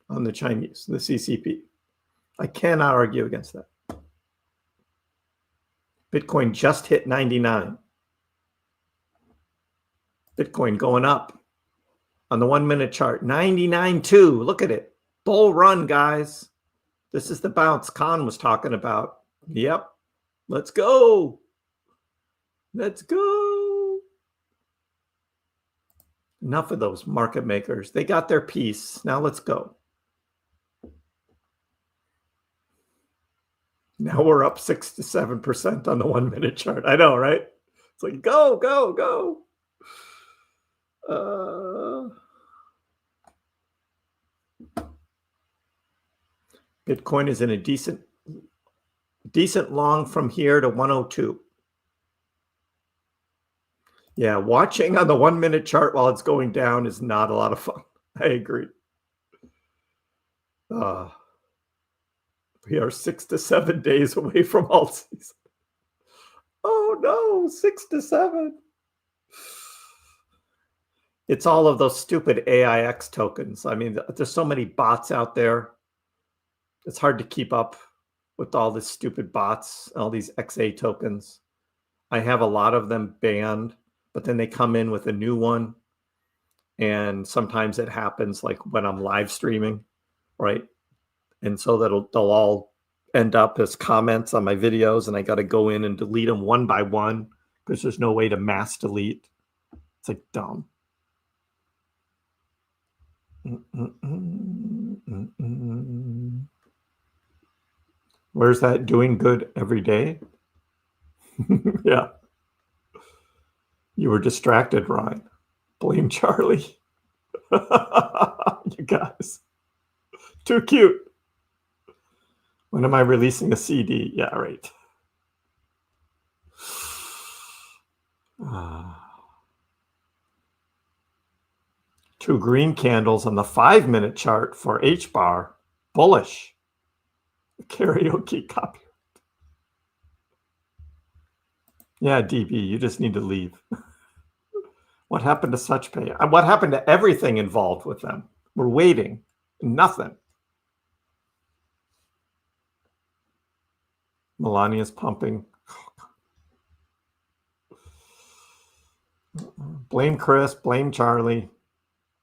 on the Chinese, the CCP. I cannot argue against that. Bitcoin just hit 99. Bitcoin going up on the 1 minute chart. 99.2. Look at it. Bull run, guys. This is the bounce Khan was talking about. Yep. Let's go. Let's go. Enough of those market makers. They got their piece. Now let's go. Now we're up 6 to 7% on the 1 minute chart. I know, right? It's like, go, go, go. Bitcoin is in a decent long from here to 102. Yeah, watching on the 1 minute chart while it's going down is not a lot of fun. I agree. We are 6 to 7 days away from alt season. Oh no, 6 to 7. It's all of those stupid AIX tokens. I mean, there's so many bots out there. It's hard to keep up with all these stupid bots, all these XA tokens. I have a lot of them banned, but then they come in with a new one. And sometimes it happens like when I'm live streaming, right? And so they'll all end up as comments on my videos, and I got to go in and delete them one by one because there's no way to mass delete. It's like dumb. Where's that doing good every day? Yeah. You were distracted, Ryan. Blame Charlie. You guys. Too cute. When am I releasing a CD? Yeah, right. Two green candles on the 5 minute chart for H bar. Bullish. Karaoke copy. Yeah, DB, you just need to leave. What happened to SuchPay? What happened to everything involved with them? We're waiting. Nothing. Melania's pumping. Blame Chris, blame Charlie.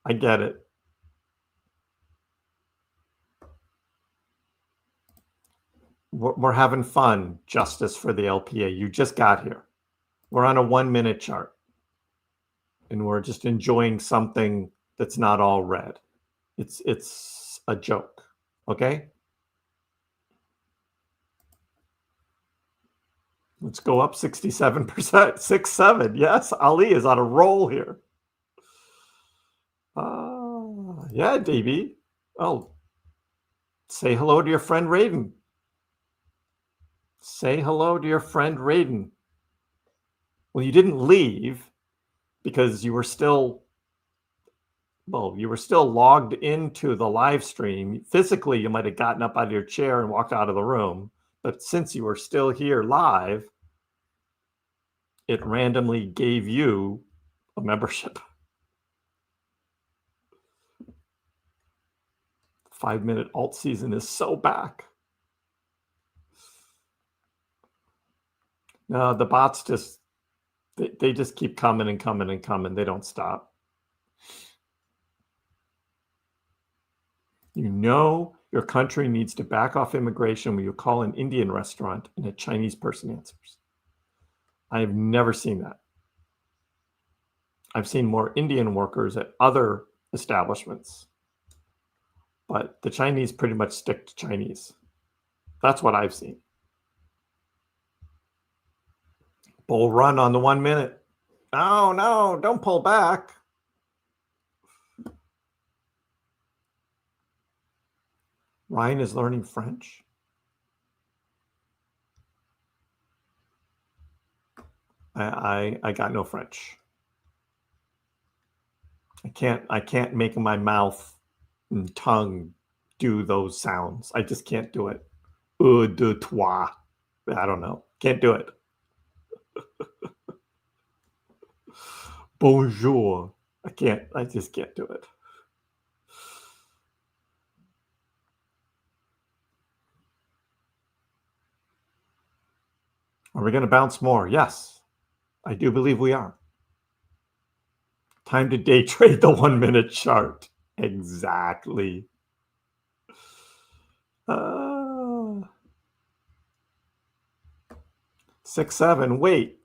I get it. We're having fun. Justice for the LPA. You just got here. We're on a 1 minute chart. And we're just enjoying something that's not all red. It's a joke. Okay? Let's go up 67%. 6-7. Yes, Ali is on a roll here. Yeah, DB. Oh, say hello to your friend Raven. Say hello to your friend Raiden. Well, you didn't leave because you were still logged into the live stream. Physically, you might have gotten up out of your chair and walked out of the room. But since you were still here live, it randomly gave you a membership. 5-minute alt season is so back. No, the bots just, they just keep coming and coming and coming. They don't stop. You know your country needs to back off immigration when you call an Indian restaurant and a Chinese person answers. I have never seen that. I've seen more Indian workers at other establishments, but the Chinese pretty much stick to Chinese. That's what I've seen. Bull run on the 1 minute. Oh, no, don't pull back. Ryan is learning French. I got no French. I can't make my mouth and tongue do those sounds. I just can't do it. De toi. I don't know. Can't do it. Bonjour. I just can't do it. Are we going to bounce more? Yes, I do believe we are. Time to day trade the 1 minute chart. Exactly. 6-7. Wait.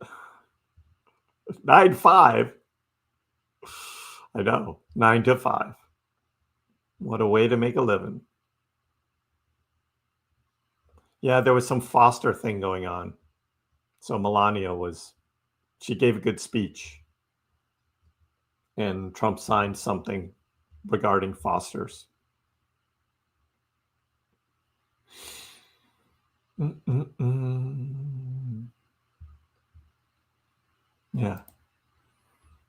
9-5. I know. 9 to 5. What a way to make a living. Yeah, there was some Foster thing going on. So Melania she gave a good speech. And Trump signed something regarding Fosters. Yeah.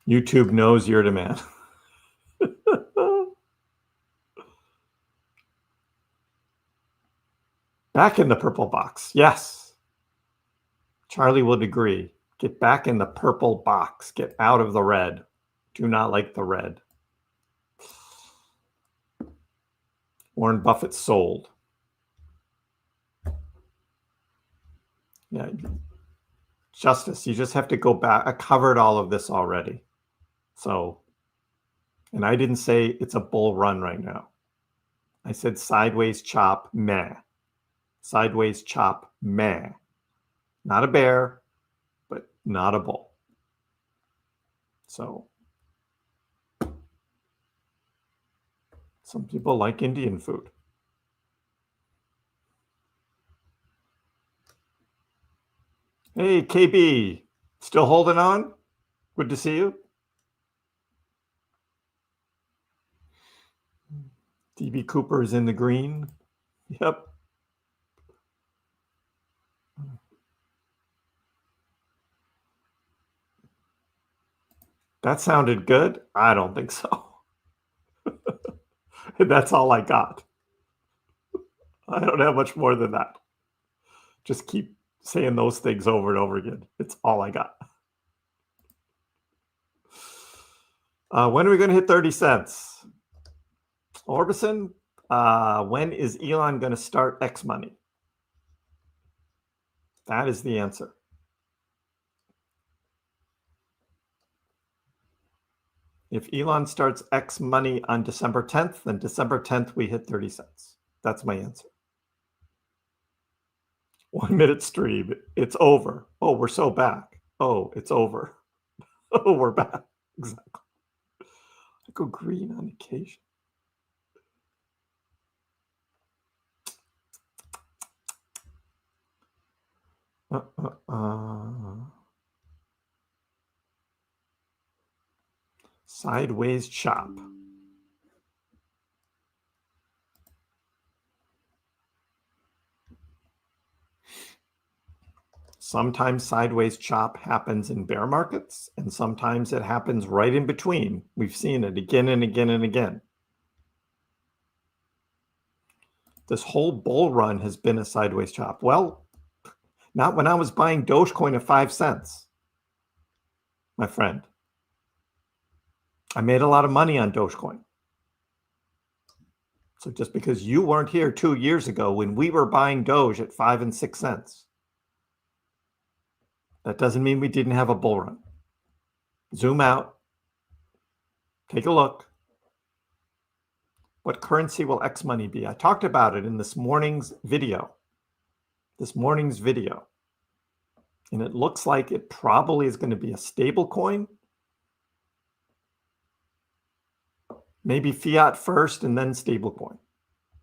YouTube knows you're the man. Back in the purple box. Yes. Charlie would agree. Get back in the purple box. Get out of the red. Do not like the red. Warren Buffett sold. Yeah. Justice, you just have to go back. I covered all of this already. So, and I didn't say it's a bull run right now. I said sideways chop, meh. Sideways chop, meh. Not a bear, but not a bull. So, some people like Indian food. Hey, KB, still holding on? Good to see you. DB Cooper is in the green. Yep. That sounded good. I don't think so. That's all I got. I don't have much more than that. Just keep saying those things over and over again. It's all I got. When are we going to hit 30 cents? Orbison, when is Elon going to start X money? That is the answer. If Elon starts X money on December 10th, then December 10th, we hit 30 cents. That's my answer. 1 minute stream. It's over. Oh, we're so back. Oh, it's over. Oh, we're back. Exactly. I go green on occasion. Sideways chop. Sometimes sideways chop happens in bear markets, and sometimes it happens right in between. We've seen it again and again and again. This whole bull run has been a sideways chop. Well, not when I was buying Dogecoin at 5 cents, my friend. I made a lot of money on Dogecoin. So just because you weren't here 2 years ago when we were buying Doge at 5 and 6 cents, that doesn't mean we didn't have a bull run. Zoom out. Take a look. What currency will X money be? I talked about it in this morning's video. And it looks like it probably is going to be a stable coin. Maybe fiat first and then stablecoin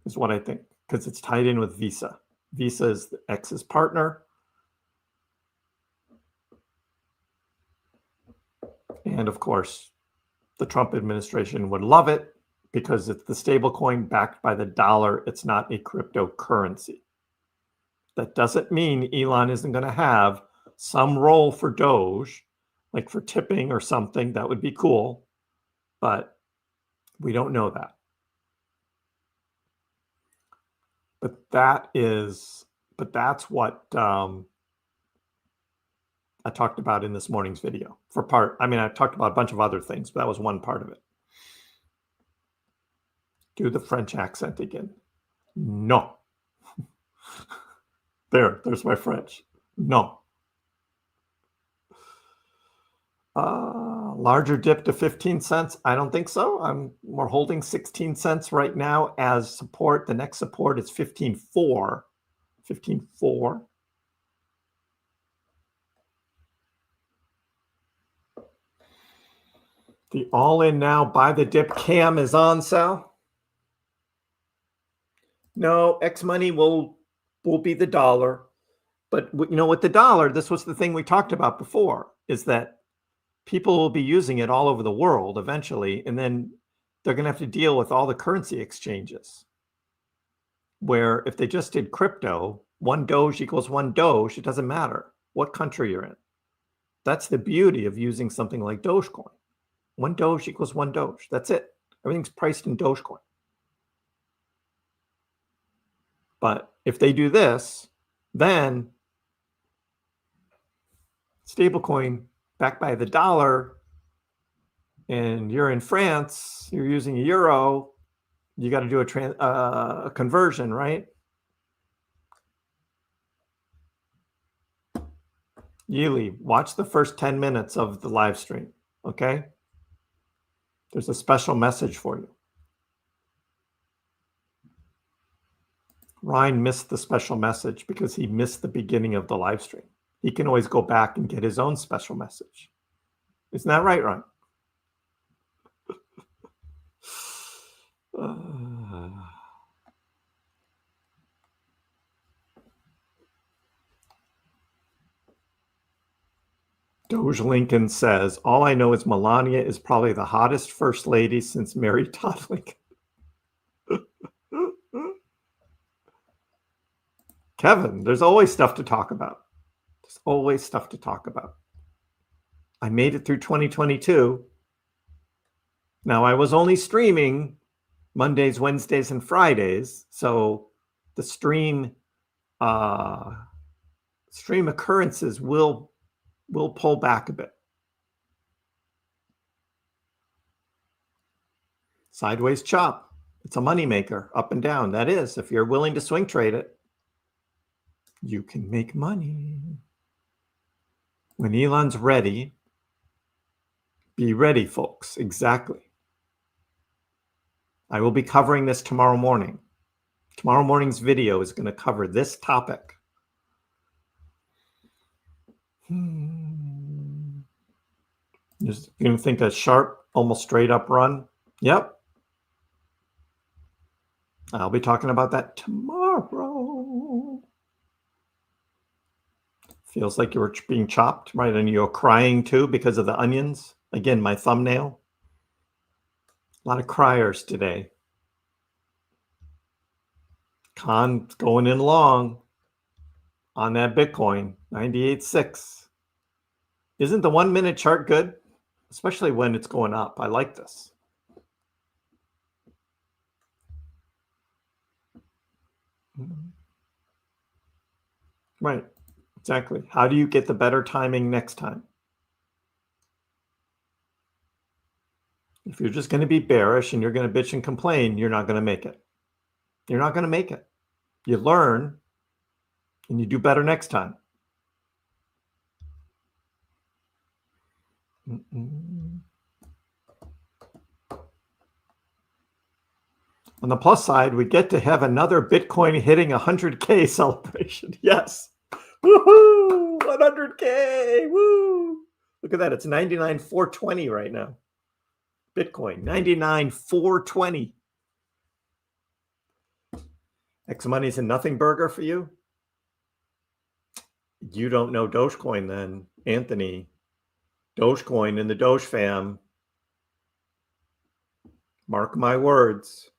is what I think, because it's tied in with Visa. Visa is the X's partner. And of course, the Trump administration would love it because it's the stablecoin backed by the dollar. It's not a cryptocurrency. That doesn't mean Elon isn't going to have some role for Doge, like for tipping or something. That would be cool. But we don't know that. But that's what I talked about in this morning's video. I talked about a bunch of other things, but that was one part of it. Do the French accent again. No. There's my French. No. Larger dip to 15 cents? I don't think so. We're holding 16 cents right now as support. The next support is 15.4. 15.4. The all-in now buy the dip cam is on, Sal. No, X money will be the dollar. But with the dollar, this was the thing we talked about before, is that people will be using it all over the world eventually, and then they're going to have to deal with all the currency exchanges. Where if they just did crypto, 1 Doge equals 1 Doge, it doesn't matter what country you're in. That's the beauty of using something like Dogecoin. 1 Doge equals 1 Doge. That's it. Everything's priced in Dogecoin. But if they do this, then stablecoin backed by the dollar, and you're in France, you're using a euro, you got to do a conversion, right? Yili, watch the first 10 minutes of the live stream, okay? There's a special message for you. Ryan missed the special message because he missed the beginning of the live stream. He can always go back and get his own special message. Isn't that right, Ryan? Doge Lincoln says, all I know is Melania is probably the hottest first lady since Mary Todd Lincoln. Kevin, there's always stuff to talk about. There's always stuff to talk about. I made it through 2022. Now, I was only streaming Mondays, Wednesdays, and Fridays. So the stream occurrences will pull back a bit. Sideways chop. It's a moneymaker, up and down. That is, if you're willing to swing trade it, you can make money. When Elon's ready, be ready, folks. Exactly. I will be covering this tomorrow morning. Tomorrow morning's video is going to cover this topic. You think a sharp, almost straight up run? Yep. I'll be talking about that tomorrow. Feels like you were being chopped, right? And you're crying too because of the onions. Again, my thumbnail. A lot of criers today. Khan's going in long. on that Bitcoin, 98.6. Isn't the 1 minute chart good? Especially when it's going up. I like this. Right. Exactly. How do you get the better timing next time? If you're just going to be bearish and you're going to bitch and complain, you're not going to make it. You're not going to make it. You learn and you do better next time. On the plus side, we get to have another Bitcoin hitting 100K celebration. Yes. Woohoo! 100K. Woo! Look at that. It's 99,420 right now. Bitcoin, 99,420. X money's a nothing burger for you? You don't know Dogecoin then, Anthony. Dogecoin in the Doge fam. Mark my words.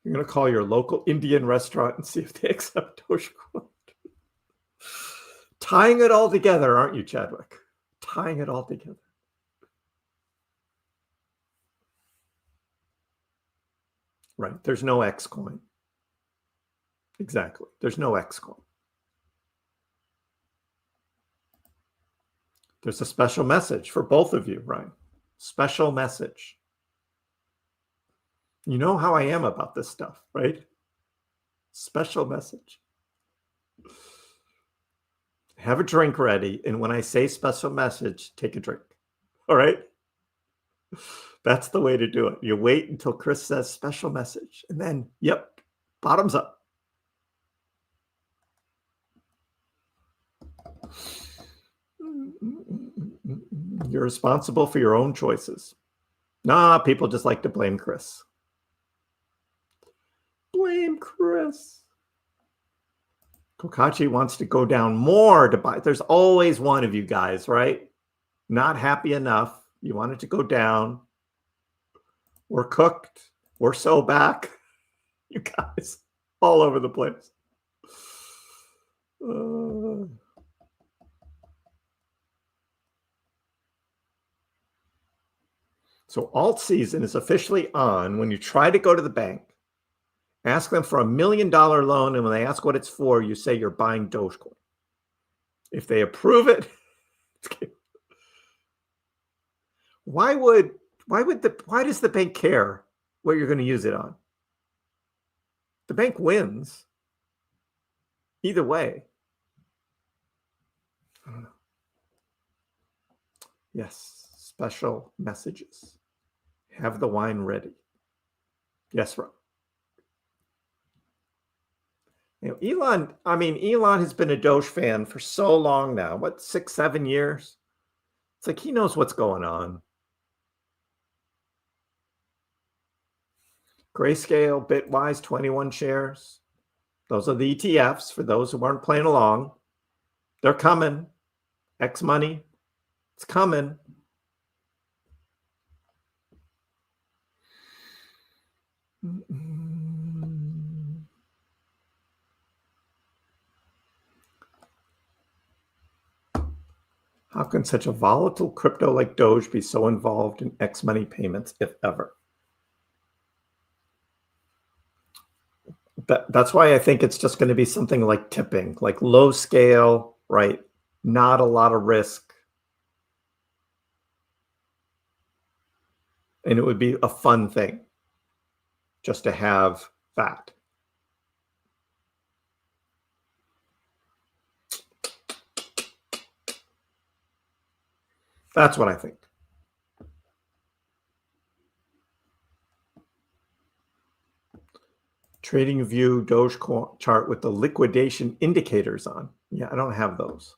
You're going to call your local Indian restaurant and see if they accept Dogecoin. Tying it all together, aren't you, Chadwick? Tying it all together. Right. There's no X coin. Exactly. There's no X coin. There's a special message for both of you, right? Special message. You know how I am about this stuff, right? Special message. Have a drink ready. And when I say special message, take a drink. All right? That's the way to do it. You wait until Kriss says special message. And then, yep, bottoms up. You're responsible for your own choices. Nah, people just like to blame Kriss. Blame Kriss. Kokachi wants to go down more to buy. There's always one of you guys, right? Not happy enough. You want it to go down. We're cooked. We're so back. You guys all over the place. So alt season is officially on. When you try to go to the bank, ask them for $1 million loan, and when they ask what it's for, you say you're buying Dogecoin. If they approve it, why does the bank care what you're going to use it on? The bank wins either way. I don't know. Yes, special messages. Have the wine ready. Yes, Rob. You know, Elon has been a Doge fan for so long now. What, 6, 7 years? It's like he knows what's going on. Grayscale, Bitwise, 21 shares. Those are the ETFs for those who aren't playing along. They're coming. X money, it's coming. How can such a volatile crypto like Doge be so involved in X money payments, if ever? That's why I think it's just going to be something like tipping, like low scale, right? Not a lot of risk. And it would be a fun thing just to have that. That's what I think. Trading View Doge chart with the liquidation indicators on. Yeah, I don't have those.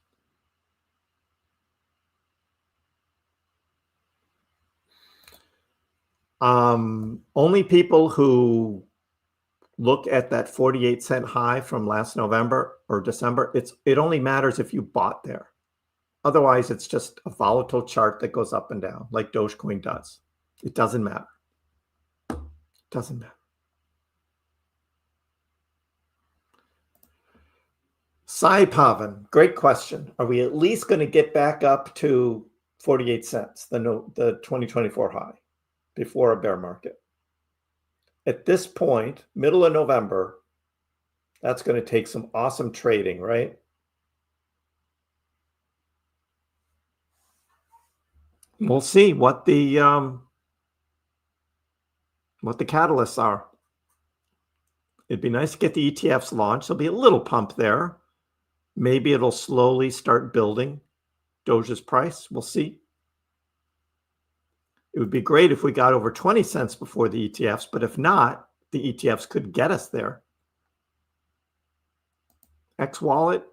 Only people who look at that 48-cent high from last November or December, it only matters if you bought there. Otherwise, it's just a volatile chart that goes up and down like Dogecoin does. It doesn't matter. It doesn't matter. Sai Pavan, great question. Are we at least going to get back up to 48 cents, the 2024 high, before a bear market? At this point, middle of November, that's going to take some awesome trading, right? We'll see what the catalysts are. It'd be nice to get the ETFs launched. There'll be a little pump there. Maybe it'll slowly start building Doge's price. We'll see. It would be great if we got over 20 cents before the ETFs, but if not, the ETFs could get us there. X wallet.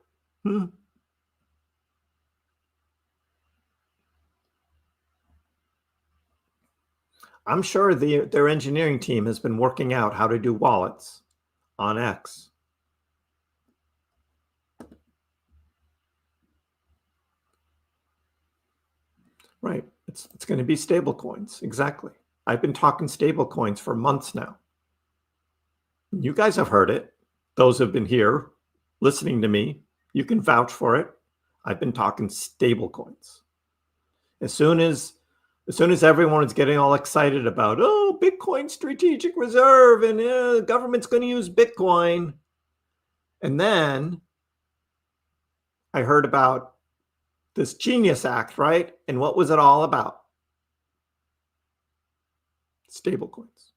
I'm sure their engineering team has been working out how to do wallets on X. Right. It's going to be stable coins. Exactly. I've been talking stable coins for months now. You guys have heard it. Those who have been here listening to me, you can vouch for it. I've been talking stable coins. As soon as everyone is getting all excited about, oh, Bitcoin strategic reserve and the government's going to use Bitcoin. And then I heard about this Genius Act, right? And what was it all about? Stablecoins.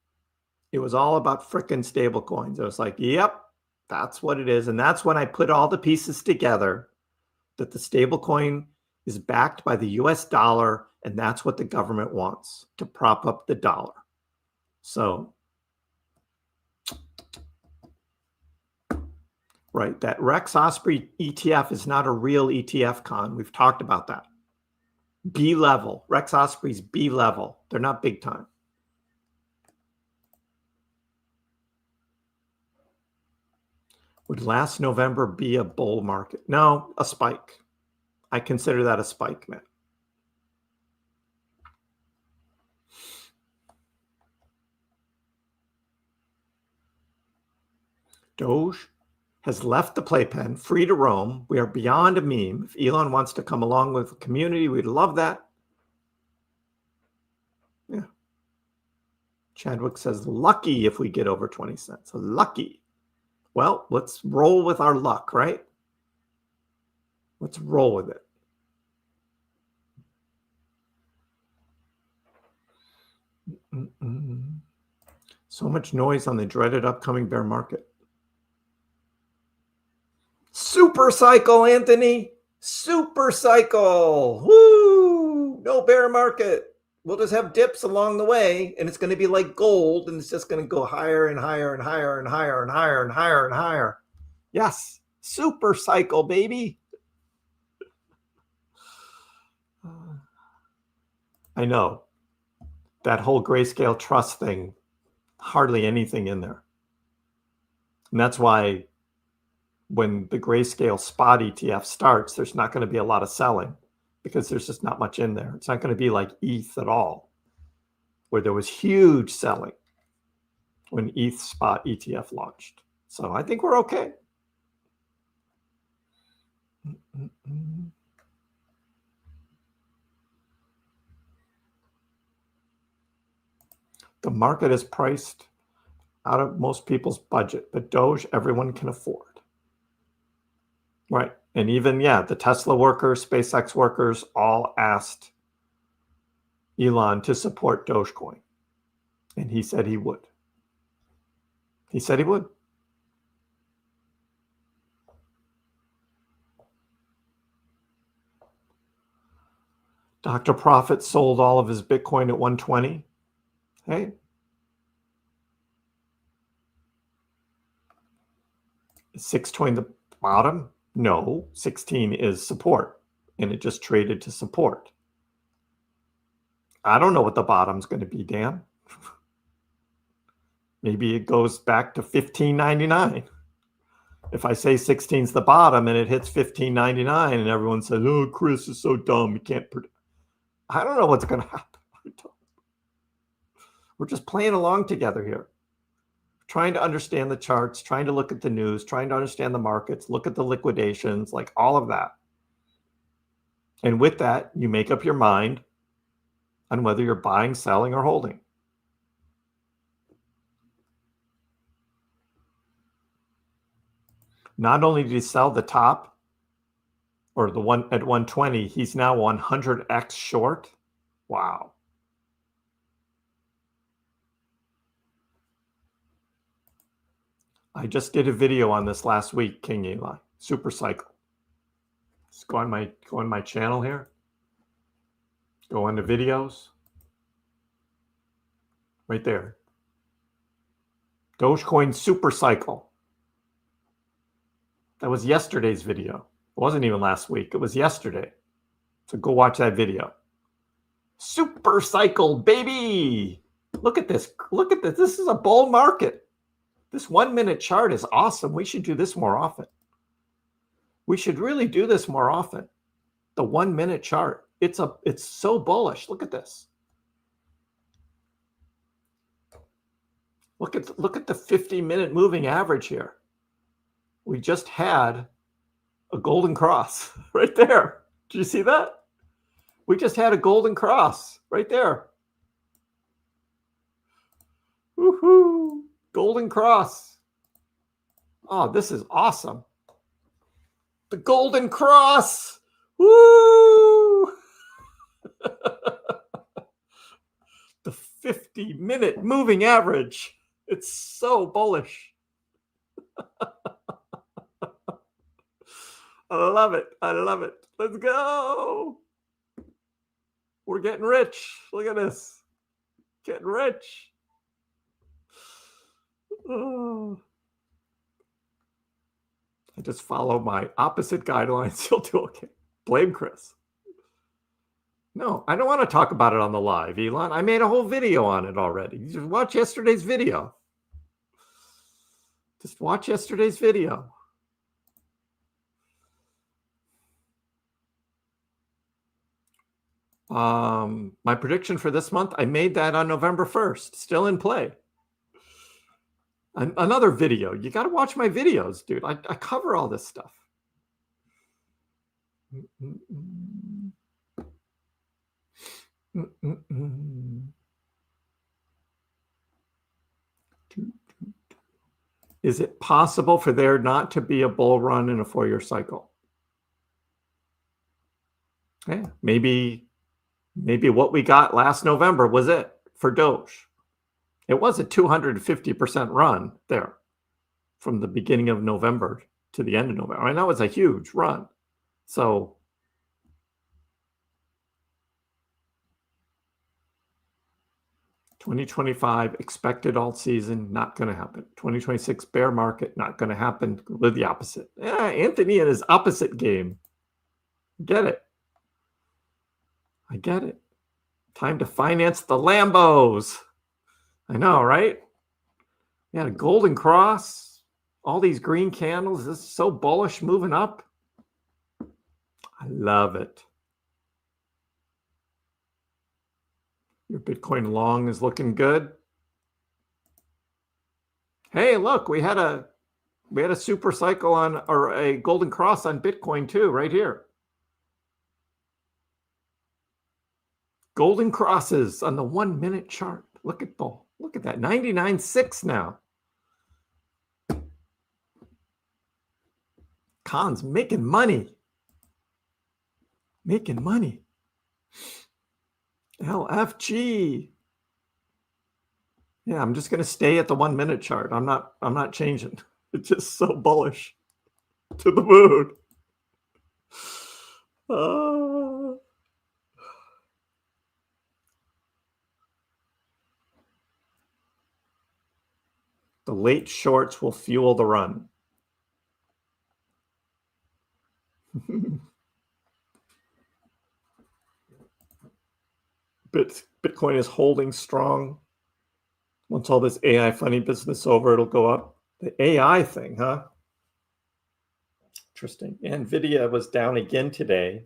It was all about frickin' stablecoins. I was like, yep, that's what it is. And that's when I put all the pieces together that the stablecoin is backed by the US dollar, and that's what the government wants, to prop up the dollar. So, right, that Rex Osprey ETF is not a real ETF, Con. We've talked about that. B level. Rex Osprey's B level. They're not big time. Would last November be a bull market? No, a spike. I consider that a spike, man. Doge has left the playpen, free to roam. We are beyond a meme. If Elon wants to come along with the community, we'd love that. Yeah. Chadwick says, lucky if we get over 20 cents. Lucky. Well, let's roll with our luck, right? Let's roll with it. So much noise on the dreaded upcoming bear market. Super cycle, Anthony. Super cycle. Woo! No bear market. We'll just have dips along the way, and it's going to be like gold, and it's just going to go higher and higher and higher and higher and higher and higher and higher. Yes, super cycle, baby. I know. That whole grayscale trust thing, hardly anything in there. And that's why when the grayscale spot ETF starts, there's not going to be a lot of selling because there's just not much in there. It's not going to be like ETH at all, where there was huge selling when ETH spot ETF launched. So I think we're okay. The market is priced out of most people's budget, but Doge, everyone can afford. Right. And even, the Tesla workers, SpaceX workers all asked Elon to support Dogecoin. And he said he would. He said he would. Dr. Profit sold all of his Bitcoin at 120. Hey. Is 620 the bottom? No, 16 is support, and it just traded to support. I don't know what the bottom's going to be, Dan. Maybe it goes back to $15.99. If I say 16's the bottom and it hits $15.99 and everyone says, oh, Kriss is so dumb, he can't predict. I don't know what's going to happen. We're just playing along together here. trying to understand the charts, trying to look at the news, trying to understand the markets, look at the liquidations, like all of that. And with that, you make up your mind on whether you're buying, selling, or holding. Not only did he sell the top, or the one at 120, he's now 100x short. Wow. I just did a video on this last week, King Eli, super cycle. Just go on my channel here. Go into videos. Right there. Dogecoin super cycle. That was yesterday's video. It wasn't even last week. It was yesterday. So go watch that video. Super cycle, baby. Look at this. Look at this. This is a bull market. This 1 minute chart is awesome. We should do this more often. We should really do this more often. The 1 minute chart. It's so bullish. Look at this. Look at the 50-minute moving average here. We just had a golden cross right there. Did you see that? We just had a golden cross right there. Woohoo! Golden cross. Oh, this is awesome. The golden cross. Woo! The 50-minute moving average. It's so bullish. I love it. I love it. Let's go. We're getting rich. Look at this. Getting rich. Oh. I just follow my opposite guidelines. You'll do okay. Blame Kriss. No, I don't want to talk about it on the live, Elon. I made a whole video on it already. You just watch yesterday's video. Just watch yesterday's video. My prediction for this month, I made that on November 1st. Still in play. Another video. You got to watch my videos, dude. I cover all this stuff. Is it possible for there not to be a bull run in a 4-year cycle? Yeah, maybe what we got last November was it for Doge. It was a 250% run there from the beginning of November to the end of November. I mean, that was a huge run. So $2025 expected alt season, not going to happen. 2026 bear market, not going to happen. Live the opposite. Yeah, Anthony and his opposite game. Get it. I get it. Time to finance the Lambos. I know, right? We had a golden cross. All these green candles. This is so bullish moving up. I love it. Your Bitcoin long is looking good. Hey, look, we had a super cycle on, or a golden cross on Bitcoin too, right here. Golden crosses on the 1 minute chart. Look at Bull. Look at that. 99.6 now. Khan's making money. Making money. LFG. Yeah, I'm just going to stay at the 1 minute chart. I'm not changing. It's just so bullish to the moon. The late shorts will fuel the run. Bitcoin is holding strong. Once all this AI funny business over, it'll go up. The AI thing, huh? Interesting. NVIDIA was down again today.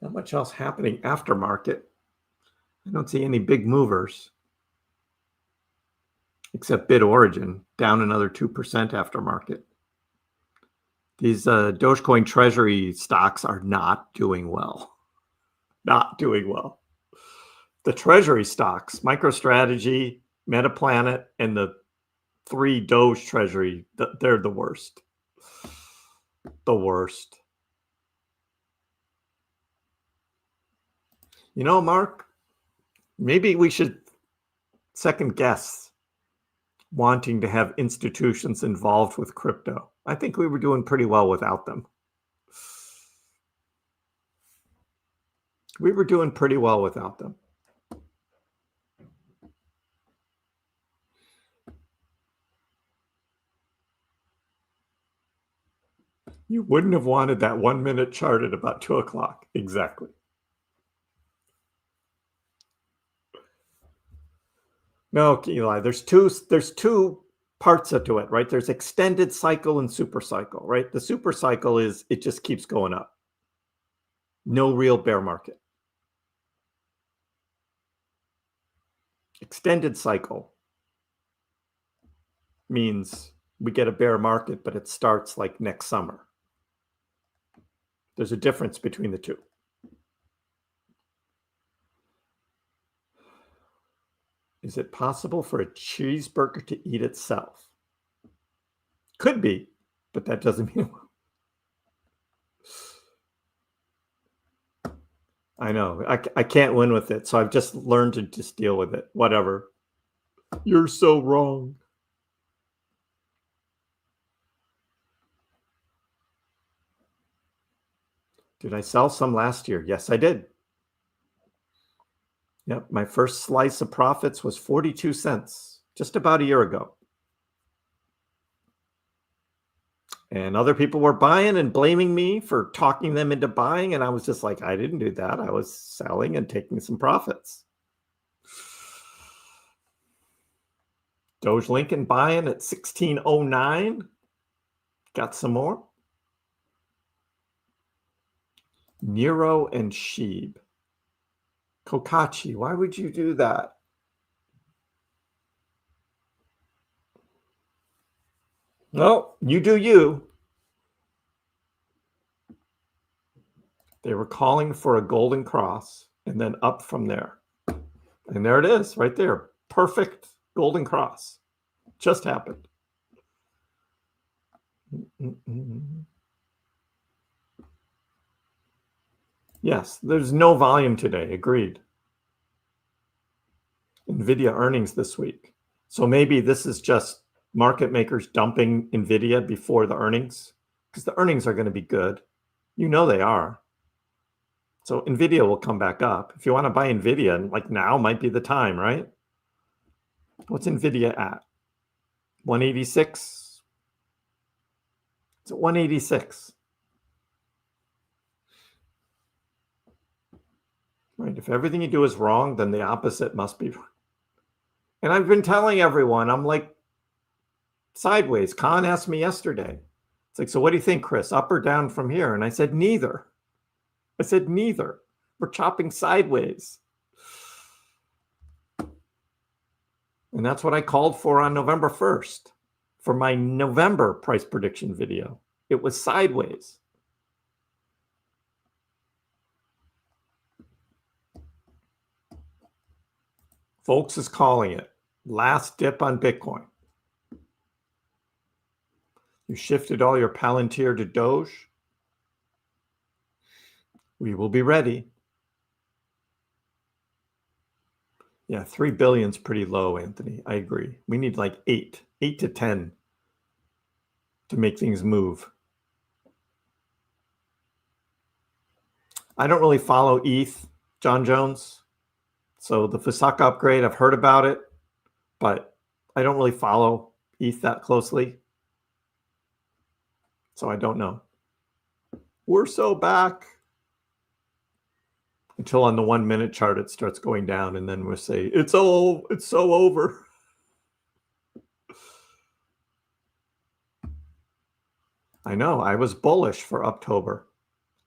Not much else happening after market. I don't see any big movers except Bit Origin, down another 2% after market. These Dogecoin treasury stocks are not doing well. Not doing well. The treasury stocks, MicroStrategy, MetaPlanet, and the 3 Doge treasury, they're the worst. The worst. You know, Mark, maybe we should second guess wanting to have institutions involved with crypto. I think we were doing pretty well without them. We were doing pretty well without them. You wouldn't have wanted that 1 minute chart at about 2 o'clock. Exactly. No, Eli, there's two parts to it, right? There's extended cycle and super cycle, right? The super cycle is it just keeps going up. No real bear market. Extended cycle means we get a bear market, but it starts like next summer. There's a difference between the two. Is it possible for a cheeseburger to eat itself? Could be, but that doesn't mean. I know. I can't win with it, so I've just learned to just deal with it. Whatever. You're so wrong. Did I sell some last year? Yes, I did. Yep, my first slice of profits was 42 cents just about a year ago. And other people were buying and blaming me for talking them into buying. And I was just like, I didn't do that. I was selling and taking some profits. Doge Lincoln buying at 1609. Got some more. Nero and Sheeb. Kokachi, why would you do that? No, you do you. They were calling for a golden cross and then up from there. And there it is, right there. Perfect golden cross. Just happened. Yes, there's no volume today. Agreed. NVIDIA earnings this week. So maybe this is just market makers dumping NVIDIA before the earnings, because the earnings are going to be good. You know they are. So NVIDIA will come back up. If you want to buy NVIDIA, like now might be the time, right? What's NVIDIA at? 186? It's at 186. Right. If everything you do is wrong, then the opposite must be wrong. And I've been telling everyone, I'm like, sideways. Khan asked me yesterday. It's like, so what do you think, Kriss? Up or down from here? And I said, neither. I said, neither. We're chopping sideways. And that's what I called for on November 1st for my November price prediction video. It was sideways. Folks is calling it last dip on Bitcoin. You shifted all your Palantir to Doge. We will be ready. Yeah, 3 billion's pretty low, Anthony. I agree. We need like 8 to 10 to make things move. I don't really follow ETH, John Jones. So the Fusaka upgrade, I've heard about it, but I don't really follow ETH that closely. So I don't know. We're so back. Until on the 1 minute chart, it starts going down, and then we'll say, it's so over. I know, I was bullish for October.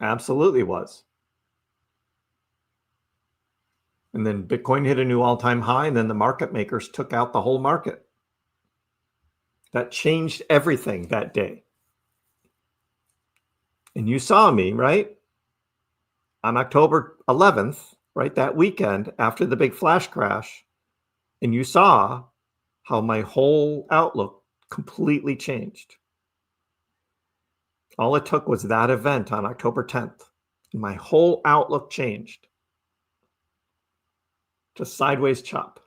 Absolutely was. And then Bitcoin hit a new all-time high, and then the market makers took out the whole market. That changed everything that day. And you saw me, right? On October 11th, right, that weekend after the big flash crash, and you saw how my whole outlook completely changed. All it took was that event on October 10th. And my whole outlook changed. Just sideways chop.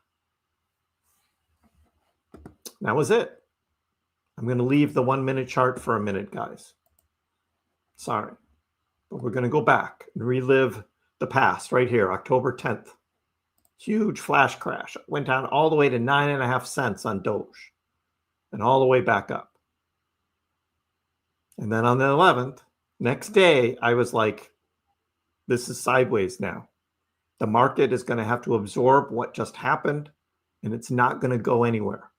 That was it. I'm going to leave the 1 minute chart for a minute, guys. Sorry. But we're going to go back and relive the past right here, October 10th. Huge flash crash. It went down all the way to 9.5 cents on Doge and all the way back up. And then on the 11th, next day, I was like, this is sideways now. The market is going to have to absorb what just happened, and it's not going to go anywhere.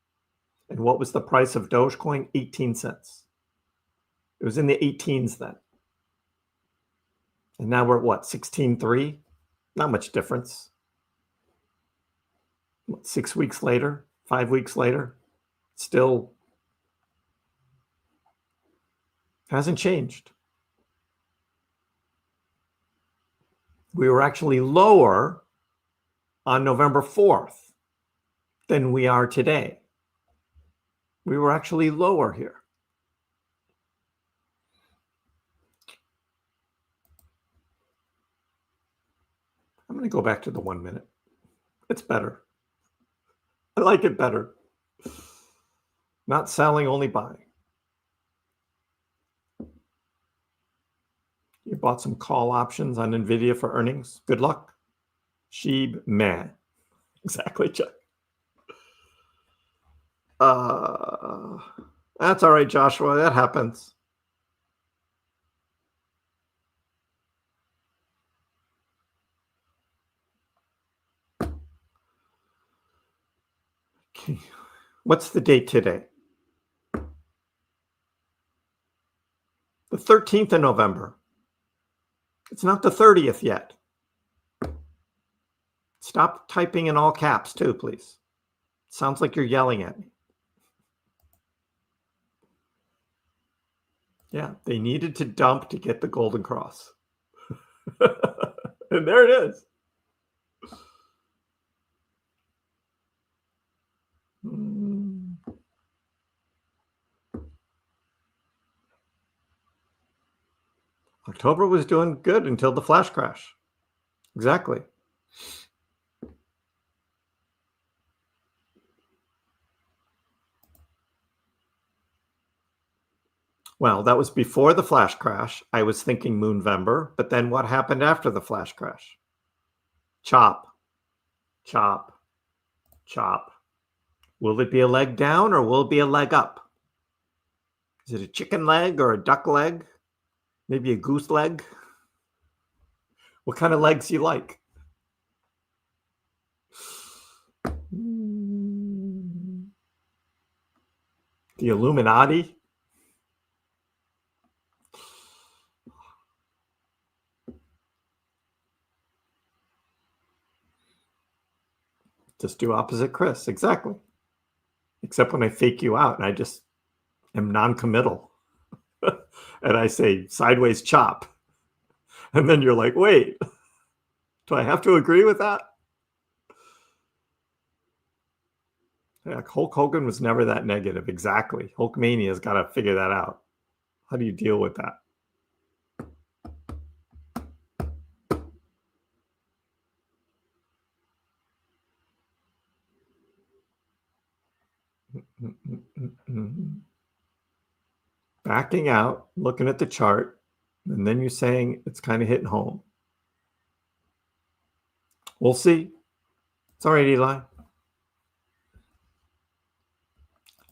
And what was the price of Dogecoin? 18 cents. It was in the 18s then. And now we're at what, 16.3? Not much difference. What, 6 weeks later, 5 weeks later, still hasn't changed. We were actually lower on November 4th than we are today. We were actually lower here. I'm going to go back to the 1 minute. It's better. I like it better. Not selling, only buying. You bought some call options on NVIDIA for earnings. Good luck. Sheeb, man. Exactly, Chuck. That's all right, Joshua. That happens. Okay. What's the date today? The 13th of November. It's not the 30th yet. Stop typing in all caps too, please. It sounds like you're yelling at me. Yeah, they needed to dump to get the golden cross. And there it is. October was doing good until the flash crash. Exactly. Well, that was before the flash crash. I was thinking Moonvember, but then what happened after the flash crash? Chop, chop, chop. Will it be a leg down or will it be a leg up? Is it a chicken leg or a duck leg? Maybe a goose leg? What kind of legs you like? The Illuminati? Just do opposite Kriss. Exactly. Except when I fake you out and I just am non-committal. And I say sideways chop. And then you're like, wait, do I have to agree with that? Yeah, Hulk Hogan was never that negative. Exactly. Hulkmania's got to figure that out. How do you deal with that? Backing out, looking at the chart, and then you're saying it's kind of hitting home. We'll see. It's all right, Eli.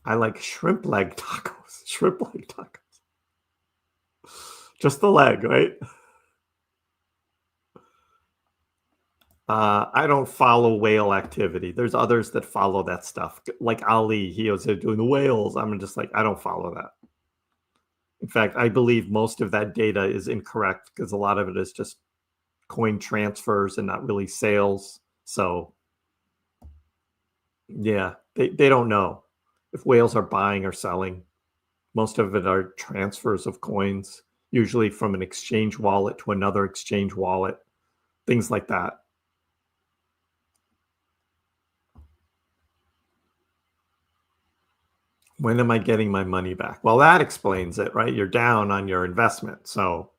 I like shrimp leg tacos. Shrimp leg tacos. Just the leg, right? I don't follow whale activity. There's others that follow that stuff. Like Ali, he was doing the whales. I'm just like, I don't follow that. In fact, I believe most of that data is incorrect because a lot of it is just coin transfers and not really sales. So yeah, they don't know if whales are buying or selling. Most of it are transfers of coins, usually from an exchange wallet to another exchange wallet, things like that. When am I getting my money back? Well, that explains it, right? You're down on your investment. So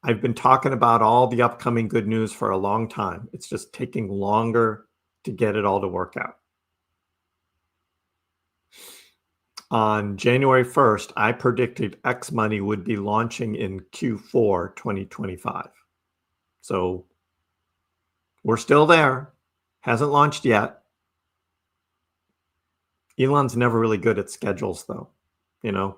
I've been talking about all the upcoming good news for a long time. It's just taking longer to get it all to work out. On January 1st, I predicted X Money would be launching in Q4 2025. So we're still there. Hasn't launched yet. Elon's never really good at schedules, though. You know,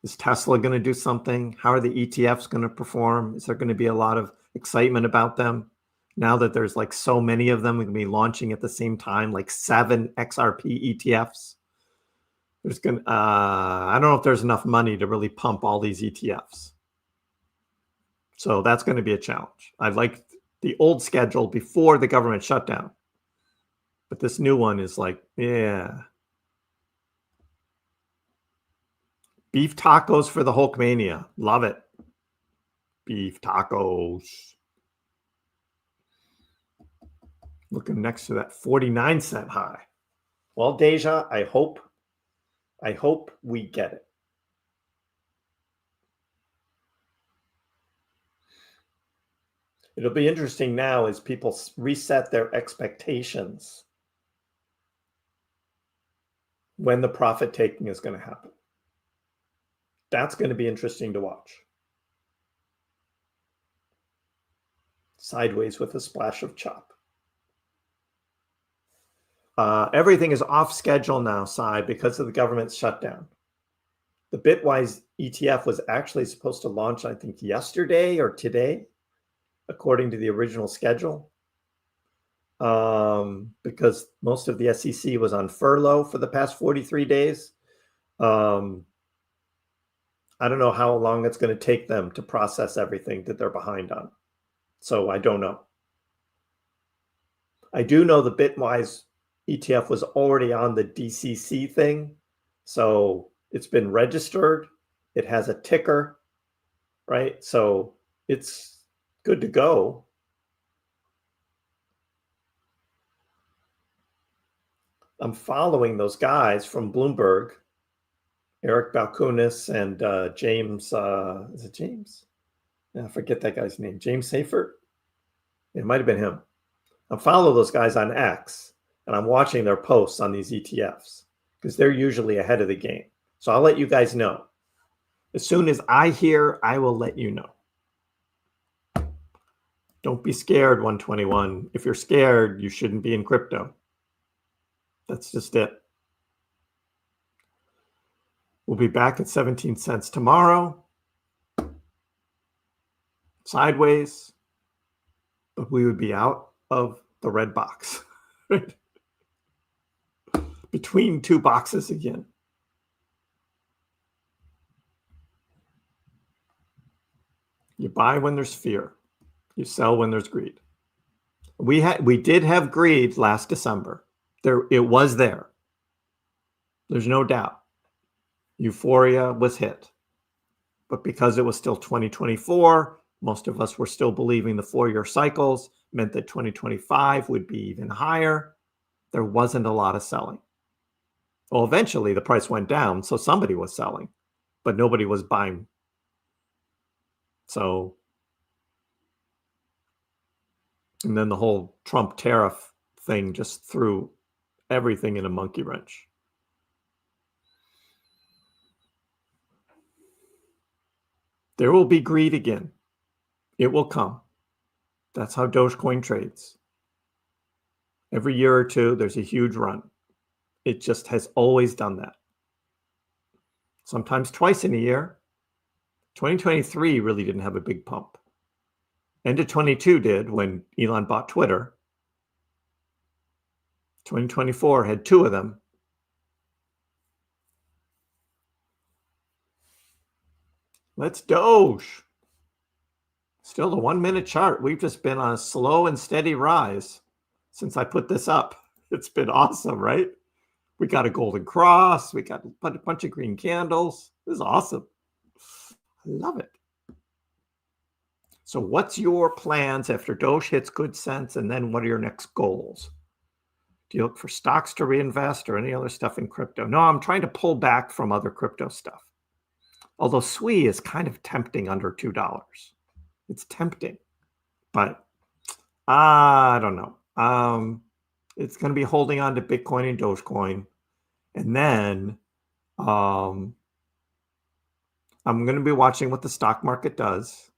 is Tesla going to do something? How are the ETFs going to perform? Is there going to be a lot of excitement about them? Now that there's like so many of them, we can be launching at the same time, like 7 XRP ETFs. There's going to, I don't know if there's enough money to really pump all these ETFs. So that's going to be a challenge. I like the old schedule before the government shutdown. But this new one is like, yeah. Beef tacos for the Hulkmania. Love it. Beef tacos. Looking next to that 49-cent high. Well, Deja, I hope we get it. It'll be interesting now as people reset their expectations when the profit taking is going to happen. That's going to be interesting to watch. Sideways with a splash of chop. Everything is off schedule now, Sai, because of the government shutdown. The Bitwise ETF was actually supposed to launch, I think, yesterday or today, according to the original schedule, because most of the SEC was on furlough for the past 43 days. I don't know how long it's going to take them to process everything that they're behind on. So I don't know. I do know the Bitwise ETF was already on the DCC thing. So it's been registered. It has a ticker, right? So it's good to go. I'm following those guys from Bloomberg, Eric Balkunis and James, is it James? I forget that guy's name. James Seyfert? It might have been him. I follow those guys on X, and I'm watching their posts on these ETFs because they're usually ahead of the game. So I'll let you guys know. As soon as I hear, I will let you know. Don't be scared, 121. If you're scared, you shouldn't be in crypto. That's just it. We'll be back at 17 cents tomorrow. Sideways. But we would be out of the red box. Right? Between two boxes again. You buy when there's fear. You sell when there's greed. We did have greed last December. It was there. There's no doubt. Euphoria was hit. But because it was still 2024, most of us were still believing the 4-year cycles meant that 2025 would be even higher. There wasn't a lot of selling. Well, eventually the price went down, so somebody was selling, but nobody was buying. So, and then the whole Trump tariff thing just threw everything in a monkey wrench. There will be greed again. It will come. That's how Dogecoin trades. Every year or two, there's a huge run. It just has always done that. Sometimes twice in a year. 2023 really didn't have a big pump. End of 22 did when Elon bought Twitter. 2024 had 2 of them. Let's Doge. Still the 1 minute chart. We've just been on a slow and steady rise since I put this up. It's been awesome, right? We got a golden cross. We got a bunch of green candles. This is awesome. I love it. So what's your plans after Doge hits good sense? And then what are your next goals? Do you look for stocks to reinvest or any other stuff in crypto? No, I'm trying to pull back from other crypto stuff. Although SWI is kind of tempting under $2. It's tempting, but I don't know. It's going to be holding on to Bitcoin and Dogecoin. And then I'm going to be watching what the stock market does.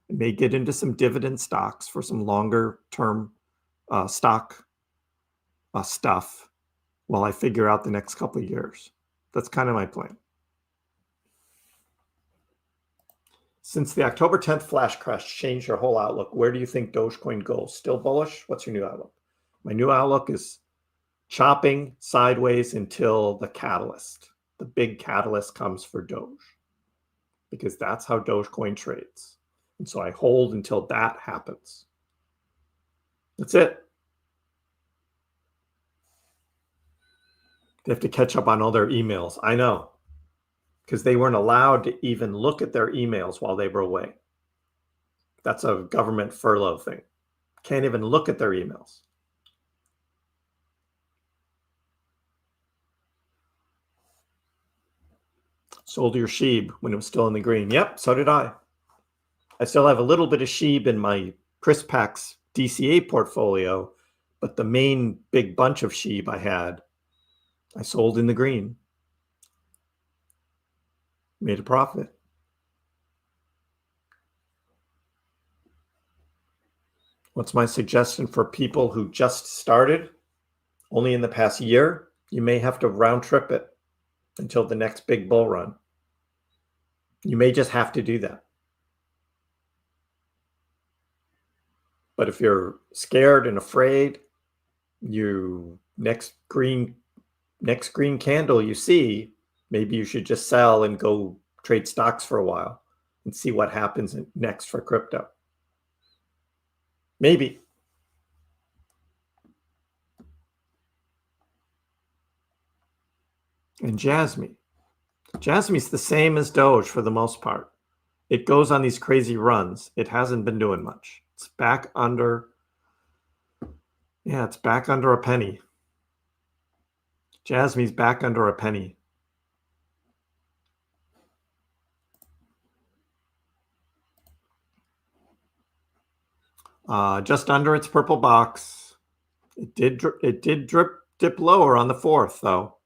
I may get into some dividend stocks for some longer term stock stuff while I figure out the next couple of years. That's kind of my plan. Since the October 10th flash crash changed your whole outlook, where do you think Dogecoin goes? Still bullish? What's your new outlook? My new outlook is chopping sideways until the catalyst, the big catalyst comes for Doge, because that's how Dogecoin trades. And so I hold until that happens. That's it. They have to catch up on all their emails. I know. Because they weren't allowed to even look at their emails while they were away. That's a government furlough thing. Can't even look at their emails. Sold your SHIB when it was still in the green. Yep, so did I. I still have a little bit of SHIB in my KrissPax DCA portfolio, but the main big bunch of SHIB I had, I sold in the green. Made a profit. What's my suggestion for people who just started only in the past year? You may have to round trip it until the next big bull run. You may just have to do that. But if you're scared and afraid, you next green candle you see, maybe you should just sell and go trade stocks for a while and see what happens next for crypto. Maybe. And Jasmy's the same as Doge for the most part. It goes on these crazy runs. It hasn't been doing much. It's back under, it's back under a penny. Jasmy's back under a penny. Just under its purple box. It did dip lower on the 4th, though.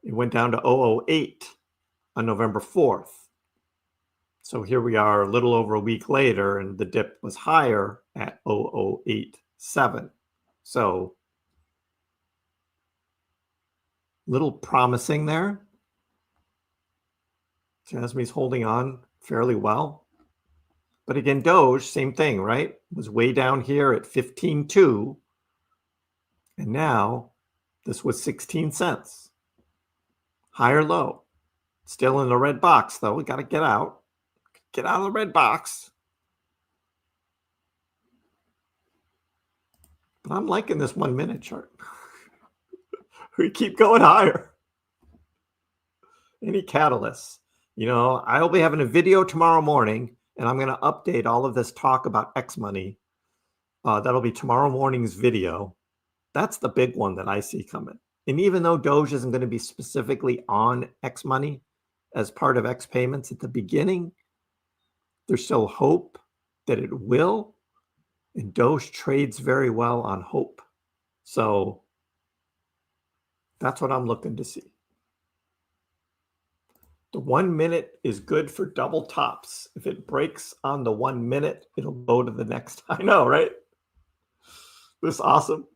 It went down to 008 on November 4th. So here we are a little over a week later, and the dip was higher at 0087. So little promising there. Jasmy's holding on fairly well. But again, Doge, same thing, right? Was way down here at 15.2. And now this was 16 cents. High or low. Still in the red box, though. We got to get out. Get out of the red box. But I'm liking this 1 minute chart. We keep going higher. Any catalysts? You know, I'll be having a video tomorrow morning, and I'm going to update all of this talk about X money. That'll be tomorrow morning's video. That's the big one that I see coming. And even though Doge isn't going to be specifically on X money as part of X payments at the beginning, there's still hope that it will. And Doge trades very well on hope. So that's what I'm looking to see. The 1 minute is good for double tops. If it breaks on the 1 minute, it'll go to the next. I know, right? This is awesome.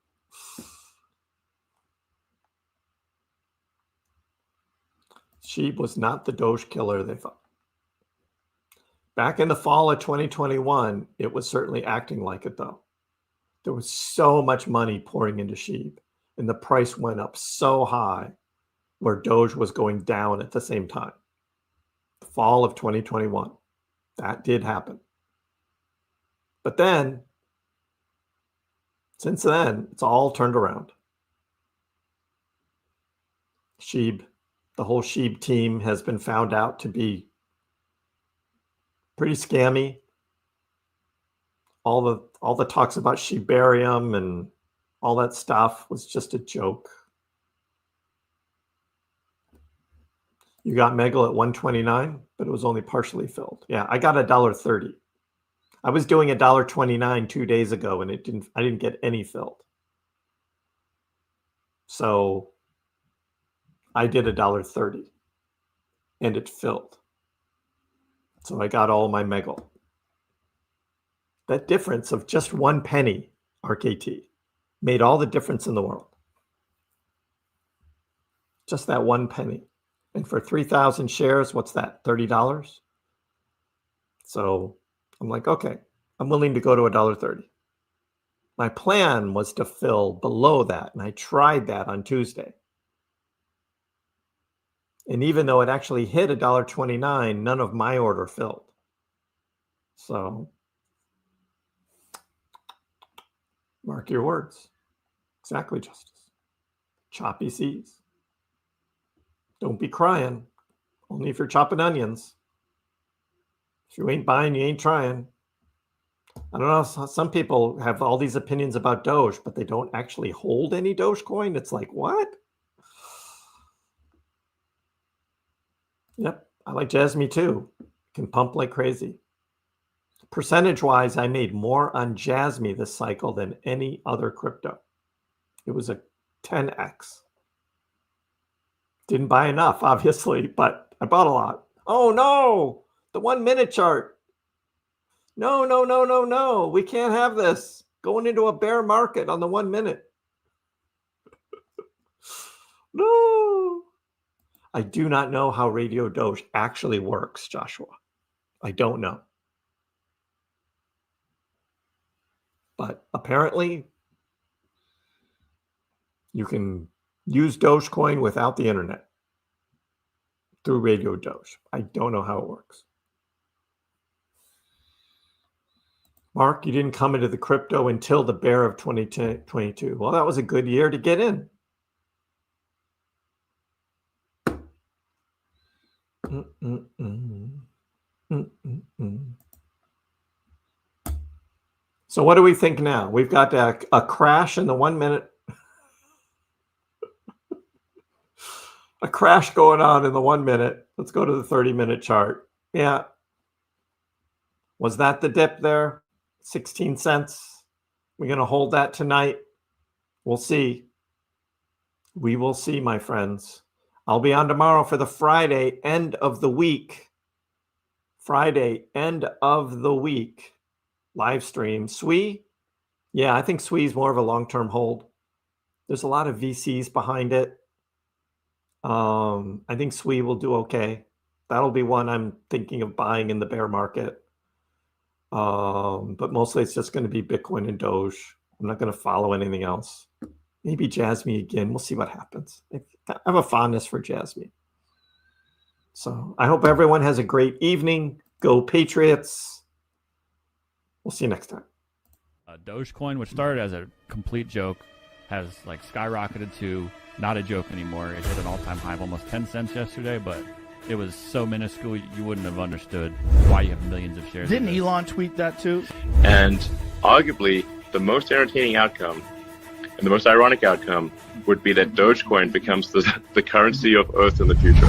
SHIB was not the Doge killer they thought. Back in the fall of 2021, it was certainly acting like it, though. There was so much money pouring into SHIB, and the price went up so high where Doge was going down at the same time. The fall of 2021. That did happen. But then, since then, it's all turned around. Sheeb, the whole Sheeb team has been found out to be pretty scammy. All the talks about Sheebarium and all that stuff was just a joke. You got Megal at 129, but it was only partially filled. Yeah, I got $1.30. I was doing $1.29 2 days ago, and I didn't get any filled. So I did $1.30, and it filled. So I got all my Megal. That difference of just 1 penny, RKT, made all the difference in the world. Just that 1 penny. And for 3,000 shares, what's that, $30? So I'm like, okay, I'm willing to go to $1.30. My plan was to fill below that, and I tried that on Tuesday. And even though it actually hit $1.29, none of my order filled. So mark your words. Exactly, Justice. Choppy seas. Don't be crying. Only if you're chopping onions. If you ain't buying, you ain't trying. I don't know. Some people have all these opinions about Doge, but they don't actually hold any Dogecoin. It's like, what? Yep. I like Jasmy too. Can pump like crazy. Percentage-wise, I made more on Jasmy this cycle than any other crypto. It was a 10x. Didn't buy enough, obviously, but I bought a lot. Oh, no. The 1 minute chart. No, no, no, no, no. We can't have this. Going into a bear market on the 1 minute. No. I do not know how Radio Doge actually works, Joshua. I don't know. But apparently, you can use Dogecoin without the internet through Radio Doge. I don't know how it works. Mark, you didn't come into the crypto until the bear of 2022. Well, that was a good year to get in. So what do we think now? We've got a crash in the 1 minute. A crash going on in the 1 minute. Let's go to the 30-minute chart. Yeah. Was that the dip there? 16 cents. We're going to hold that tonight. We'll see. We will see, my friends. I'll be on tomorrow for the Friday end of the week. Friday end of the week live stream. SWE? Yeah, I think SWE is more of a long-term hold. There's a lot of VCs behind it. I think SWE will do okay. That'll be one I'm thinking of buying in the bear market. But mostly it's just going to be Bitcoin and Doge. I'm not going to follow anything else. Maybe Jasmy again. We'll see what happens. I have a fondness for Jasmy. So I hope everyone has a great evening. Go Patriots. We'll see you next time. Dogecoin, which started as a complete joke, has like skyrocketed to not a joke anymore. It hit an all-time high of almost 10 cents yesterday, but it was so minuscule you wouldn't have understood why you have millions of shares. Didn't Elon tweet that too? And arguably, the most entertaining outcome and the most ironic outcome would be that Dogecoin becomes the currency of Earth in the future.